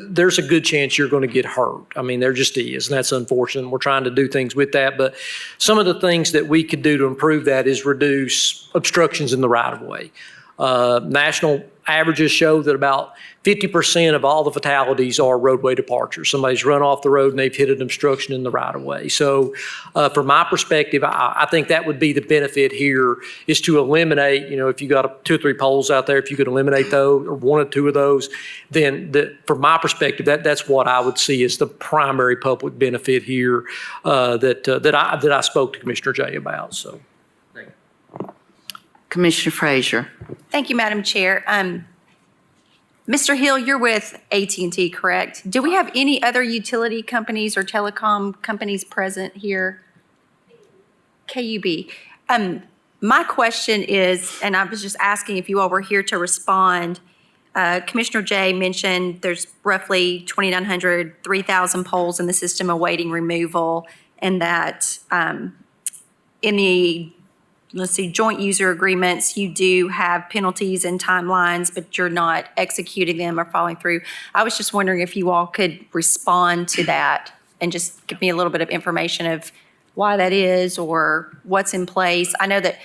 there's a good chance you're going to get hurt. I mean, there just is, and that's unfortunate. We're trying to do things with that. But some of the things that we could do to improve that is reduce obstructions in the right-of-way. National averages show that about 50% of all the fatalities are roadway departures. Somebody's run off the road and they've hit an obstruction in the right-of-way. So from my perspective, I think that would be the benefit here, is to eliminate, if you got 2 or 3 poles out there, if you could eliminate those or 1 or 2 of those, then from my perspective, that's what I would see as the primary public benefit here that I spoke to Commissioner Jay about. So. Commissioner Frazier. Thank you, Madam Chair. Mr. Hill, you're with AT&T, correct? Do we have any other utility companies or telecom companies present here? KUB. My question is, and I was just asking if you all were here to respond. Commissioner Jay mentioned there's roughly 2,900, 3,000 poles in the system awaiting removal, and that in the joint user agreements, you do have penalties and timelines, but you're not executing them or following through. I was just wondering if you all could respond to that and just give me a little bit of information of why that is or what's in place. I know that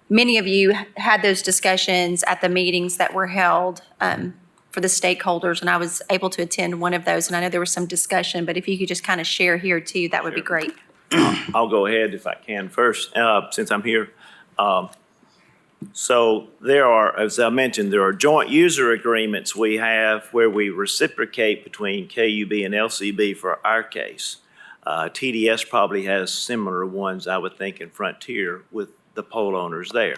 many of you had those discussions at the meetings that were held for the stakeholders, and I was able to attend one of those, and I know there was some discussion, but if you could just kind of share here too, that would be great. I'll go ahead if I can first, since I'm here. So there are, as I mentioned, there are joint user agreements we have where we reciprocate between KUB and LCB for our case. TDS probably has similar ones, I would think, in Frontier with the pole owners there.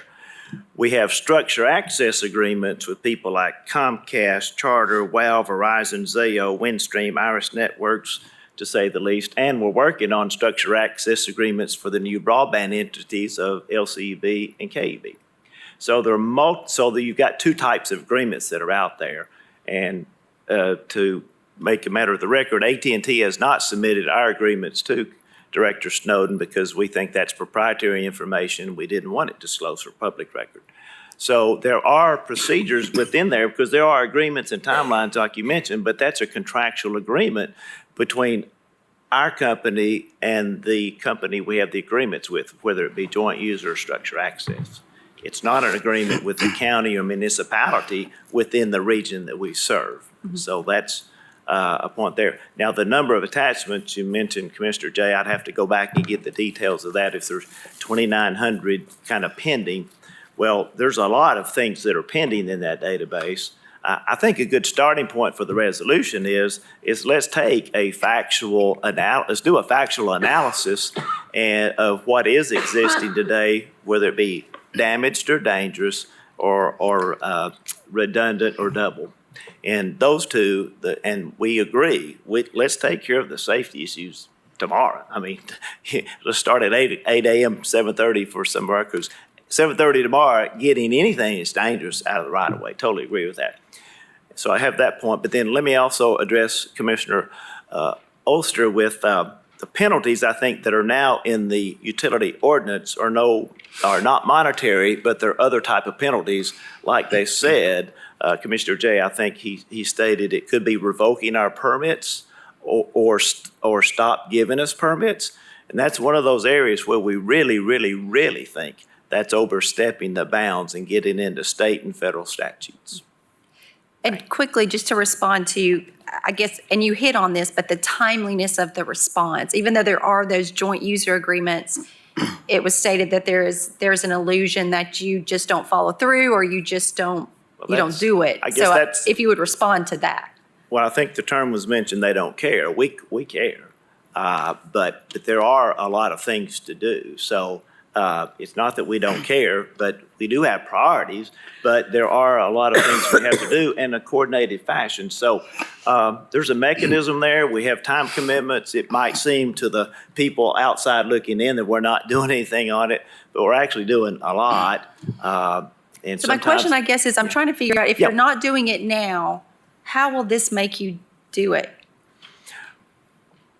We have structure access agreements with people like Comcast, Charter, WOW, Verizon, Zayo, Windstream, Iris Networks, to say the least, and we're working on structure access agreements for the new broadband entities of LCB and KUB. So you've got 2 types of agreements that are out there. And to make a matter of the record, AT&T has not submitted our agreements to Director Snowden because we think that's proprietary information. We didn't want it disclosed for public record. So there are procedures within there because there are agreements and timelines like you mentioned, but that's a contractual agreement between our company and the company we have the agreements with, whether it be joint user or structure access. It's not an agreement with the county or municipality within the region that we serve. Mm-hmm. So that's a point there. Now, the number of attachments you mentioned, Commissioner Jay, I'd have to go back and get the details of that if there's 2,900 kind of pending. Well, there's a lot of things that are pending in that database. I think a good starting point for the resolution is let's take a factual let's do a factual analysis of what is existing today, whether it be damaged or dangerous or redundant or double. And those two, and we agree, let's take care of the safety issues tomorrow. I mean, let's start at 8 a.m., 7:30 for some of our crews. 7:30 tomorrow, getting anything that's dangerous out of the right of way. Totally agree with that. So I have that point, but then let me also address Commissioner Oster with the penalties, I think, that are now in the utility ordinance are not monetary, but they're other type of penalties. Like they said, Commissioner Jay, I think he stated it could be revoking our permits or stop giving us permits. And that's one of those areas where we really, really, really think that's overstepping the bounds and getting into state and federal statutes. And quickly, just to respond to, I guess, and you hit on this, but the timeliness of the response, even though there are those joint user agreements, it was stated that there's an illusion that you just don't follow through or you just don't do it. I guess that's, if you would respond to that. Well, I think the term was mentioned, they don't care. We care. But there are a lot of things to do. So It's not that we don't care, but we do have priorities, but there are a lot of things we have to do in a coordinated fashion. So there's a mechanism there. We have time commitments. It might seem to the people outside looking in that we're not doing anything on it, but we're actually doing a lot. And So my question, I guess, is I'm trying to figure out, if Yeah. you're not doing it now, how will this make you do it?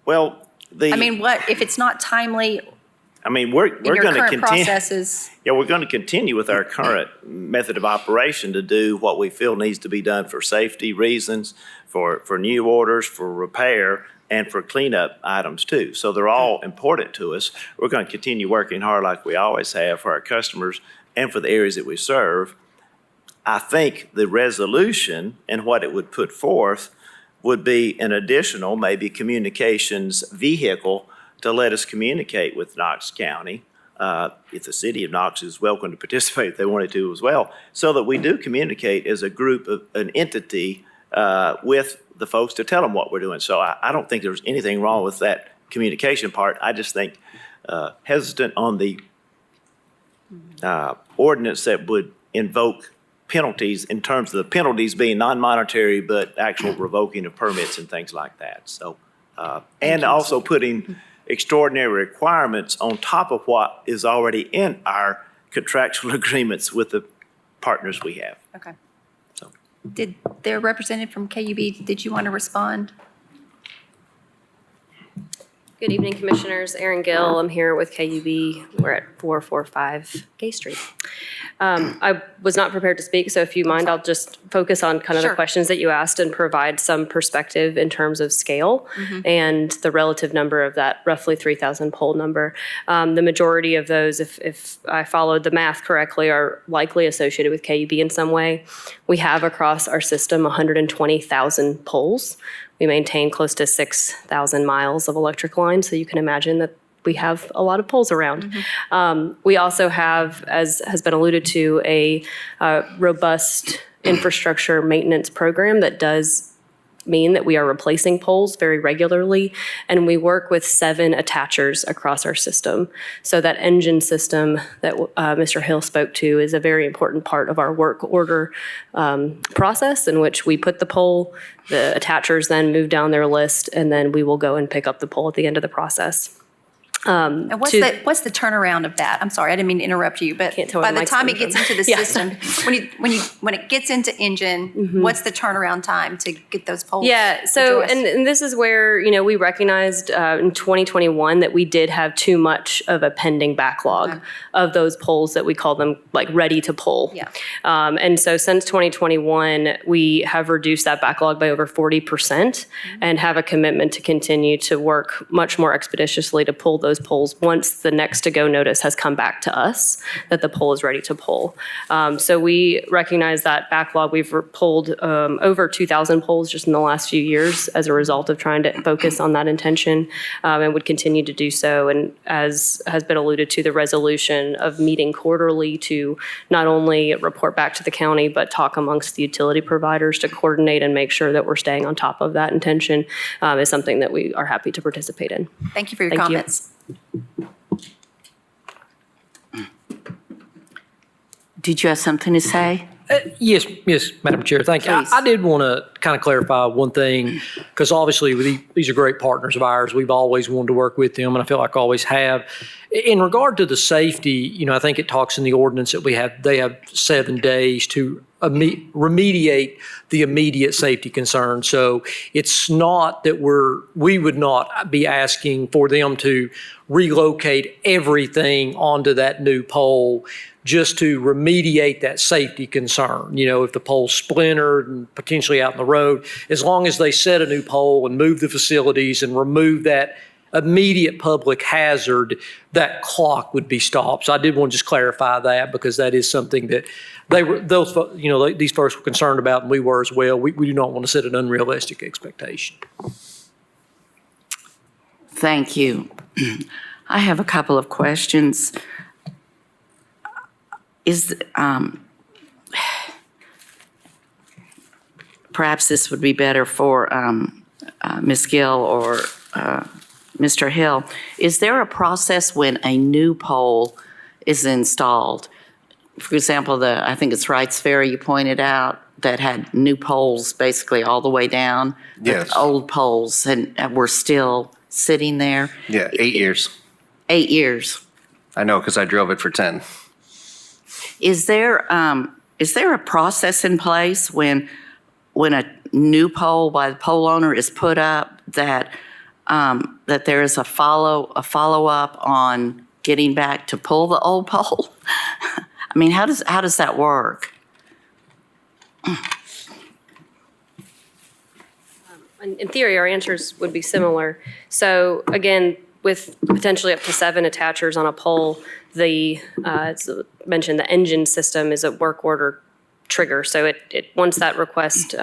Well, I mean, what, if it's not timely we're in your going to current continue. processes? Yeah, we're going to continue with our current method of operation to do what we feel needs to be done for safety reasons, for new orders, for repair, and for cleanup items too. So they're all important to us. We're going to continue working hard like we always have for our customers and for the areas that we serve. I think the resolution and what it would put forth would be an additional, maybe communications vehicle to let us communicate with Knox County. If the city of Knox is welcome to participate if they wanted to as well, so that we do communicate as a group, an entity with the folks to tell them what we're doing. So I don't think there's anything wrong with that communication part. I just think hesitant on the ordinance that would invoke penalties in terms of the penalties being non-monetary, but actual revoking of permits and things like that. So, and also putting extraordinary requirements on top of what is already in our contractual agreements with the partners we have. Okay. So. Did their representative from KUB, did you want to respond? Good evening, Commissioners. Erin Gill. I'm here with KUB. We're at 445 Gay Street. I was not prepared to speak, so if you mind, I'll just focus on kind of the questions that you asked and provide some perspective in terms of scale and the relative number of that roughly 3,000 pole number. The majority of those, if I followed the math correctly, are likely associated with KUB in some way. We have across our system 120,000 poles. We maintain close to 6,000 miles of electric line, so you can imagine that we have a lot of poles around. We also have, as has been alluded to, a robust infrastructure maintenance program that does mean that we are replacing poles very regularly, and we work with 7 attachers across our system. So that engine system that Mr. Hill spoke to is a very important part of our work order process, in which we put the pole, the attachers then move down their list, and then we will go and pick up the pole at the end of the process. And what's the turnaround of that? I'm sorry, I didn't mean to interrupt you, but by the time it gets into the system, when it gets into engine, what's the turnaround time to get those poles? Yeah, so, addressed? and this is where, we recognized in 2021 that we did have too much of a pending backlog of those poles that we call them like ready to pull. Yeah. And so since 2021, we have reduced that backlog by over 40% and have a commitment to continue to work much more expeditiously to pull those poles once the next to go notice has come back to us that the pole is ready to pull. So we recognize that backlog. We've pulled over 2,000 poles just in the last few years as a result of trying to focus on that intention, and would continue to do so. And as has been alluded to, the resolution of meeting quarterly to not only report back to the county, but talk amongst the utility providers to coordinate and make sure that we're staying on top of that intention is something that we are happy to participate in. Thank you for your comments. Did you have something to say? Yes, Madam Chair, thank you. I did want to kind of clarify one thing, because obviously these are great partners of ours. We've always wanted to work with them, and I feel like always have. In regard to the safety, I think it talks in the ordinance that they have 7 days to remediate the immediate safety concern. So it's not that we would not be asking for them to relocate everything onto that new pole just to remediate that safety concern. If the pole's splintered and potentially out in the road, as long as they set a new pole and move the facilities and remove that immediate public hazard, that clock would be stopped. So I did want to just clarify that, because that is something that these folks were concerned about, and we were as well. We do not want to set an unrealistic expectation. Thank you. I have a couple of questions. Perhaps this would be better for Ms. Gill or Mr. Hill. Is there a process when a new pole is installed. For example, I think it's Wrights Ferry you pointed out that had new poles basically all the way down. Yes. Old poles and were still sitting there. Yeah, 8 years. 8 years. I know, because I drove it for 10. Is there a process in place when a new pole by the pole owner is put up that there is a follow-up on getting back to pull the old pole? I mean, how does that work? In theory, our answers would be similar. So again, with potentially up to 7 attachers on a pole, as mentioned, the engine system is a work order trigger. So it once that request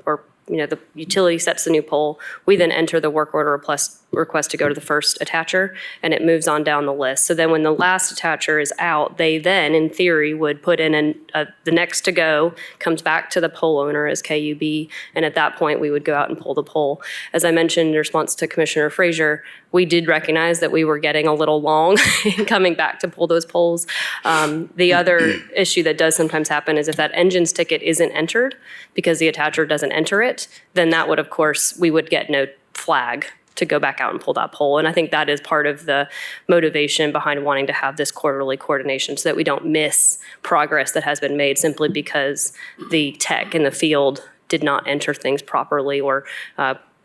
or the utility sets the new pole, we then enter the work order request to go to the first attacher, and it moves on down the list. So then when the last attacher is out, they then, in theory, would put in the next to go, comes back to the pole owner as KUB, and at that point, we would go out and pull the pole. As I mentioned in response to Commissioner Frazier, we did recognize that we were getting a little long in coming back to pull those poles. The other issue that does sometimes happen is if that engine's ticket isn't entered because the attacher doesn't enter it, then that would, of course, we would get no flag to go back out and pull that pole. And I think that is part of the motivation behind wanting to have this quarterly coordination so that we don't miss progress that has been made simply because the tech in the field did not enter things properly or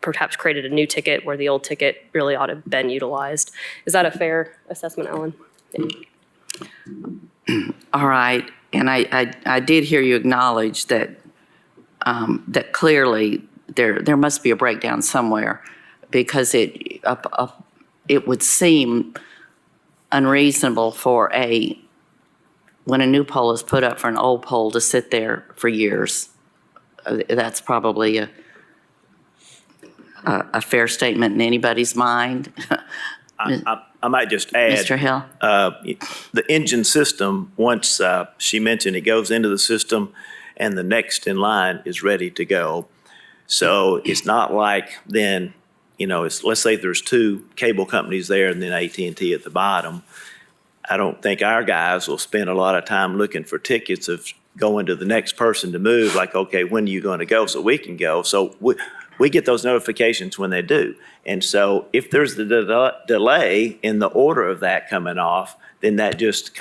perhaps created a new ticket where the old ticket really ought to have been utilized. Is that a fair assessment, Ellen? All right, and I did hear you acknowledge that that clearly there must be a breakdown somewhere, because it would seem unreasonable for when a new pole is put up for an old pole to sit there for years. That's probably a fair statement in anybody's mind. I might just add. Mr. Hill? The engine system, once she mentioned, it goes into the system and the next in line is ready to go. So it's not like then, let's say there's 2 cable companies there and then AT&T at the bottom. I don't think our guys will spend a lot of time looking for tickets of going to the next person to move, like, okay, when are you going to go so we can go? So we get those notifications when they do. And so if there's the delay in the order of that coming off, then that just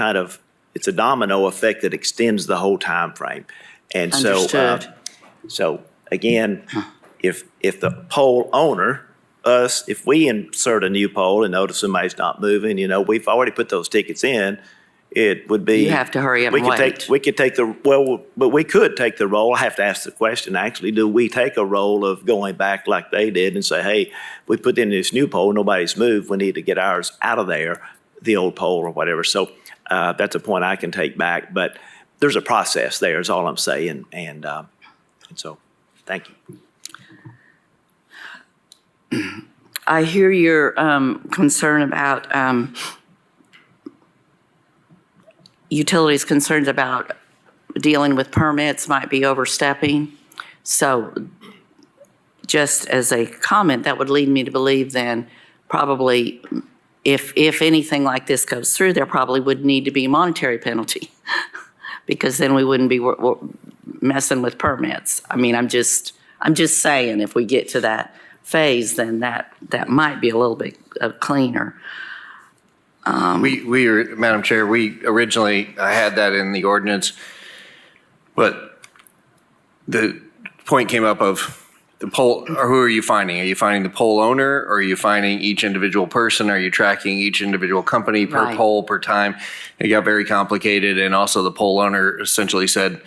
it's a domino effect that extends the whole time frame. And Understood. So again, if the pole owner, us, if we insert a new pole and notice somebody's not moving, we've already put those tickets in, it would be. You have to hurry up and wait. We could take but we could take the role. I have to ask the question, actually, do we take a role of going back like they did and say, hey, we put in this new pole, nobody's moved, we need to get ours out of there, the old pole or whatever. So that's a point I can take back, but there's a process there is all I'm saying. And so, thank you. I hear your concern about utilities' concerns about dealing with permits might be overstepping. So just as a comment, that would lead me to believe then probably if anything like this goes through, there probably would need to be a monetary penalty because then we wouldn't be messing with permits. I mean, I'm just saying if we get to that phase, then that might be a little bit cleaner. We were, Madam Chair, we originally had that in the ordinance, but the point came up of the pole, or who are you finding? Are you finding the pole owner, or are you finding each individual person? Are you tracking each individual company per Right. pole, per time? It got very complicated, and also the pole owner essentially said,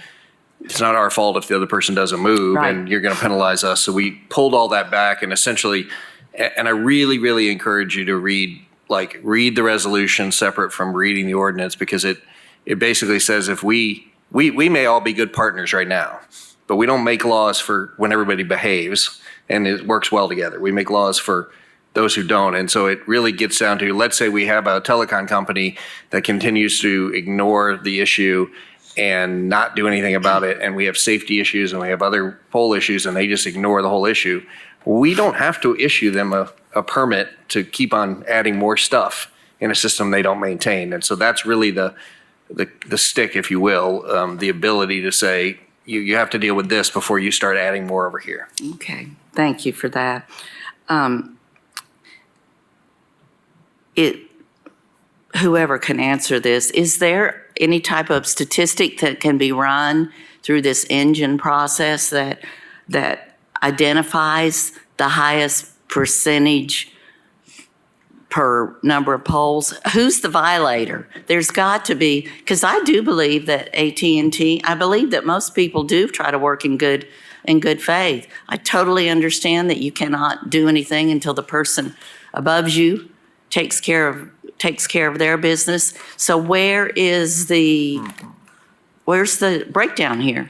it's not our fault if the other person doesn't move, Right. and you're going to penalize us. So we pulled all that back, and essentially, and I really, really encourage you to read the resolution separate from reading the ordinance, because it basically says if we may all be good partners right now, but we don't make laws for when everybody behaves and it works well together. We make laws for those who don't. And so it really gets down to, let's say we have a telecom company that continues to ignore the issue and not do anything about it, and we have safety issues and we have other pole issues and they just ignore the whole issue. We don't have to issue them a permit to keep on adding more stuff. in a system they don't maintain. And so that's really the stick, if you will, the ability to say, you have to deal with this before you start adding more over here. Okay, thank you for that. Whoever can answer this, is there any type of statistic that can be run through this engine process that identifies the highest percentage per number of polls? Who's the violator? There's got to be, because I do believe that AT&T, I believe that most people do try to work in good faith. I totally understand that you cannot do anything until the person above you takes care of their business. So where's the breakdown here?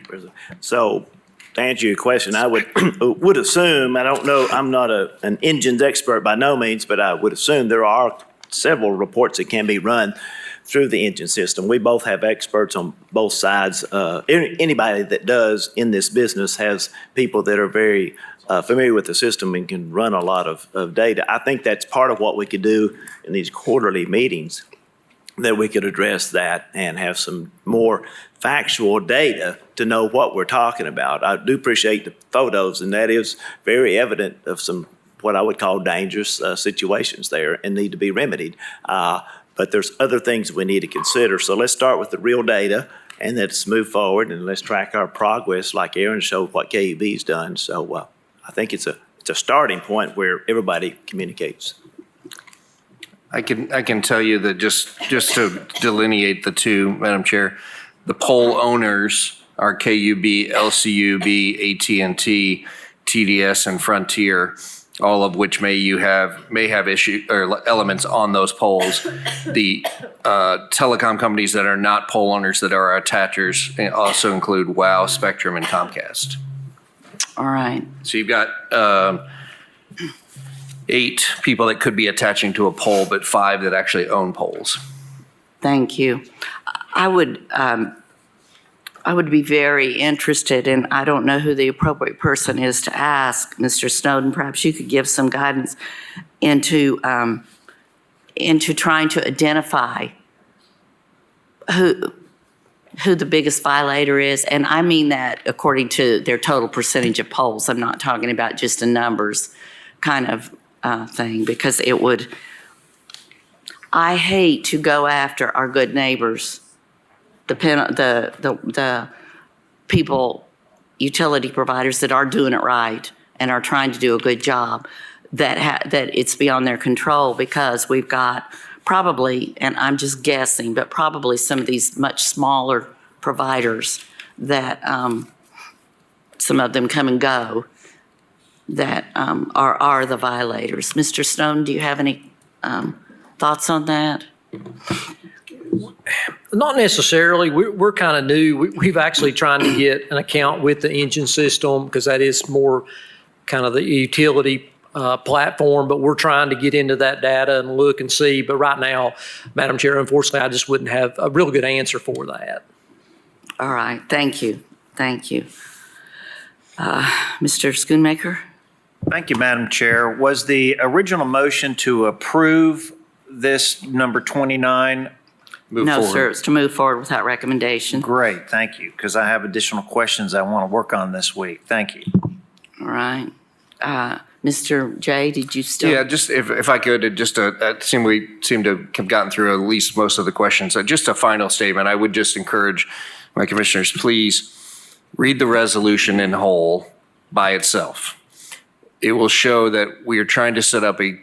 So to answer your question, I would assume, I don't know, I'm not an engines expert by no means, but I would assume there are several reports that can be run through the engine system. We both have experts on both sides. Anybody that does in this business has people that are very familiar with the system and can run a lot of data. I think that's part of what we could do in these quarterly meetings, that we could address that and have some more factual data to know what we're talking about. I do appreciate the photos, and that is very evident of some what I would call dangerous situations there and need to be remedied. But there's other things we need to consider. So let's start with the real data and let's move forward and let's track our progress like Aaron showed what KUB's done. So I think it's a starting point where everybody communicates. I can tell you that just to delineate the two, Madam Chair, the poll owners are KUB, LCUB, AT&T, TDS, and Frontier, all of which may have issue or elements on those polls. The telecom companies that are not poll owners that are attachers also include WOW, Spectrum, and Comcast. All right. So you've got 8 people that could be attaching to a poll, but 5 that actually own polls. Thank you. I would be very interested, and I don't know who the appropriate person is to ask, Mr. Snowden, perhaps you could give some guidance into trying to identify who the biggest violator is. And I mean that according to their total percentage of polls. I'm not talking about just a numbers kind of thing, because I hate to go after our good neighbors, the people, utility providers that are doing it right and are trying to do a good job, that it's beyond their control, because we've got probably, and I'm just guessing, but probably some of these much smaller providers that some of them come and go that are the violators. Mr. Snowden, do you have any thoughts on that? Not necessarily. We're kind of new. We've actually trying to get an account with the engine system, because that is more kind of the utility platform, but we're trying to get into that data and look and see. But right now, Madam Chair, unfortunately, I just wouldn't have a real good answer for that. All right. Thank you. Thank you. Mr. Schoonmaker? Thank you, Madam Chair. Was the original motion to approve this number 29? No, sir, it's to move forward with that recommendation. Great, thank you, because I have additional questions I want to work on this week. Thank you. All right. Mr. Jay, did you still? Yeah, just if I could, we seem to have gotten through at least most of the questions. Just a final statement. I would just encourage my commissioners, please read the resolution in whole by itself. It will show that we are trying to set up a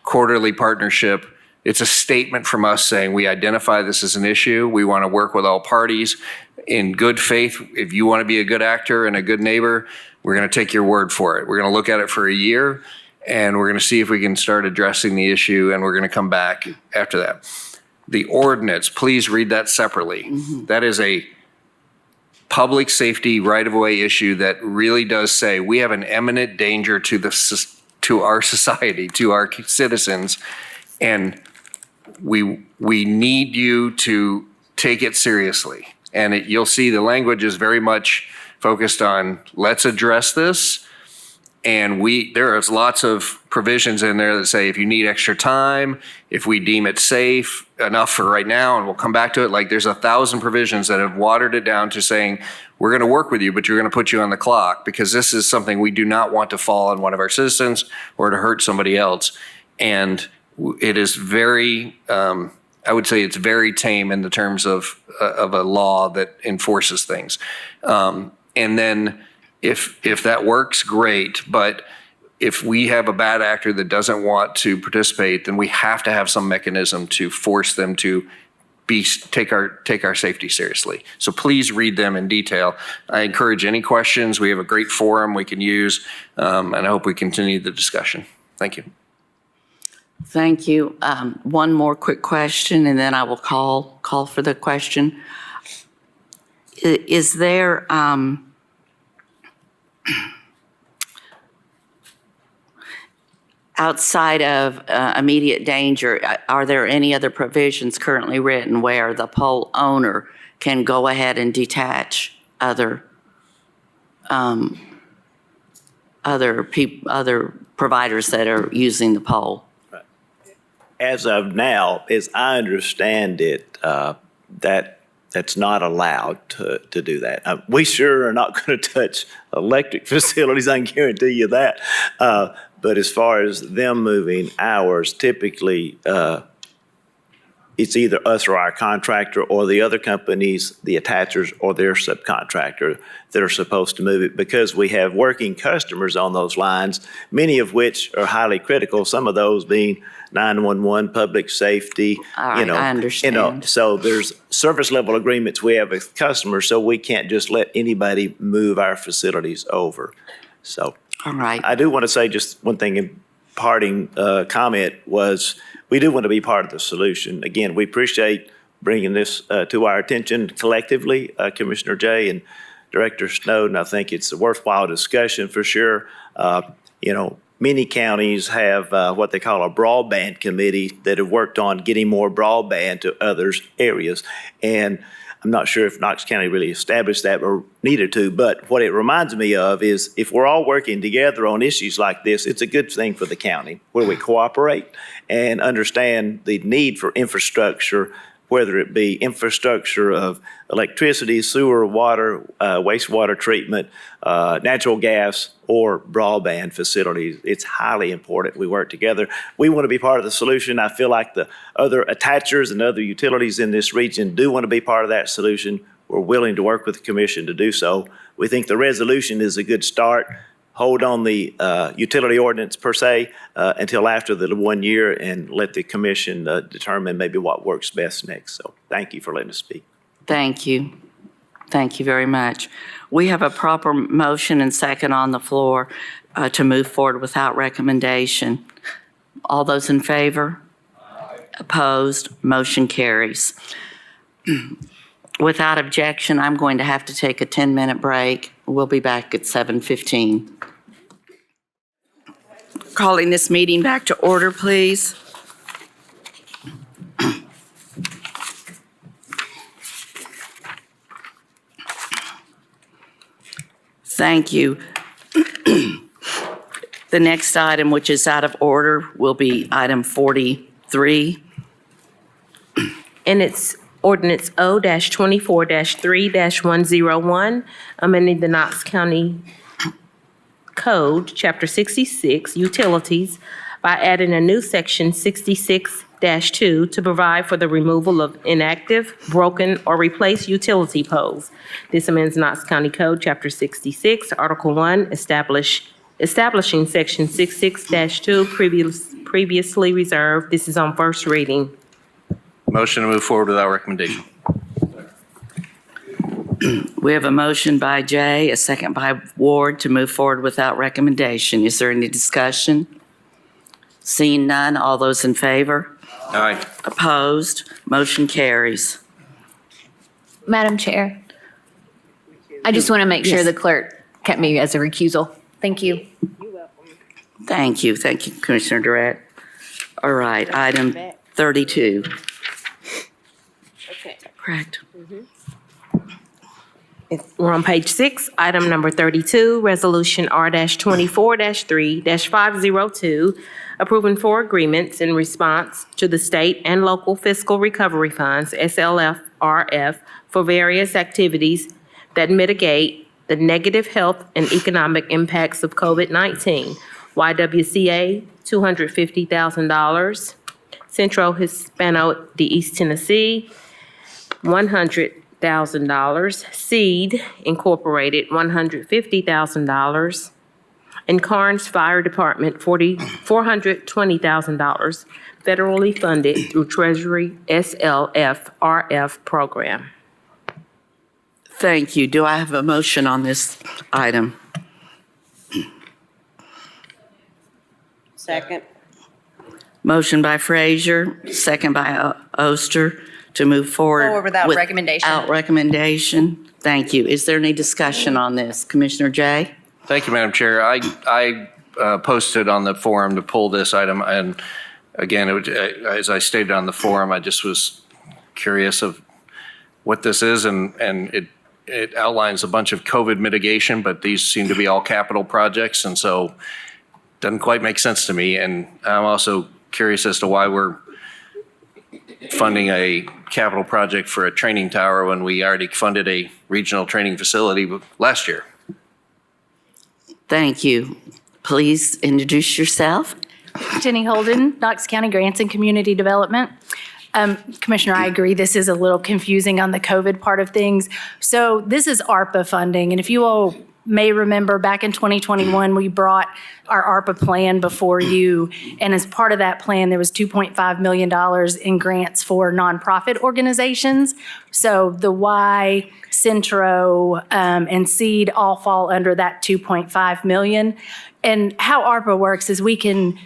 quarterly partnership. It's a statement from us saying we identify this as an issue. We want to work with all parties in good faith. If you want to be a good actor and a good neighbor, we're going to take your word for it. We're going to look at it for a year, and we're going to see if we can start addressing the issue, and we're going to come back after that. The ordinance, please read that separately. Mm-hmm. That is a public safety right-of-way issue that really does say we have an imminent danger to our society, to our citizens, and we need you to take it seriously. And you'll see the language is very much focused on let's address this. And there is lots of provisions in there that say if you need extra time, if we deem it safe enough for right now, and we'll come back to it, like there's 1,000 provisions that have watered it down to saying, we're going to work with you, but you're going to put you on the clock because this is something we do not want to fall on one of our citizens or to hurt somebody else. And it is very, I would say it's very tame in the terms of a law that enforces things. And then if that works, great. But if we have a bad actor that doesn't want to participate, then we have to have some mechanism to force them to take our safety seriously. So please read them in detail. I encourage any questions. We have a great forum we can use, and I hope we continue the discussion. Thank you. Thank you. One more quick question, and then I will call for the question. Is there outside of immediate danger, are there any other provisions currently written where the pole owner can go ahead and detach other providers that are using the pole? As of now, as I understand it, that's not allowed to do that. We sure are not going to touch electric facilities, I can guarantee you that. But as far as them moving ours, typically it's either us or our contractor or the other companies, the attachers or their subcontractor that are supposed to move it because we have working customers on those lines, many of which are highly critical, some of those being 911, public safety. All right, I understand. So there's service level agreements we have with customers, so we can't just let anybody move our facilities over. So. All right. I do want to say just one thing in parting comment was we do want to be part of the solution. Again, we appreciate bringing this to our attention collectively, Commissioner Jay and Director Snowden. I think it's a worthwhile discussion for sure. Many counties have what they call a broadband committee that have worked on getting more broadband to others areas. And I'm not sure if Knox County really established that or needed to, but what it reminds me of is if we're all working together on issues like this, it's a good thing for the county where we cooperate and understand the need for infrastructure, whether it be infrastructure of electricity, sewer, water, wastewater treatment, natural gas, or broadband facilities. It's highly important we work together. We want to be part of the solution. I feel like the other attachers and other utilities in this region do want to be part of that solution. We're willing to work with the commission to do so. We think the resolution is a good start. Hold on the utility ordinance per se until after the 1 year and let the commission determine maybe what works best next. So thank you for letting us speak. Thank you. Thank you very much. We have a proper motion and second on the floor to move forward without recommendation. All those in favor? Opposed? Motion carries. Without objection, I'm going to have to take a 10-minute break. We'll be back at 7:15. Calling this meeting back to order, please. Thank you. The next item, which is out of order, will be item 43. And it's ordinance O-24-3-101, amending the Knox County Code, Chapter 66, Utilities, by adding a new section 66-2 to provide for the removal of inactive, broken, or replaced utility poles. This amends Knox County Code, Chapter 66, Article 1, establishing Section 66-2 previously reserved. This is on first reading. Motion to move forward without recommendation. We have a motion by Jay, a second by Ward to move forward without recommendation. Is there any discussion? Seeing none, all those in favor? Aye. Opposed? Motion carries. Madam Chair, I just want to make sure Yes. the clerk kept me as a recusal. Thank you. Thank you. Thank you, Commissioner Durrett. All right, item 32. Okay. Correct. We're on page 6, item number 32, Resolution R-24-3-502, approving 4 agreements in response to the state and local fiscal recovery funds, SLFRF, for various activities that mitigate the negative health and economic impacts of COVID-19. YWCA, $250,000. Centro Hispano de East Tennessee, $100,000. Seed Incorporated, $150,000. And Carnes Fire Department, $420,000, federally funded through Treasury SLFRF program. Thank you. Do I have a motion on this item? Second. Motion by Frazier, second by Oster to move forward. Or without recommendation. Without recommendation. Thank you. Is there any discussion on this? Commissioner Jay? Thank you, Madam Chair. I posted on the forum to pull this item, and again, as I stated on the forum, I just was curious of what this is, and it outlines a bunch of COVID mitigation, but these seem to be all capital projects, and so it doesn't quite make sense to me. And I'm also curious as to why we're funding a capital project for a training tower when we already funded a regional training facility last year. Thank you. Please introduce yourself. Jenny Holden, Knox County Grants and Community Development. Commissioner, I agree, this is a little confusing on the COVID part of things. So this is ARPA funding, and if you all may remember, back in 2021, we brought our ARPA plan before you, and as part of that plan, there was $2.5 million in grants for nonprofit organizations. So the Y, Centro, and Seed all fall under that $2.5 million. And how ARPA works is we can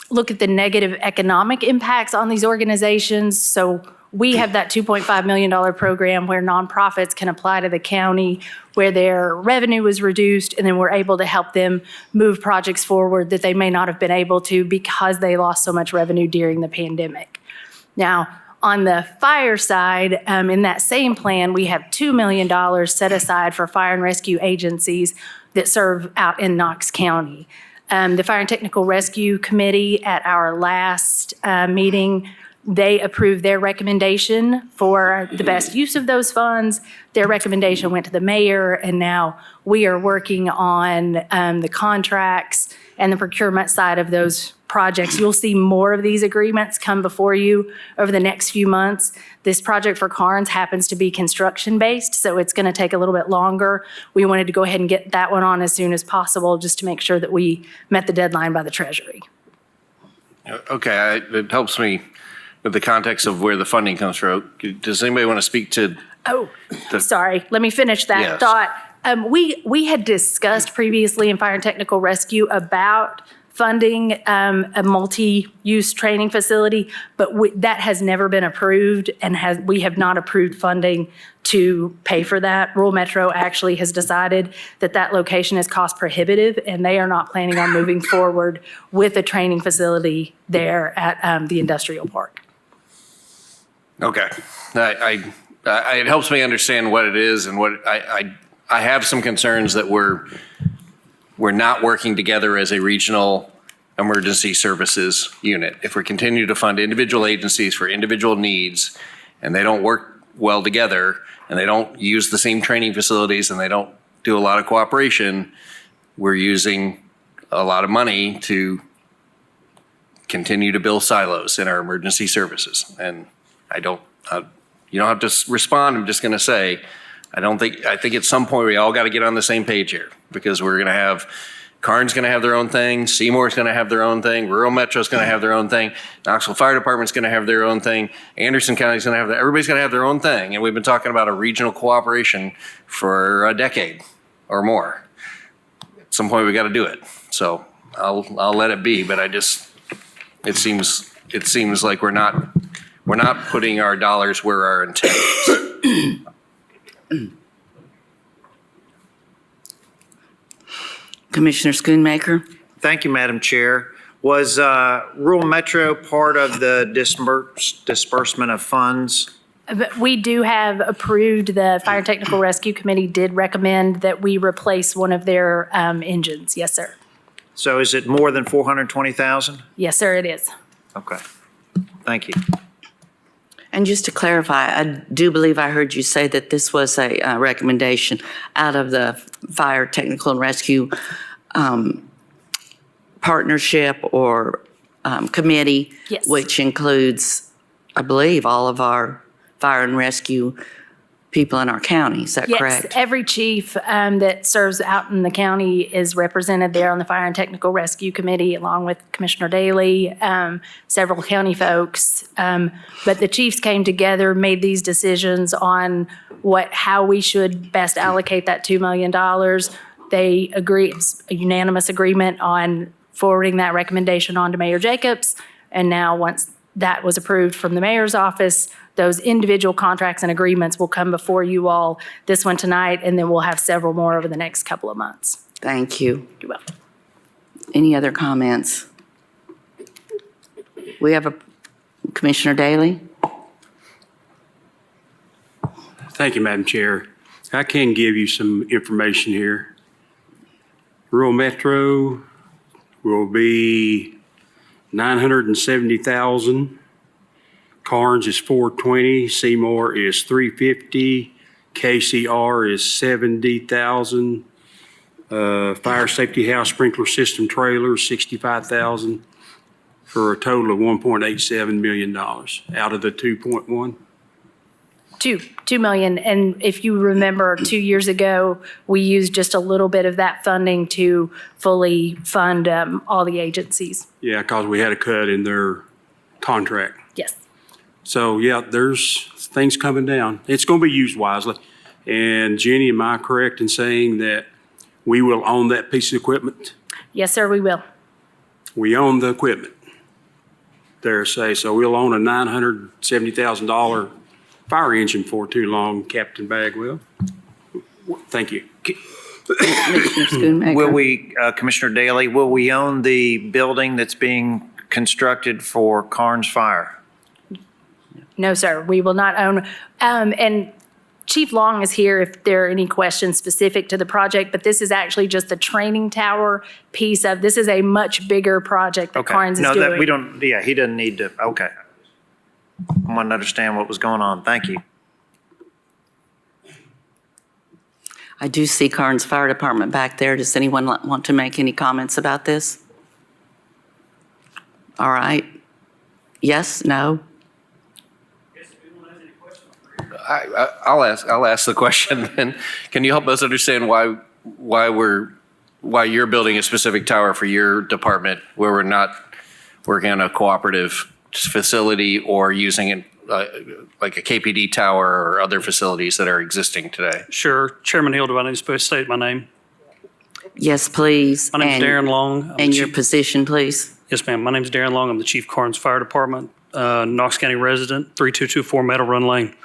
look at the negative economic impacts on these organizations. So we have that $2.5 million program where nonprofits can apply to the county where their revenue was reduced, and then we're able to help them move projects forward that they may not have been able to because they lost so much revenue during the pandemic. Now, on the fire side, in that same plan, we have $2 million set aside for fire and rescue agencies that serve out in Knox County. The Fire and Technical Rescue Committee at our last meeting, they approved their recommendation for the best use of those funds. Their recommendation went to the mayor, and now we are working on the contracts and the procurement side of those projects. You'll see more of these agreements come before you over the next few months. This project for Carnes happens to be construction-based, so it's going to take a little bit longer. We wanted to go ahead and get that one on as soon as possible just to make sure that we met the deadline by the Treasury. Okay, it helps me with the context of where the funding comes from. Does anybody want to speak to? Sorry, let me finish that thought. We had discussed previously in Fire and Technical Rescue about funding a multi-use training facility, but that has never been approved, and we have not approved funding to pay for that. Rural Metro actually has decided that that location is cost prohibitive, and they are not planning on moving forward with a training facility there at the industrial park. Okay, it helps me understand what it is, and what I have some concerns that we're not working together as a regional emergency services unit. If we continue to fund individual agencies for individual needs, and they don't work well together, and they don't use the same training facilities, and they don't do a lot of cooperation, we're using a lot of money to continue to build silos in our emergency services. And you don't have to respond. I'm just going to say, I think at some point we all got to get on the same page here, because we're going to have, Carnes going to have their own thing, Seymour's going to have their own thing, Rural Metro's going to have their own thing, Knoxville Fire Department's going to have their own thing, Anderson County's going to have everybody's going to have their own thing. And we've been talking about a regional cooperation for a decade or more. At some point we got to do it. So I'll let it be, but it seems like we're not putting our dollars where our intent is. Commissioner Schoonmaker. Thank you, Madam Chair. Was Rural Metro part of the disbursement of funds? But we do have approved, the Fire Technical Rescue Committee did recommend that we replace one of their engines. Yes, sir. So is it more than 420,000? Yes, sir, it is. Okay. Thank you. And just to clarify, I do believe I heard you say that this was a recommendation out of the Fire Technical and Rescue Partnership or committee, Yes. which includes, I believe, all of our fire and rescue people in our county. Is that correct? Yes, every chief that serves out in the county is represented there on the Fire and Technical Rescue Committee, along with Commissioner Daly, several county folks. But the chiefs came together, made these decisions on how we should best allocate that $2 million. They agreed, it's a unanimous agreement on forwarding that recommendation on to Mayor Jacobs. And now once that was approved from the mayor's office, those individual contracts and agreements will come before you all, this one tonight, and then we'll have several more over the next couple of months. Thank you. You're welcome. Any other comments? We have a Commissioner Daly. Thank you, Madam Chair. I can give you some information here. Rural Metro will be 970,000. Carnes is 420, Seymour is 350, KCR is 70,000. Fire Safety House Sprinkler System Trailer, 65,000, for a total of $1.87 million out of the 2.1. 2 million. And if you remember, 2 years ago, we used just a little bit of that funding to fully fund all the agencies. Yeah, because we had a cut in their contract. Yes. So, yeah, there's things coming down. It's going to be used wisely. And Jenny, am I correct in saying that we will own that piece of equipment? Yes, sir, we will. We own the equipment. Dare say, so we'll own a $970,000 fire engine for too long, Captain Bagwell. Thank you. Will we, Commissioner Daly, will we own the building that's being constructed for Carnes Fire? No, sir, we will not own. And Chief Long is here if there are any questions specific to the project, but this is actually just the training tower piece of, this is a much bigger project that Okay. Carnes is No, doing. that we don't, yeah, he doesn't need to, okay. I want to understand what was going on. Thank you. I do see Carnes Fire Department back there. Does anyone want to make any comments about this? All right. Yes, no? I'll ask the question then. Can you help us understand why you're building a specific tower for your department where we're not working on a cooperative facility or using it like a KPD tower or other facilities that are existing today? Sure. Chairman Hill, do I need to supposed to state my name? Yes, please. My name's Darren Long. And your position, please? Yes, ma'am. My name's Darren Long. I'm the Chief Carnes Fire Department, Knox County resident, 3224 Meadow Run Lane.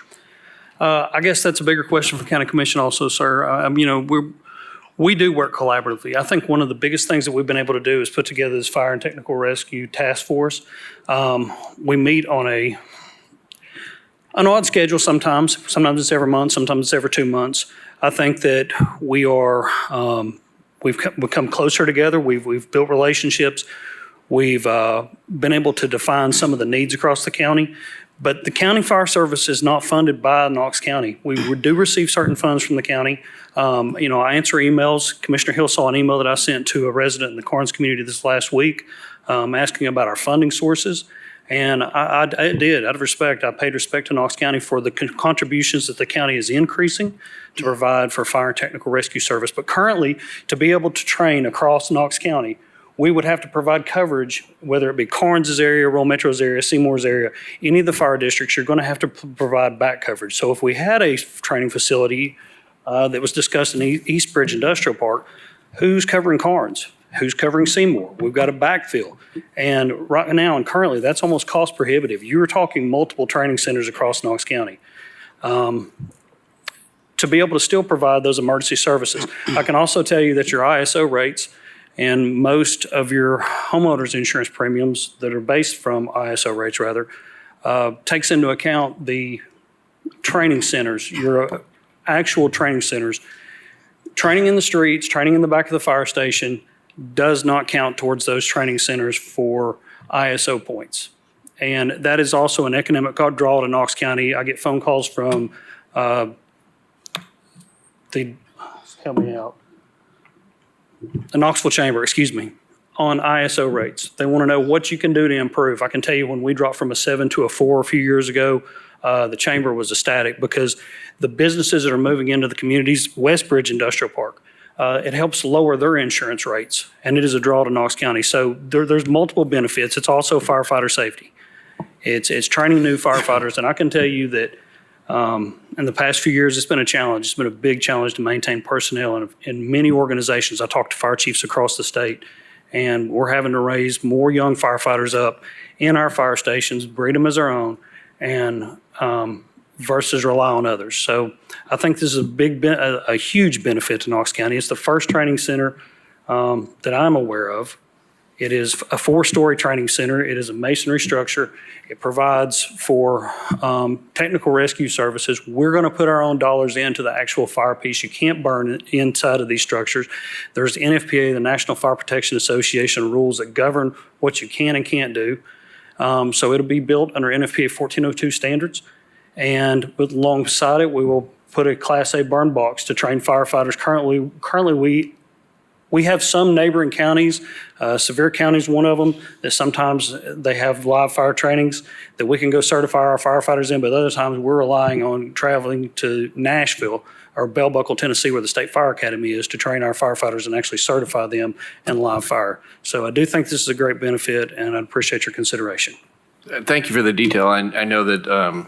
I guess that's a bigger question for County Commission also, sir. We do work collaboratively. I think one of the biggest things that we've been able to do is put together this Fire and Technical Rescue Task Force. We meet on an odd schedule sometimes. Sometimes it's every month, sometimes it's every 2 months. I think that we are, we've come closer together. We've built relationships. We've been able to define some of the needs across the county. But the county fire service is not funded by Knox County. We do receive certain funds from the county. I answer emails. Commissioner Hill saw an email that I sent to a resident in the Carnes community this last week asking about our funding sources. And I did, out of respect, I paid respect to Knox County for the contributions that the county is increasing to provide for fire and technical rescue service. But currently, to be able to train across Knox County, we would have to provide coverage, whether it be Carnes' area, Rural Metro's area, Seymour's area, any of the fire districts, you're going to have to provide back coverage. So if we had a training facility that was discussed in East Bridge Industrial Park, who's covering Carnes? Who's covering Seymour? We've got a backfill. And right now and currently, that's almost cost prohibitive. You're talking multiple training centers across Knox County. To be able to still provide those emergency services. I can also tell you that your ISO rates and most of your homeowners insurance premiums that are based from ISO rates rather, takes into account the training centers, your actual training centers, training in the streets, training in the back of the fire station does not count towards those training centers for ISO points. And that is also an economic draw to Knox County. I get phone calls from help me out, the Knoxville Chamber, excuse me, on ISO rates. They want to know what you can do to improve. I can tell you when we dropped from a 7 to a 4 a few years ago, the chamber was ecstatic because the businesses that are moving into the communities, Westbridge Industrial Park, it helps lower their insurance rates, and it is a draw to Knox County. So there's multiple benefits. It's also firefighter safety. It's training new firefighters, and I can tell you that in the past few years, it's been a challenge. It's been a big challenge to maintain personnel in many organizations. I talked to fire chiefs across the state, and we're having to raise more young firefighters up in our fire stations, breed them as our own, and versus rely on others. So I think this is a huge benefit to Knox County. It's the first training center that I'm aware of. It is a 4-story training center. It is a masonry structure. It provides for technical rescue services. We're going to put our own dollars into the actual fire piece. You can't burn it inside of these structures. There's the NFPA, the National Fire Protection Association rules that govern what you can and can't do. So it'll be built under NFPA 1402 standards. And alongside it, we will put a Class A burn box to train firefighters. Currently we have some neighboring counties, Sevier County is one of them, that sometimes they have live fire trainings that we can go certify our firefighters in, but other times we're relying on traveling to Nashville or Bell Buckle, Tennessee, where the State Fire Academy is, to train our firefighters and actually certify them in live fire. So I do think this is a great benefit, and I appreciate your consideration. Thank you for the detail. I know that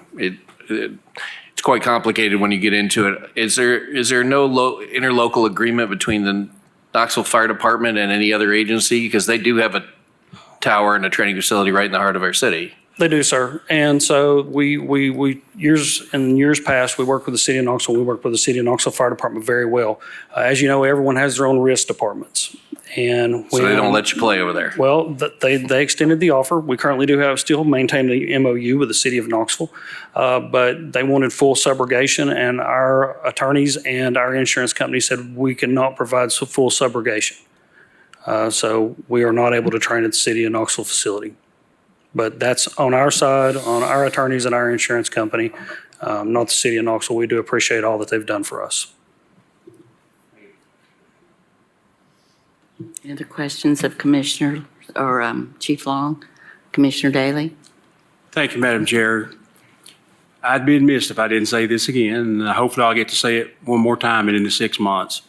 it's quite complicated when you get into it. Is there no interlocal agreement between the Knoxville Fire Department and any other agency? Because they do have a tower and a training facility right in the heart of our city. They do, sir. And so we years past, we worked with the city of Knoxville. We worked with the city of Knoxville Fire Department very well. As you know, everyone has their own risk departments. And so they don't let you play over there? Well, they extended the offer. We currently still maintain the MOU with the city of Knoxville, but they wanted full subrogation, and our attorneys and our insurance company said we cannot provide full subrogation. So we are not able to train at the city of Knoxville facility. But that's on our side, on our attorneys and our insurance company, not the city of Knoxville. We do appreciate all that they've done for us. Any other questions of Commissioner or Chief Long? Commissioner Daly? Thank you, Madam Chair. I'd be remiss if I didn't say this again, and hopefully I'll get to say it one more time in the 6 months.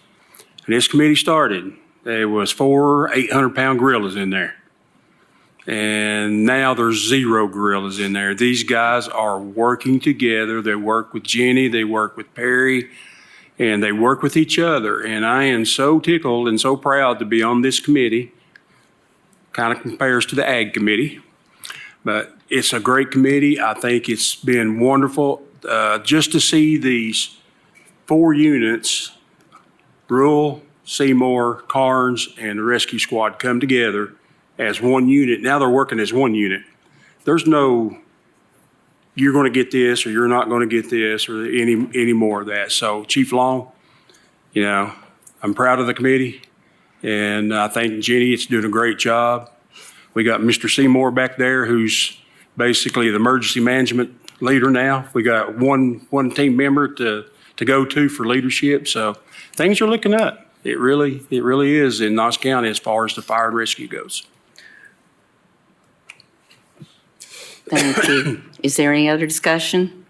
When this committee started, there was 4 800-pound gorillas in there. And now there's 0 gorillas in there. These guys are working together. They work with Jenny, they work with Perry, and they work with each other. And I am so tickled and so proud to be on this committee. Kind of compares to the Ag Committee, but it's a great committee. I think it's been wonderful just to see these 4 units, Rural, Seymour, Carnes, and the Rescue Squad come together as one unit. Now they're working as one unit. There's no, you're going to get this or you're not going to get this or any more of that. So Chief Long, I'm proud of the committee, and I think Jenny is doing a great job. We got Mr. Seymour back there, who's basically the emergency management leader now. We got one team member to go to for leadership. So things are looking up. It really is in Knox County as far as the fire and rescue goes. Thank you. Is there any other discussion?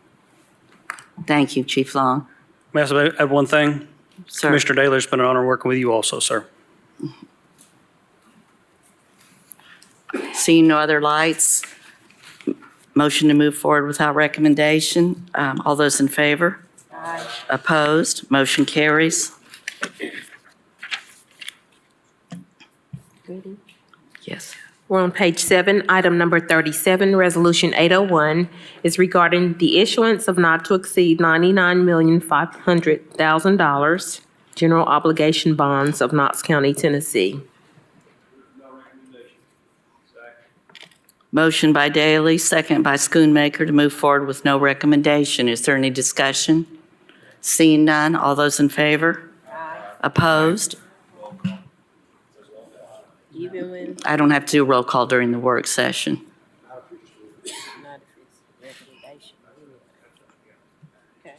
Thank you, Chief Long. May I add one thing? Sir. Mr. Daly, it's been an honor working with you also, sir. Seeing no other lights, motion to move forward without recommendation. All those in favor? Aye. Opposed? Motion carries. Yes. We're on page 7, item number 37, Resolution 801 is regarding the issuance of not to exceed $99,500,000 general obligation bonds of Knox County, Tennessee. Motion by Daly, second by Schoonmaker to move forward with no recommendation. Is there any discussion? Seeing none, all those in favor? Opposed? Even when, I don't have to do a roll call during the work session. not if it's recommendation. Okay.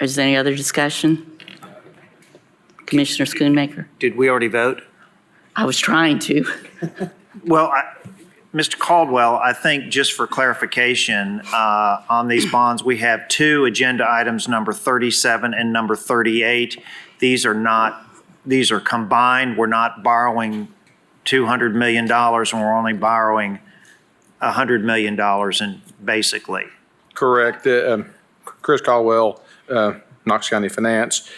Is there any other discussion? Commissioner Schoonmaker? Did we already vote? I was trying to. Well, Mr. Caldwell, I think just for clarification, on these bonds, we have two agenda items, number 37 and number 38. These are combined. We're not borrowing $200 million, and we're only borrowing $100 million basically. Correct. Chris Caldwell, Knox County Finance.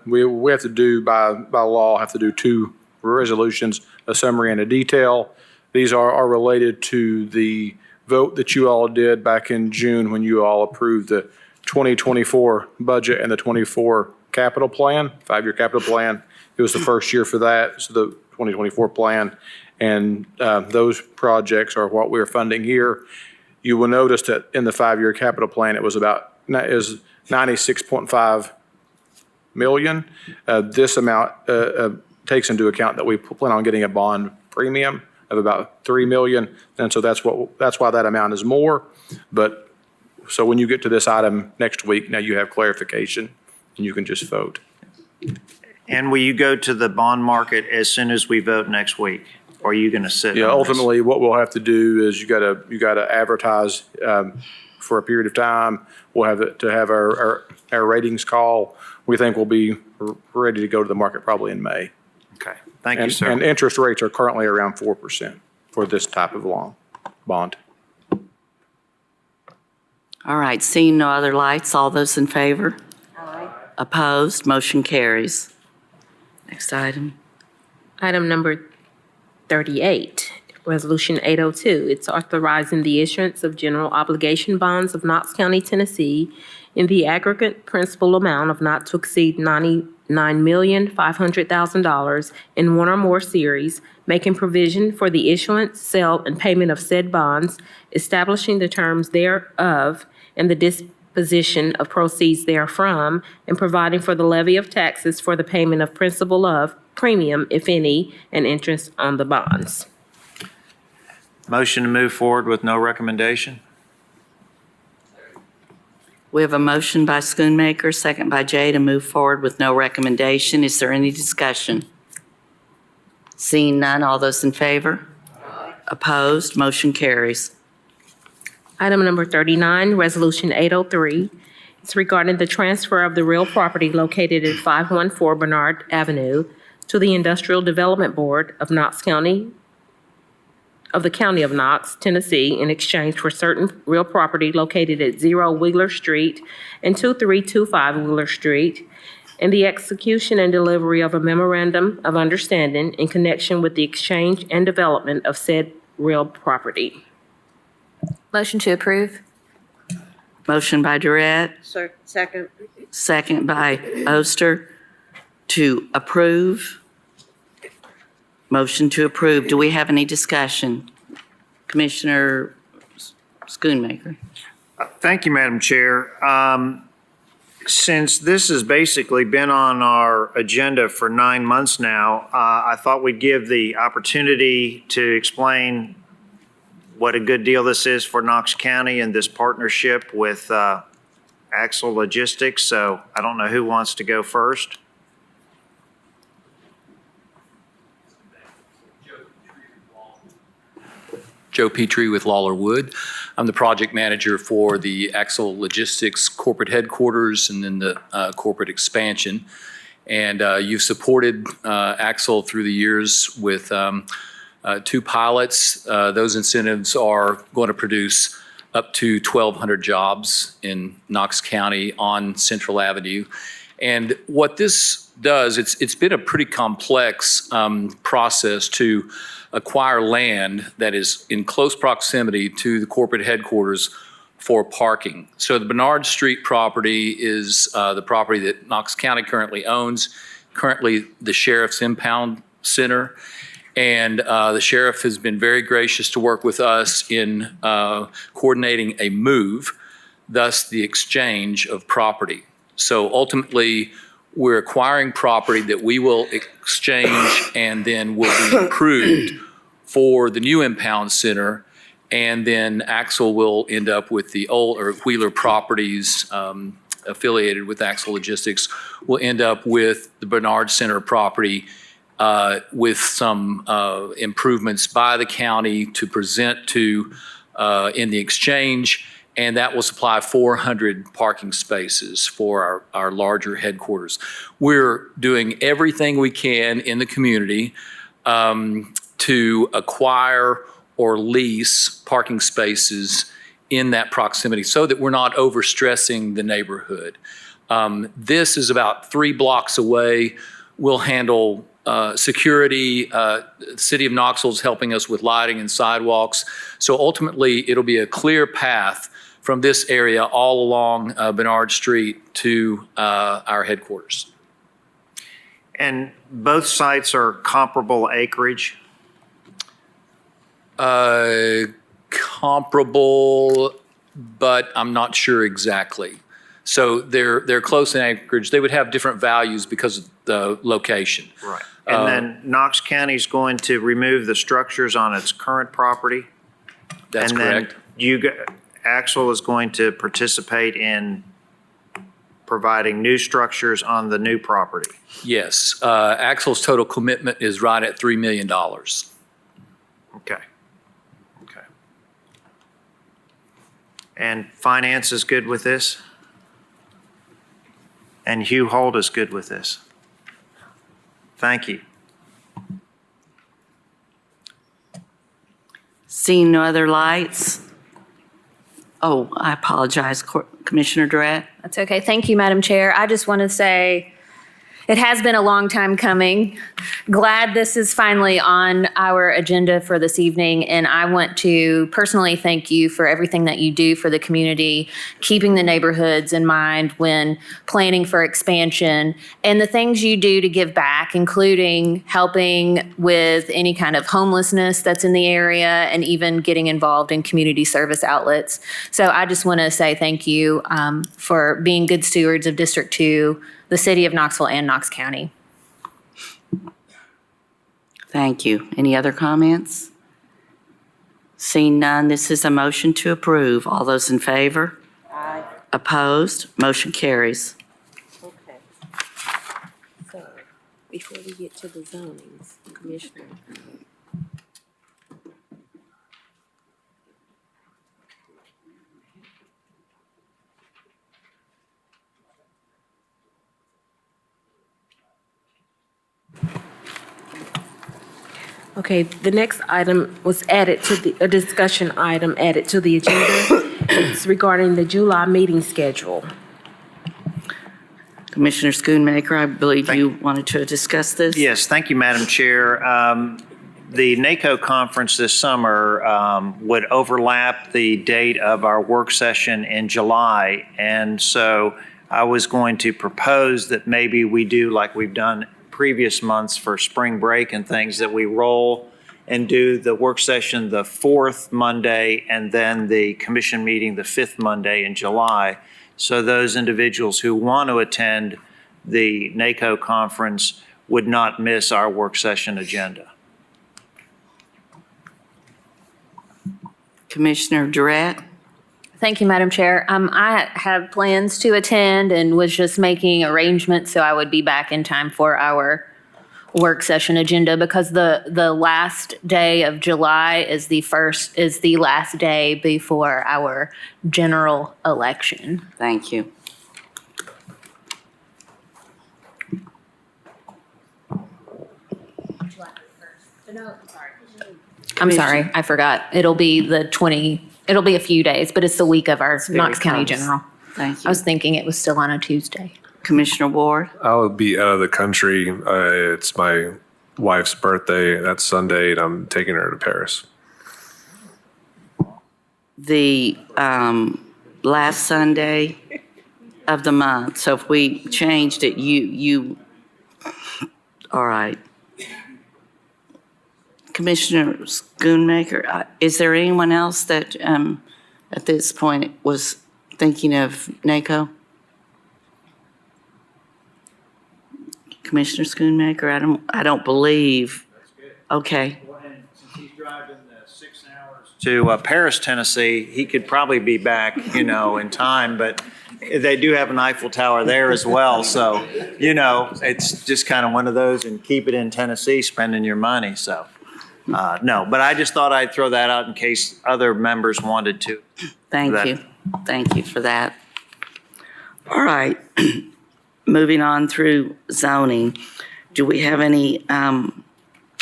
We have to do, by law, have to do two resolutions, a summary and a detail. These are related to the vote that you all did back in June when you all approved the 2024 budget and the 24 capital plan, 5-year capital plan. It was the first year for that, so the 2024 plan. And those projects are what we're funding here. You will notice that in the 5-year capital plan, it was is 96.5 million. This amount takes into account that we plan on getting a bond premium of about 3 million. And so that's why that amount is more. But so when you get to this item next week, now you have clarification and you can just vote. And will you go to the bond market as soon as we vote next week? Or are you going to sit? Yeah, on this? ultimately what we'll have to do is you gotta advertise for a period of time. We'll have our ratings call. We think we'll be ready to go to the market probably in May. Okay, thank you, sir. And interest rates are currently around 4% for this type of bond. All right, seeing no other lights, all those in favor? Aye. Opposed? Motion carries. Next item. Item number 38, Resolution 802. It's authorizing the issuance of general obligation bonds of Knox County, Tennessee in the aggregate principal amount of not to exceed $99,500,000 in one or more series, making provision for the issuance, sale, and payment of said bonds, establishing the terms thereof and the disposition of proceeds therefrom, and providing for the levy of taxes for the payment of principal of premium, if any, and interest on the bonds. Motion to move forward with no recommendation? We have a motion by Schoonmaker, second by Jay to move forward with no recommendation. Is there any discussion? Seeing none, all those in favor? Opposed? Motion carries. Item number 39, Resolution 803. It's regarding the transfer of the real property located at 514 Bernard Avenue to the Industrial Development Board of Knox County, of the County of Knox, Tennessee, in exchange for certain real property located at 0 Wheeler Street and 2325 Wheeler Street, and the execution and delivery of a memorandum of understanding in connection with the exchange and development of said real property. Motion to approve. Motion by Durrett, Second. second by Oster to approve. Motion to approve. Do we have any discussion? Commissioner Schoonmaker. Thank you, Madam Chair. Since this has basically been on our agenda for 9 months now, I thought we'd give the opportunity to explain what a good deal this is for Knox County and this partnership with Axle Logistics. So I don't know who wants to go first. Joe Petrie with Lawler Wood. I'm the project manager for the Axle Logistics corporate headquarters and then the corporate expansion. And you've supported Axle through the years with 2 pilots. Those incentives are going to produce up to 1,200 jobs in Knox County on Central Avenue. And what this does, it's been a pretty complex process to acquire land that is in close proximity to the corporate headquarters for parking. So the Bernard Street property is the property that Knox County currently owns. Currently, the sheriff's impound center. And the sheriff has been very gracious to work with us in coordinating a move, thus the exchange of property. So ultimately, we're acquiring property that we will exchange and then will be improved for the new impound center. And then Axle will end up with the old, or Wheeler Properties affiliated with Axle Logistics will end up with the Bernard Center property with some improvements by the county to present to in the exchange. And that will supply 400 parking spaces for our larger headquarters. We're doing everything we can in the community to acquire or lease parking spaces in that proximity so that we're not overstressing the neighborhood. This is about 3 blocks away. We'll handle security. The City of Knoxville is helping us with lighting and sidewalks. So ultimately, it'll be a clear path from this area all along Bernard Street to our headquarters. And both sites are comparable acreage? Comparable, but I'm not sure exactly. So they're close in acreage. They would have different values because of the location. Right. And then Knox County's going to remove the structures on its current property? That's correct. And then Axle is going to participate in providing new structures on the new property? Yes. Axle's total commitment is right at $3 million. Okay. Okay. And finance is good with this? And Hugh Holt is good with this? Thank you. Seeing no other lights? Oh, I apologize, Commissioner Durrett. That's okay. Thank you, Madam Chair. I just want to say it has been a long time coming. Glad this is finally on our agenda for this evening. And I want to personally thank you for everything that you do for the community, keeping the neighborhoods in mind when planning for expansion, and the things you do to give back, including helping with any kind of homelessness that's in the area and even getting involved in community service outlets. So I just want to say thank you for being good stewards of District 2, the City of Knoxville, and Knox County. Thank you. Any other comments? Seeing none, this is a motion to approve. All those in favor? Aye. Opposed? Motion carries. Okay. So, before we get to the zonings, Commissioner. Okay, the next item was added to a discussion item added to the agenda. It's regarding the July meeting schedule. Commissioner Schoonmaker, I believe you wanted to discuss this? Yes, thank you, Madam Chair. The NACO conference this summer would overlap the date of our work session in July. And so I was going to propose that maybe we do like we've done previous months for spring break and things, that we roll and do the work session the 4th Monday and then the commission meeting the 5th Monday in July. So those individuals who want to attend the NACO conference would not miss our work session agenda. Commissioner Durrett? Thank you, Madam Chair. I have plans to attend and was just making arrangements so I would be back in time for our work session agenda, because the last day of July is the last day before our general election. Thank you. I'm sorry, I forgot. It'll be a few days, but it's the week of our Knox County close. General. Thank you. I was thinking it was still on a Tuesday. Commissioner Ward? I'll be out of the country. It's my wife's birthday. That's Sunday, and I'm taking her to Paris. The last Sunday of the month. So if we changed it, you all right. Commissioner Schoonmaker, is there anyone else that at this point was thinking of NACO? Commissioner Schoonmaker, I don't believe. Okay. And since he's driving 6 hours to Paris, Tennessee, he could probably be back, in time, but they do have an Eiffel Tower there as well. So, it's just kind of one of those, and keep it in Tennessee, spending your money. So, no, but I just thought I'd throw that out in case other members wanted to. Thank you. Thank you for that. All right. Moving on through zoning. Do we have any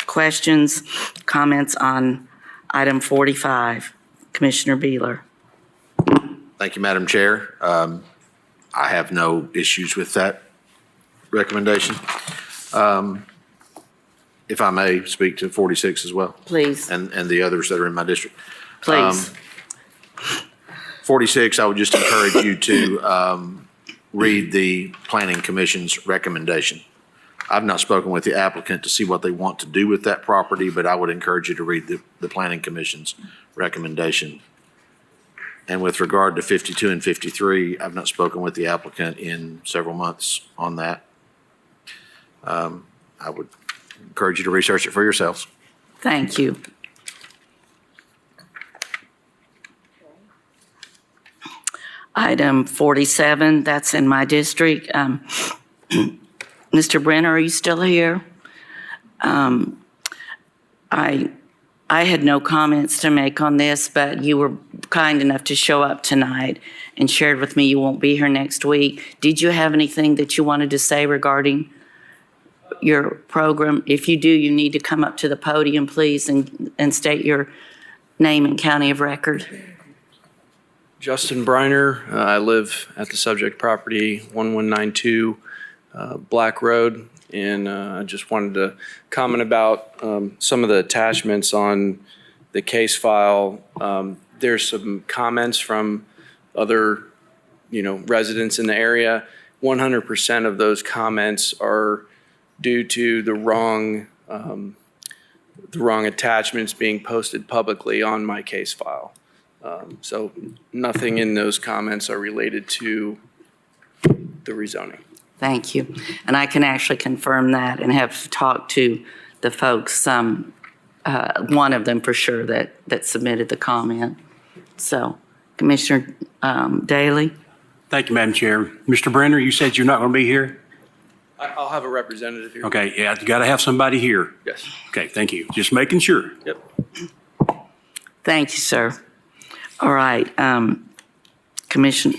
questions, comments on item 45? Commissioner Beeler. Thank you, Madam Chair. I have no issues with that recommendation. If I may speak to 46 as well. Please. And the others that are in my district. Please. 46, I would just encourage you to read the Planning Commission's recommendation. I've not spoken with the applicant to see what they want to do with that property, but I would encourage you to read the Planning Commission's recommendation. And with regard to 52 and 53, I've not spoken with the applicant in several months on that. I would encourage you to research it for yourselves. Thank you. Item 47, that's in my district. Mr. Brenner, are you still here? I had no comments to make on this, but you were kind enough to show up tonight and shared with me you won't be here next week. Did you have anything that you wanted to say regarding your program? If you do, you need to come up to the podium, please, and state your name and county of record. Justin Briner. I live at the subject property, 1192 Black Road, and I just wanted to comment about some of the attachments on the case file. There's some comments from other, residents in the area. 100% of those comments are due to the wrong attachments being posted publicly on my case file. So nothing in those comments are related to the rezoning. Thank you. And I can actually confirm that and have talked to the folks, one of them for sure that submitted the comment. So Commissioner Daly. Thank you, Madam Chair. Mr. Brenner, you said you're not going to be here? I'll have a representative here. Okay, yeah, you got to have somebody here. Yes. Okay, thank you. Just making sure. Yep. Thank you, sir. All right. Commission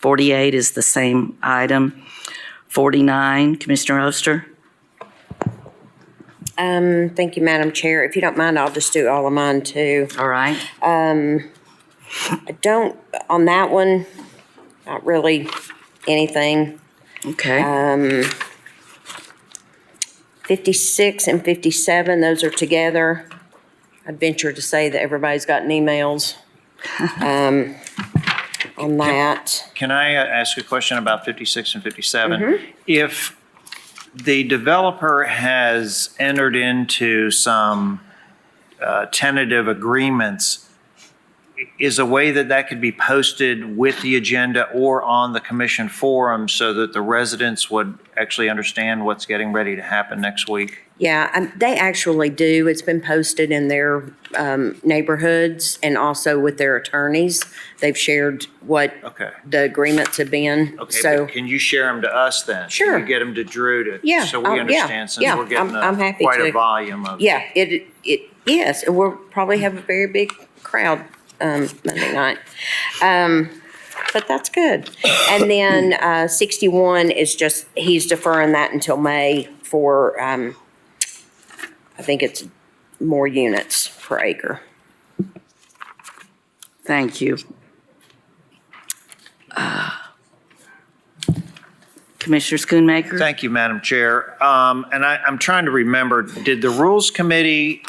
48 is the same item. 49, Commissioner Oster. Thank you, Madam Chair. If you don't mind, I'll just do all of mine too. All right. I don't, on that one, not really anything. Okay. 56 and 57, those are together. I'd venture to say that everybody's gotten emails on that. Can I ask a question about 56 and 57? If the developer has entered into some tentative agreements, is a way that could be posted with the agenda or on the commission forum so that the residents would actually understand what's getting ready to happen next week? Yeah, they actually do. It's been posted in their neighborhoods and also with their attorneys. They've shared what the agreements have been. Okay, So, but can you share them to us then? Sure. Can you get them to Drew to, Yeah, so we yeah, understand since yeah, we're getting I'm happy quite to. a volume of. yeah, yes, and we'll probably have a very big crowd Monday night. But that's good. And then 61 is just, he's deferring that until May for, I think it's more units per acre. Thank you. Commissioner Schoonmaker? Thank you, Madam Chair. And I'm trying to remember, did the Rules Committee,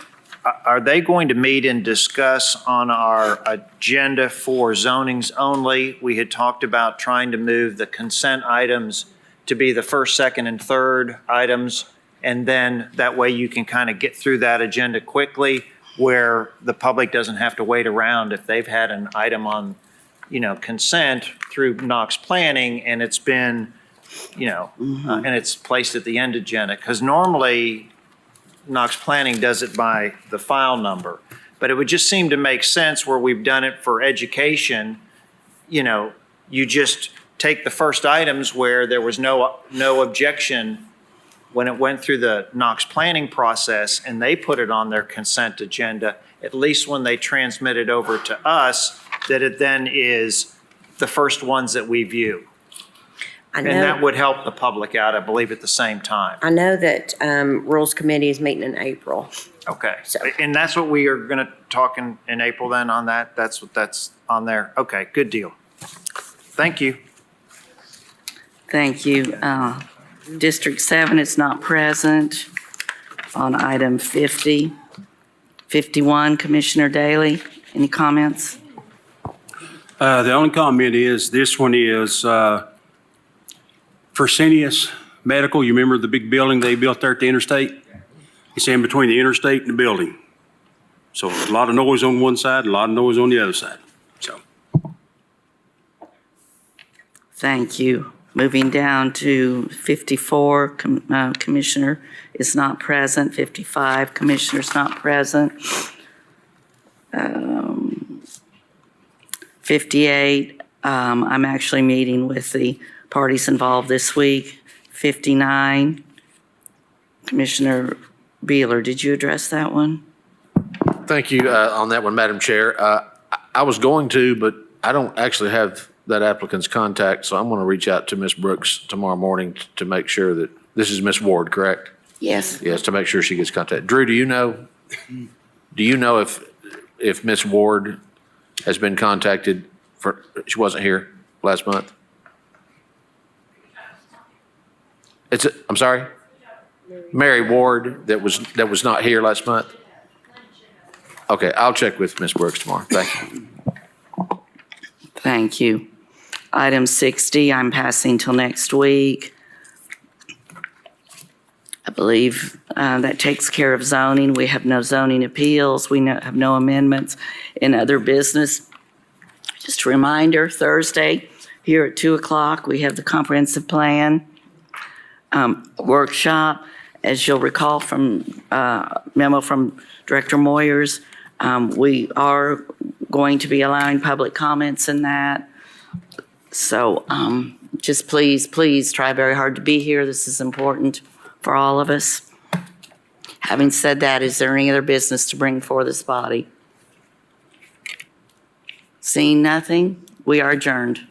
are they going to meet and discuss on our agenda for zonings only? We had talked about trying to move the consent items to be the first, second, and third items And then that way you can kind of get through that agenda quickly where the public doesn't have to wait around if they've had an item on, consent through Knox Planning and it's been, and it's placed at the end agenda. Because normally Knox Planning does it by the file number. But it would just seem to make sense where we've done it for education, you just take the first items where there was no objection when it went through the Knox Planning process and they put it on their consent agenda, at least when they transmit it over to us, that it then is the first ones that we view. And that would help the public out, I believe, at the same time. I know that Rules Committee is meeting in April. Okay, and that's what we are going to talk in April then on that? That's on there? Okay, good deal. Thank you. Thank you. District 7 is not present on item 50. 51, Commissioner Daly, any comments? The only comment is, this one is Fresenius Medical. You remember the big building they built there at the interstate? It's in between the interstate and the building. So a lot of noise on one side, a lot of noise on the other side. So. Thank you. Moving down to 54, Commissioner is not present. 55, Commissioner's not present. 58, I'm actually meeting with the parties involved this week. 59, Commissioner Beeler, did you address that one? Thank you on that one, Madam Chair. I was going to, but I don't actually have that applicant's contact, so I'm going to reach out to Ms. Brooks tomorrow morning to make sure that, this is Ms. Ward, correct? Yes. Yes, to make sure she gets contact. Drew, do you know if Ms. Ward has been contacted she wasn't here last month? I'm sorry? Mary Ward that was not here last month? Okay, I'll check with Ms. Brooks tomorrow. Thank you. Thank you. Item 60, I'm passing till next week. I believe that takes care of zoning. We have no zoning appeals. We have no amendments in other business. Just a reminder, Thursday here at 2 o'clock, we have the comprehensive plan workshop. As you'll recall from memo from Director Moyers, we are going to be allowing public comments in that. So just please try very hard to be here. This is important for all of us. Having said that, is there any other business to bring before this body? Seeing nothing, we are adjourned.